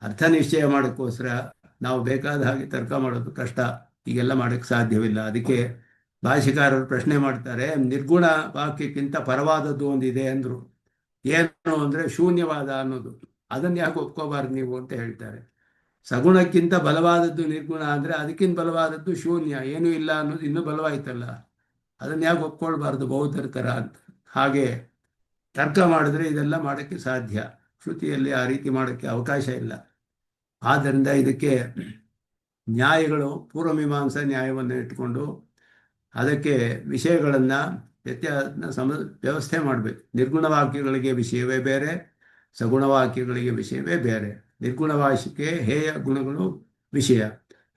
ಅರ್ಥ ನಿಶ್ಚಯ ಮಾಡೋಕ್ಕೋಸ್ಕರ ನಾವು ಬೇಕಾದ ಹಾಗೆ ತರ್ಕ ಮಾಡೋದು ಕಷ್ಟ. ಹೀಗೆಲ್ಲ ಮಾಡೋಕ್ಕೆ ಸಾಧ್ಯವಿಲ್ಲ. ಅದಕ್ಕೆ ಭಾಷೆಕಾರರು ಪ್ರಶ್ನೆ ಮಾಡ್ತಾರೆ, ನಿರ್ಗುಣ ವಾಕ್ಯಕ್ಕಿಂತ ಪರವಾದದ್ದು ಒಂದಿದೆ ಅಂದರು. ಏನು ಅಂದರೆ ಶೂನ್ಯವಾದ ಅನ್ನೋದು. ಅದನ್ನು ಯಾಕೆ ಒಪ್ಕೋಬಾರ್ದು ನೀವು ಅಂತ ಹೇಳ್ತಾರೆ. ಸಗುಣಕ್ಕಿಂತ ಬಲವಾದದ್ದು ನಿರ್ಗುಣ ಅಂದರೆ ಅದಕ್ಕಿಂತ ಬಲವಾದದ್ದು ಶೂನ್ಯ, ಏನೂ ಇಲ್ಲ ಅನ್ನೋದು ಇನ್ನೂ ಬಲವಾಯ್ತಲ್ಲ. ಅದನ್ನು ಯಾಕೆ ಒಪ್ಕೊಳ್ಬಾರ್ದು ಬೌದ್ಧರ ಥರ ಅಂತ. ಹಾಗೆ ತರ್ಕ ಮಾಡಿದ್ರೆ ಇದೆಲ್ಲ ಮಾಡೋಕ್ಕೆ ಸಾಧ್ಯ. ಶ್ರುತಿಯಲ್ಲಿ ಆ ರೀತಿ ಮಾಡೋಕ್ಕೆ ಅವಕಾಶ ಇಲ್ಲ. ಆದ್ದರಿಂದ ಇದಕ್ಕೆ ನ್ಯಾಯಗಳು ಪೂರ್ವಮೀಮಾಂಸಾ ನ್ಯಾಯವನ್ನು ಇಟ್ಕೊಂಡು ಅದಕ್ಕೆ ವಿಷಯಗಳನ್ನು ವ್ಯವಸ್ಥೆ ಮಾಡಬೇಕು. ನಿರ್ಗುಣ ವಾಕ್ಯಗಳಿಗೆ ವಿಷಯವೇ ಬೇರೆ, ಸಗುಣ ವಾಕ್ಯಗಳಿಗೆ ವಿಷಯವೇ ಬೇರೆ. ನಿರ್ಗುಣ ವಾಕ್ಯಕ್ಕೆ ಹೇಯ ಗುಣಗಳು ವಿಷಯ,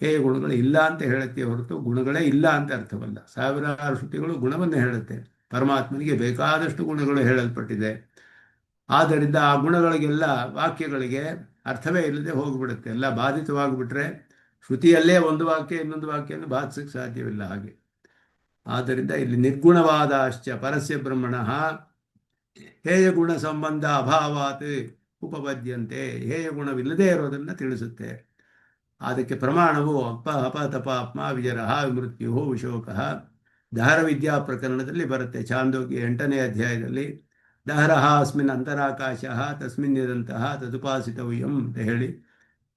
ಹೇಯ ಗುಣಗಳು ಇಲ್ಲ ಅಂತ ಹೇಳುತ್ತೆ ಹೊರತು ಗುಣಗಳೇ ಇಲ್ಲ ಅಂತ ಅರ್ಥವಲ್ಲ. ಸಾವಿರಾರು ಶ್ರುತಿಗಳು ಗುಣವನ್ನು ಹೇಳುತ್ತೆ. ಪರಮಾತ್ಮನಿಗೆ ಬೇಕಾದಷ್ಟು ಗುಣಗಳು ಹೇಳಲ್ಪಟ್ಟಿದೆ. ಆದ್ದರಿಂದ ಆ ಗುಣಗಳಿಗೆಲ್ಲ ವಾಕ್ಯಗಳಿಗೆ ಅರ್ಥವೇ ಇಲ್ಲದೆ ಹೋಗಿಬಿಡುತ್ತೆ. ಎಲ್ಲ ಬಾಧಿತವಾಗಿಬಿಟ್ರೆ ಶ್ರುತಿಯಲ್ಲೇ ಒಂದು ವಾಕ್ಯ ಇನ್ನೊಂದು ವಾಕ್ಯವನ್ನು ಬಾಧಿಸಕ್ಕೆ ಸಾಧ್ಯವಿಲ್ಲ. ಹಾಗೆ ಆದ್ದರಿಂದ ಇಲ್ಲಿ ನಿರ್ಗುಣವಾದಾಶ್ಚ ಪರಸ್ಯ ಬ್ರಹ್ಮಣ ಹೇಯ ಗುಣ ಸಂಬಂಧ ಅಭಾವಾತ್ ಉಪಪದ್ಯಂತೆ. ಹೇಯ ಗುಣವಿಲ್ಲದೆ ಇರೋದನ್ನು ತಿಳಿಸುತ್ತೆ. ಅದಕ್ಕೆ ಪ್ರಮಾಣವು ಅಪತಪಾತ್ಮ ವಿಜರಃ ಮೃತ್ಯು ವಿಶೋಕಃ. ದಹರ ವಿದ್ಯಾ ಪ್ರಕರಣದಲ್ಲಿ ಬರುತ್ತೆ. ಛಾಂದೋಗ್ಯ 8ನೇ ಅಧ್ಯಾಯದಲ್ಲಿ ದಹರಃ ಅಸ್ಮಿನ್ ಅಂತರಾಕಾಶ ತಸ್ಮಿನ್ ಯದಂತಹ ತದುಪಾಸಿತವ್ಯಂ ಅಂತ ಹೇಳಿ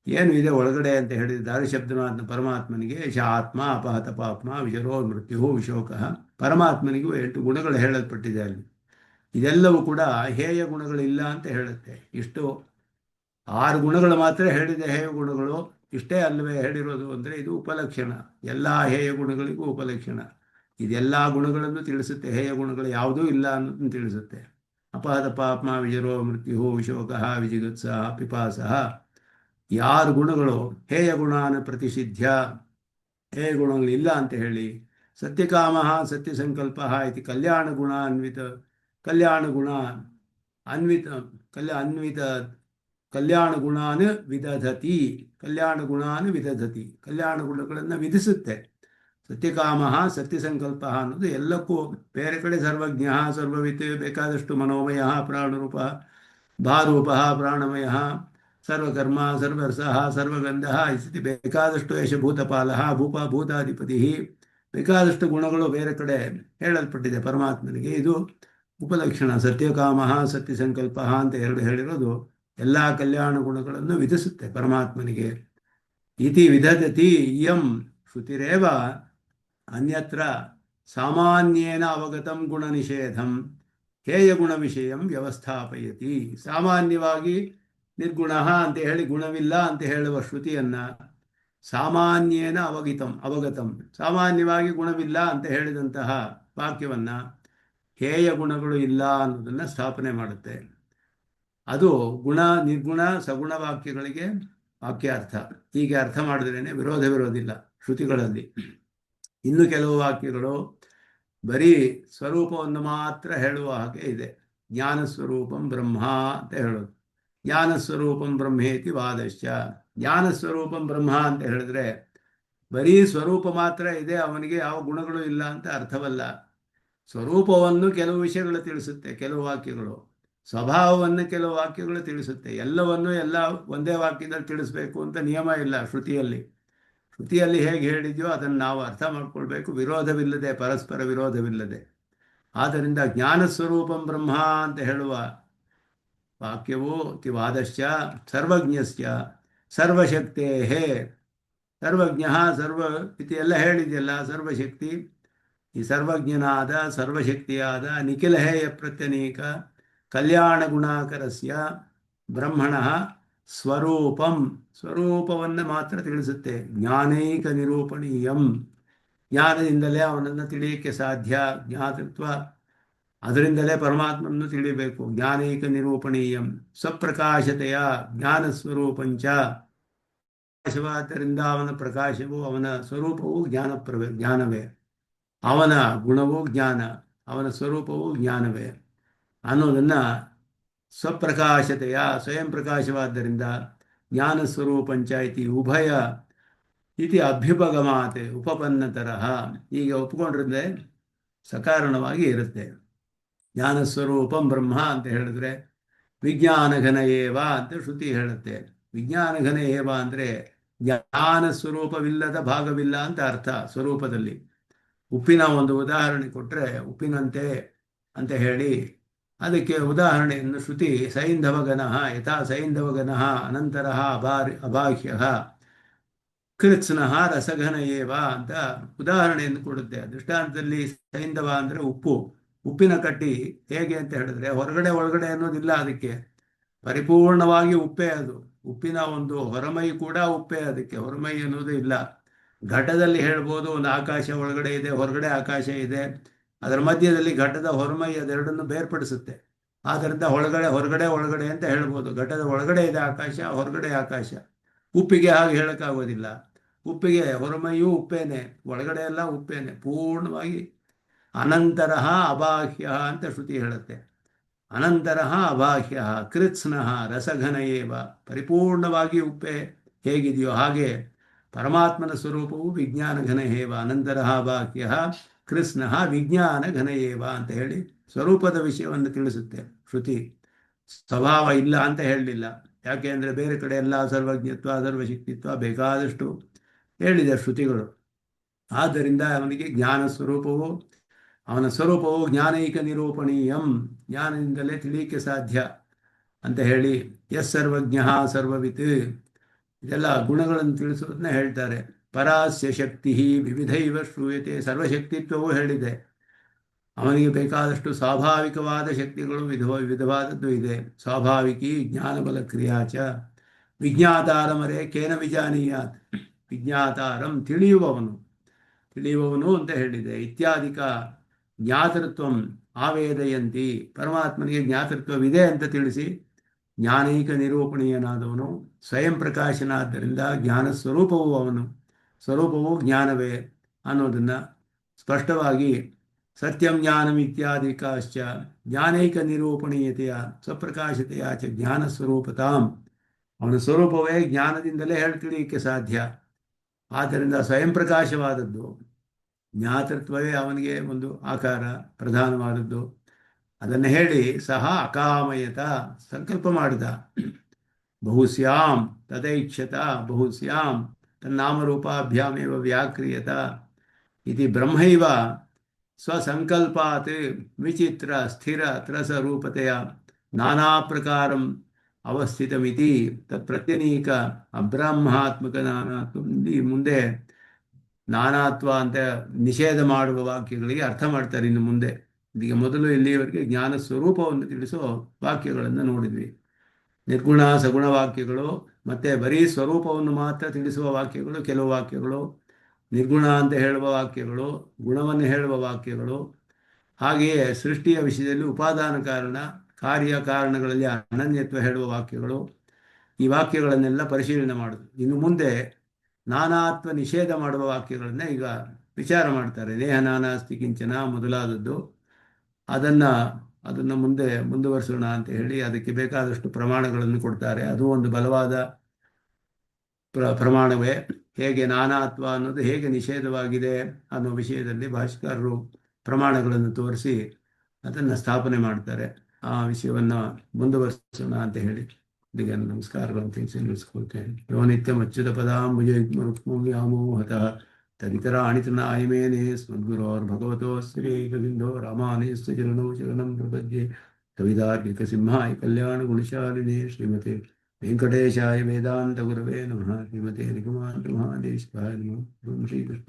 ಏನು ಇದೆ ಒಳಗಡೆ ಅಂತ ಹೇಳಿದ ದಾರುಶಬ್ದನಾದ ಪರಮಾತ್ಮನಿಗೆ ಆತ್ಮ ಅಪಹತ ಪಾಪ್ಮ ವಿಜರೋ ಮೃತ್ಯು ವಿಶೋಕಃ. ಪರಮಾತ್ಮನಿಗೂ 8 ಗುಣಗಳು ಹೇಳಲ್ಪಟ್ಟಿದೆ ಅಲ್ಲಿ. ಇದೆಲ್ಲವೂ ಕೂಡ ಹೇಯ ಗುಣಗಳಿಲ್ಲ ಅಂತ ಹೇಳುತ್ತೆ. ಇಷ್ಟು 6 ಗುಣಗಳು ಮಾತ್ರ ಹೇಳಿದೆ ಹೇಯ ಗುಣಗಳು. ಇಷ್ಟೇ ಅಲ್ಲವೇ ಹೇಳಿರೋದು ಅಂದರೆ ಇದು ಉಪಲಕ್ಷಣ. ಎಲ್ಲ ಹೇಯ ಗುಣಗಳಿಗೂ ಉಪಲಕ್ಷಣ. ಇದೆಲ್ಲ ಗುಣಗಳನ್ನು ತಿಳಿಸುತ್ತೆ. ಹೇಯ ಗುಣಗಳು ಯಾವುದೂ ಇಲ್ಲ ಅನ್ನೋದನ್ನು ತಿಳಿಸುತ್ತೆ. ಅಪಹತ ಪಾಪ್ಮ ವಿಜರೋ ಮೃತ್ಯು ವಿಶೋಕಃ ವಿಜಿಗುತ್ಸಹ ಪಿಪಾಸಃ. 6 ಗುಣಗಳು ಹೇಯ ಗುಣಾನ ಪ್ರತಿಷಿಧ್ಯ. ಹೇಯ ಗುಣಗಳಿಲ್ಲ ಅಂತ ಹೇಳಿ ಸತ್ಯಕಾಮ ಸತ್ಯಸಂಕಲ್ಪ ಇತಿ ಕಲ್ಯಾಣ ಗುಣ ಅನ್ವಿತ ಕಲ್ಯಾಣ ಗುಣ ಅನ್ವಿತ ಅನ್ವಿತ ಕಲ್ಯಾಣ ಗುಣಾನ್ ವಿದಧತಿ. ಕಲ್ಯಾಣ ಗುಣಾನ್ ವಿದಧತಿ. ಕಲ್ಯಾಣ ಗುಣಗಳನ್ನು ವಿಧಿಸುತ್ತೆ. ಸತ್ಯಕಾಮ ಸತ್ಯಸಂಕಲ್ಪ ಅನ್ನೋದು ಎಲ್ಲಕ್ಕೂ ಬೇರೆ ಕಡೆ ಸರ್ವಜ್ಞ ಸರ್ವವಿತ್, ಬೇಕಾದಷ್ಟು ಮನೋಮಯ ಪ್ರಾಣರೂಪ ಭಾರೂಪ ಪ್ರಾಣಮಯ ಸರ್ವಕರ್ಮ ಸರ್ವರಸ ಸರ್ವಗಂಧ ಇತಿ ಬೇಕಾದಷ್ಟು ಯಶಭೂತಪಾಲ ಭೂತಾಧಿಪತಿ. ಬೇಕಾದಷ್ಟು ಗುಣಗಳು ಬೇರೆ ಕಡೆ ಹೇಳಲ್ಪಟ್ಟಿದೆ ಪರಮಾತ್ಮನಿಗೆ. ಇದು ಉಪಲಕ್ಷಣ. ಸತ್ಯಕಾಮ ಸತ್ಯಸಂಕಲ್ಪ ಅಂತ 2 ಹೇಳಿರೋದು ಎಲ್ಲ ಕಲ್ಯಾಣ ಗುಣಗಳನ್ನು ವಿಧಿಸುತ್ತೆ ಪರಮಾತ್ಮನಿಗೆ. ಇತಿ ವಿದಧತಿ ಇಯಂ ಶ್ರುತಿರೇವ ಅನ್ಯತ್ರ ಸಾಮಾನ್ಯೇನ ಅವಗತಂ ಗುಣ ನಿಷೇಧಂ ಹೇಯ ಗುಣ ವಿಷಯಂ ವ್ಯವಸ್ಥಾಪಯತಿ. ಸಾಮಾನ್ಯವಾಗಿ ನಿರ್ಗುಣ ಅಂತ ಹೇಳಿ ಗುಣವಿಲ್ಲ ಅಂತ ಹೇಳುವ ಶ್ರುತಿಯನ್ನು ಸಾಮಾನ್ಯೇನ ಅವಗತಂ ಸಾಮಾನ್ಯವಾಗಿ ಗುಣವಿಲ್ಲ ಅಂತ ಹೇಳಿದಂತಹ ವಾಕ್ಯವನ್ನು ಹೇಯ ಗುಣಗಳು ಇಲ್ಲ ಅನ್ನೋದನ್ನು ಸ್ಥಾಪನೆ ಮಾಡುತ್ತೆ. ಅದು ಗುಣ ನಿರ್ಗುಣ ಸಗುಣ ವಾಕ್ಯಗಳಿಗೆ ವಾಕ್ಯಾರ್ಥ. ಹೀಗೆ ಅರ್ಥ ಮಾಡಿದ್ರೇ ವಿರೋಧವಿರೋದಿಲ್ಲ ಶ್ರುತಿಗಳಲ್ಲಿ. ಇನ್ನು ಕೆಲವು ವಾಕ್ಯಗಳು ಬರೀ ಸ್ವರೂಪವನ್ನು ಮಾತ್ರ ಹೇಳುವ ಹಾಗೆ ಇದೆ. ಜ್ಞಾನಸ್ವರೂಪಂ ಬ್ರಹ್ಮ ಅಂತ ಹೇಳೋದು. ಜ್ಞಾನಸ್ವರೂಪಂ ಬ್ರಹ್ಮೇತಿ ವಾದಶ್ಚ. ಜ್ಞಾನಸ್ವರೂಪಂ ಬ್ರಹ್ಮ ಅಂತ ಹೇಳಿದ್ರೆ ಬರೀ ಸ್ವರೂಪ ಮಾತ್ರ ಇದೆ, ಅವನಿಗೆ ಯಾವ ಗುಣಗಳು ಇಲ್ಲ ಅಂತ ಅರ್ಥವಲ್ಲ. ಸ್ವರೂಪವನ್ನು ಕೆಲವು ವಿಷಯಗಳು ತಿಳಿಸುತ್ತೆ ಕೆಲವು ವಾಕ್ಯಗಳು, ಸ್ವಭಾವವನ್ನು ಕೆಲವು ವಾಕ್ಯಗಳು ತಿಳಿಸುತ್ತೆ. ಎಲ್ಲವನ್ನು ಎಲ್ಲ ಒಂದೇ ವಾಕ್ಯದಲ್ಲಿ ತಿಳಿಸ್ಬೇಕು ಅಂತ ನಿಯಮ ಇಲ್ಲ ಶ್ರುತಿಯಲ್ಲಿ. ಶ್ರುತಿಯಲ್ಲಿ ಹೇಗೆ ಹೇಳಿದೆಯೋ ಅದನ್ನು ನಾವು ಅರ್ಥ ಮಾಡ್ಕೊಳ್ಬೇಕು, ವಿರೋಧವಿಲ್ಲದೆ, ಪರಸ್ಪರ ವಿರೋಧವಿಲ್ಲದೆ. ಆದ್ದರಿಂದ ಜ್ಞಾನಸ್ವರೂಪಂ ಬ್ರಹ್ಮ ಅಂತ ಹೇಳುವ ವಾಕ್ಯವು ವಾದಶ್ಚ ಸರ್ವಜ್ಞಸ್ಯ ಸರ್ವಶಕ್ತೇ. ಸರ್ವಜ್ಞ ಸರ್ವ ಇತಿ ಎಲ್ಲ ಹೇಳಿದೆಯಲ್ಲ, ಸರ್ವಶಕ್ತಿ. ಈ ಸರ್ವಜ್ಞನಾದ ಸರ್ವಶಕ್ತಿಯಾದ ನಿಖಿಲ ಹೇಯ ಪ್ರತ್ಯನೀಕ ಕಲ್ಯಾಣ ಗುಣಾಕರಸ್ಯ ಬ್ರಹ್ಮಣ ಸ್ವರೂಪವನ್ನು ಮಾತ್ರ ತಿಳಿಸುತ್ತೆ. ಜ್ಞಾನೈಕ ನಿರೂಪಣೀಯಂ. ಜ್ಞಾನದಿಂದಲೇ ಅವನನ್ನು ತಿಳಿಯಕ್ಕೆ ಸಾಧ್ಯ. ಜ್ಞಾತೃತ್ವ ಅದರಿಂದಲೇ ಪರಮಾತ್ಮನನ್ನು ತಿಳಿಬೇಕು. ಜ್ಞಾನೈಕ ನಿರೂಪಣೀಯಂ ಸ್ವಪ್ರಕಾಶತೆಯ ಜ್ಞಾನ ಸ್ವರೂಪಂಚ. ಪ್ರಕಾಶವಾದ್ದರಿಂದ ಅವನ ಪ್ರಕಾಶವು, ಅವನ ಸ್ವರೂಪವು ಜ್ಞಾನವೇ, ಅವನ ಗುಣವೂ ಜ್ಞಾನ, ಅವನ ಸ್ವರೂಪವು ಜ್ಞಾನವೇ ಅನ್ನೋದನ್ನ ಸ್ವಪ್ರಕಾಶತೆಯ ಸ್ವಯಂ ಪ್ರಕಾಶವಾದ್ದರಿಂದ ಜ್ಞಾನ ಸ್ವರೂಪಂಚ ಇತಿ ಉಭಯ ಇತಿ ಅಭ್ಯುಪಗಮಾತೆ ಉಪಪನ್ನತರಹ. ಈಗ ಒಪ್ಪಿಕೊಂಡ್ರೆ ಸಕಾರಣವಾಗಿ ಇರುತ್ತೆ. ಜ್ಞಾನ ಸ್ವರೂಪಂ ಬ್ರಹ್ಮ ಅಂತ ಹೇಳಿದ್ರೆ ವಿಜ್ಞಾನಘನ ಏವ ಅಂತ ಶ್ರುತಿ ಹೇಳುತ್ತೆ. ವಿಜ್ಞಾನಘನ ಏವ ಅಂದರೆ ಜ್ಞಾನ ಸ್ವರೂಪವಿಲ್ಲದ ಭಾಗವಿಲ್ಲ ಅಂತ ಅರ್ಥ. ಸ್ವರೂಪದಲ್ಲಿ ಉಪ್ಪಿನ ಒಂದು ಉದಾಹರಣೆ ಕೊಟ್ಟರೆ ಉಪ್ಪಿನಂತೆ ಅಂತ ಹೇಳಿ ಅದಕ್ಕೆ ಉದಾಹರಣೆಯನ್ನು ಶ್ರುತಿ ಸೈಂಧವಗನ ಯಥಾ ಸೈಂಧವಗನ ಅನಂತರ ಅಬಾಹ್ಯ ಕೃತ್ಸ್ನಃ ರಸಘನ ಏವ ಅಂತ ಉದಾಹರಣೆಯನ್ನು ಕೊಡುತ್ತೆ. ದೃಷ್ಟಾಂತದಲ್ಲಿ ಸೈಂಧವ ಅಂದರೆ ಉಪ್ಪು, ಉಪ್ಪಿನ ಕಟ್ಟಿ ಹೇಗೆ ಅಂತ ಹೇಳಿದ್ರೆ ಹೊರಗಡೆ ಒಳಗಡೆ ಅನ್ನೋದಿಲ್ಲ, ಅದಕ್ಕೆ ಪರಿಪೂರ್ಣವಾಗಿ ಉಪ್ಪೇ ಅದು. ಉಪ್ಪಿನ ಒಂದು ಹೊರಮೈ ಕೂಡ ಉಪ್ಪೇ, ಅದಕ್ಕೆ ಹೊರಮೈ ಅನ್ನೋದು ಇಲ್ಲ. ಘಟದಲ್ಲಿ ಹೇಳ್ಬೋದು ಒಂದು ಆಕಾಶ ಒಳಗಡೆ ಇದೆ, ಹೊರಗಡೆ ಆಕಾಶ ಇದೆ, ಅದರ ಮಧ್ಯದಲ್ಲಿ ಘಟದ ಹೊರಮೈ ಅದೆರಡನ್ನು ಬೇರ್ಪಡಿಸುತ್ತೆ. ಆದ್ದರಿಂದ ಹೊರಗಡೆ ಅಂತ ಹೇಳ್ಬೋದು. ಘಟದ ಒಳಗಡೆ ಇದೆ ಆಕಾಶ, ಹೊರಗಡೆ ಆಕಾಶ. ಉಪ್ಪಿಗೆ ಹಾಗೆ ಹೇಳಕ್ಕಾಗೋದಿಲ್ಲ. ಉಪ್ಪಿಗೆ ಹೊರಮೈಯೂ ಉಪ್ಪೇನೆ, ಒಳಗಡೆ ಎಲ್ಲ ಉಪ್ಪೇನೆ, ಪೂರ್ಣವಾಗಿ. ಅನಂತರ ಅಬಾಹ್ಯ ಅಂತ ಶ್ರುತಿ ಹೇಳುತ್ತೆ. ಅನಂತರ ಅಬಾಹ್ಯ ಕೃತ್ಸ್ನಃ ರಸಘನ ಏವ, ಪರಿಪೂರ್ಣವಾಗಿ ಉಪ್ಪೆ ಹೇಗಿದೆಯೋ ಹಾಗೆ ಪರಮಾತ್ಮನ ಸ್ವರೂಪವು ವಿಜ್ಞಾನಘನ ಏವ. ಅನಂತರ ಬಾಹ್ಯ ಕೃತ್ಸ್ನಃ ವಿಜ್ಞಾನಘನ ಏವ ಅಂತ ಹೇಳಿ ಸ್ವರೂಪದ ವಿಷಯವನ್ನು ತಿಳಿಸುತ್ತೆ ಶ್ರುತಿ. ಸ್ವಭಾವ ಇಲ್ಲ ಅಂತ ಹೇಳಲಿಲ್ಲ. ಯಾಕೆ ಅಂದರೆ ಬೇರೆ ಕಡೆ ಎಲ್ಲ ಸರ್ವಜ್ಞತ್ವ ಸರ್ವಶಕ್ತಿತ್ವ ಬೇಕಾದಷ್ಟು ಹೇಳಿದೆ ಶ್ರುತಿಗಳು. ಆದ್ದರಿಂದ ಅವನಿಗೆ ಜ್ಞಾನ ಸ್ವರೂಪವು, ಅವನ ಸ್ವರೂಪವು ಜ್ಞಾನೈಕ ನಿರೂಪಣೀಯಂ, ಜ್ಞಾನದಿಂದಲೇ ತಿಳಿಯಕ್ಕೆ ಸಾಧ್ಯ ಅಂತ ಹೇಳಿ ಎಸ್ ಸರ್ವಜ್ಞ ಸರ್ವವಿತ್ ಇದೆಲ್ಲ ಗುಣಗಳನ್ನು ತಿಳಿಸೋದನ್ನ ಹೇಳ್ತಾರೆ. ಪರಾಸ್ಯ ಶಕ್ತಿ ವಿವಿಧೈವ ಶ್ರೂಯತೆ, ಸರ್ವಶಕ್ತಿತ್ವವೂ ಹೇಳಿದೆ. ಅವನಿಗೆ ಬೇಕಾದಷ್ಟು ಸ್ವಾಭಾವಿಕವಾದ ಶಕ್ತಿಗಳು ವಿಧವಾದದ್ದು ಇದೆ. ಸ್ವಾಭಾವಿಕಿ ಜ್ಞಾನಬಲ ಕ್ರಿಯಾಚ ವಿಜ್ಞಾತಾರಮರೆ ಕೇನ ವಿಜಾನೀಯಾತ್, ವಿಜ್ಞಾತಾರಂ ತಿಳಿಯುವವನು ಅಂತ ಹೇಳಿದೆ. ಇತ್ಯಾದಿಕ ಜ್ಞಾತೃತ್ವಂ ಆವೇದಯಂತಿ, ಪರಮಾತ್ಮನಿಗೆ ಜ್ಞಾತೃತ್ವವಿದೆ ಅಂತ ತಿಳಿಸಿ ಜ್ಞಾನೈಕ ನಿರೂಪಣೀಯನಾದವನು ಸ್ವಯಂ ಪ್ರಕಾಶನಾದ್ದರಿಂದ ಜ್ಞಾನ ಸ್ವರೂಪವು ಅವನು, ಸ್ವರೂಪವು ಜ್ಞಾನವೇ ಅನ್ನೋದನ್ನು ಸ್ಪಷ್ಟವಾಗಿ ಸತ್ಯಂ ಜ್ಞಾನಂ ಇತ್ಯಾದಿಕಾಶ್ಚ ಜ್ಞಾನೈಕ ನಿರೂಪಣೀಯತೆಯ ಸ್ವಪ್ರಕಾಶತೆಯ ಚ ಜ್ಞಾನ ಸ್ವರೂಪತಾಂ, ಅವನ ಸ್ವರೂಪವೇ ಜ್ಞಾನದಿಂದಲೇ ತಿಳಿಯಕ್ಕೆ ಸಾಧ್ಯ. ಆದ್ದರಿಂದ ಸ್ವಯಂ ಪ್ರಕಾಶವಾದದ್ದು ಜ್ಞಾತೃತ್ವವೇ ಅವನಿಗೆ ಒಂದು ಆಕಾರ ಪ್ರಧಾನವಾದದ್ದು. ಅದನ್ನು ಹೇಳಿ ಸಹ ಅಕಾಮಯತ ಸಂಕಲ್ಪ ಮಾಡಿದ. ಬಹುಸ್ಯಾಂ ತದೈಕ್ಷತ ಬಹುಸ್ಯಾಂ ತನ್ನಾಮರೂಪಾಭ್ಯಾಮೇವ ವ್ಯಾಕ್ರಿಯತ ಇತಿ ಬ್ರಹ್ಮೈವ ಸ್ವಸಂಕಲ್ಪಾತ್ ವಿಚಿತ್ರ ಸ್ಥಿರ ತ್ರಸರೂಪತೆಯ ನಾನಾ ಪ್ರಕಾರಂ ಅವಸ್ಥಿತಮಿತಿ ತತ್ಪ್ರತ್ಯನೀಕ ಅಬ್ರಾಹ್ಮಾತ್ಮಕ ನಾನಾತ್ವ. ಮುಂದೆ ನಾನಾತ್ವ ಅಂತ ನಿಷೇಧ ಮಾಡುವ ವಾಕ್ಯಗಳಿಗೆ ಅರ್ಥ ಮಾಡ್ತಾರೆ ಇನ್ನು ಮುಂದೆ. ಈಗ ಮೊದಲು ಇಲ್ಲಿಯವರೆಗೆ ಜ್ಞಾನ ಸ್ವರೂಪವನ್ನು ತಿಳಿಸೋ ವಾಕ್ಯಗಳನ್ನು ನೋಡಿದ್ವಿ. ನಿರ್ಗುಣ ಸಗುಣ ವಾಕ್ಯಗಳು, ಮತ್ತೆ ಬರೀ ಸ್ವರೂಪವನ್ನು ಮಾತ್ರ ತಿಳಿಸುವ ವಾಕ್ಯಗಳು ಕೆಲವು ವಾಕ್ಯಗಳು, ನಿರ್ಗುಣ ಅಂತ ಹೇಳುವ ವಾಕ್ಯಗಳು, ಗುಣವನ್ನು ಹೇಳುವ ವಾಕ್ಯಗಳು, ಹಾಗೆಯೇ ಸೃಷ್ಟಿಯ ವಿಷಯದಲ್ಲಿ ಉಪಾದಾನ ಕಾರಣ ಕಾರ್ಯ ಕಾರಣಗಳಲ್ಲಿ ಅನನ್ಯತ್ವ ಹೇಳುವ ವಾಕ್ಯಗಳು. ಈ ವಾಕ್ಯಗಳನ್ನೆಲ್ಲ ಪರಿಶೀಲನೆ ಮಾಡೋದು. ಇನ್ನು ಮುಂದೆ ನಾನಾತ್ವ ನಿಷೇಧ ಮಾಡುವ ವಾಕ್ಯಗಳನ್ನ ಈಗ ವಿಚಾರ ಮಾಡ್ತಾರೆ. ನೇಹ ನಾನಾಸ್ತಿ ಕಿಂಚನ ಮೊದಲಾದದ್ದು. ಅದನ್ನು ಮುಂದೆ ಮುಂದುವರಿಸೋಣ ಅಂತ ಹೇಳಿ ಅದಕ್ಕೆ ಬೇಕಾದಷ್ಟು ಪ್ರಮಾಣಗಳನ್ನು ಕೊಡ್ತಾರೆ. ಅದು ಒಂದು ಬಲವಾದ ಪ್ರಮಾಣವೇ. ಹೇಗೆ ನಾನಾತ್ವ ಅನ್ನೋದು ಹೇಗೆ ನಿಷೇಧವಾಗಿದೆ ಅನ್ನೋ ವಿಷಯದಲ್ಲಿ ಭಾಷ್ಯಕಾರರು ಪ್ರಮಾಣಗಳನ್ನು ತೋರಿಸಿ ಅದನ್ನು ಸ್ಥಾಪನೆ ಮಾಡ್ತಾರೆ. ಆ ವಿಷಯವನ್ನು ಮುಂದುವರಿಸೋಣ ಅಂತ ಹೇಳಿ ಈಗ ನಮಸ್ಕಾರಗಳನ್ನು ತಿಳಿಸ್ಕೊಳ್ತೇನೆ. ಯೋ ನಿತ್ಯಂ ಅಚ್ಯುತ ಪದಾಂಬುಜಯುಗ್ಮರುಕ್ಮವ್ಯಾಮೋಹತಃ ತದಿತರಾಣಿ ತನ್ನಾಯಮೇನೆ ಸ್ಮದ್ಗುರೋರ್ಭಗವತೋಸ್ತ್ರೀಕವಿಂದೋ ರಾಮಾನೇಸ್ತು ಚರಣಂ ಪ್ರಪದ್ಯೆ. ಕವಿತಾರ್ಕಿಕ ಸಿಂಹಾಯ ಕಲ್ಯಾಣ ಗುಣಶಾಲಿನೇ ಶ್ರೀಮತೆ ವೆಂಕಟೇಶಾಯ ವೇದಾಂತ ಗುರವೇ ನಮಃ. ಶ್ರೀಮತೆ ನಿಗಮಾಂತ ಮಹಾದೇಶಾಯ ನಮಃ. ಶ್ರೀಕೃಷ್ಣ.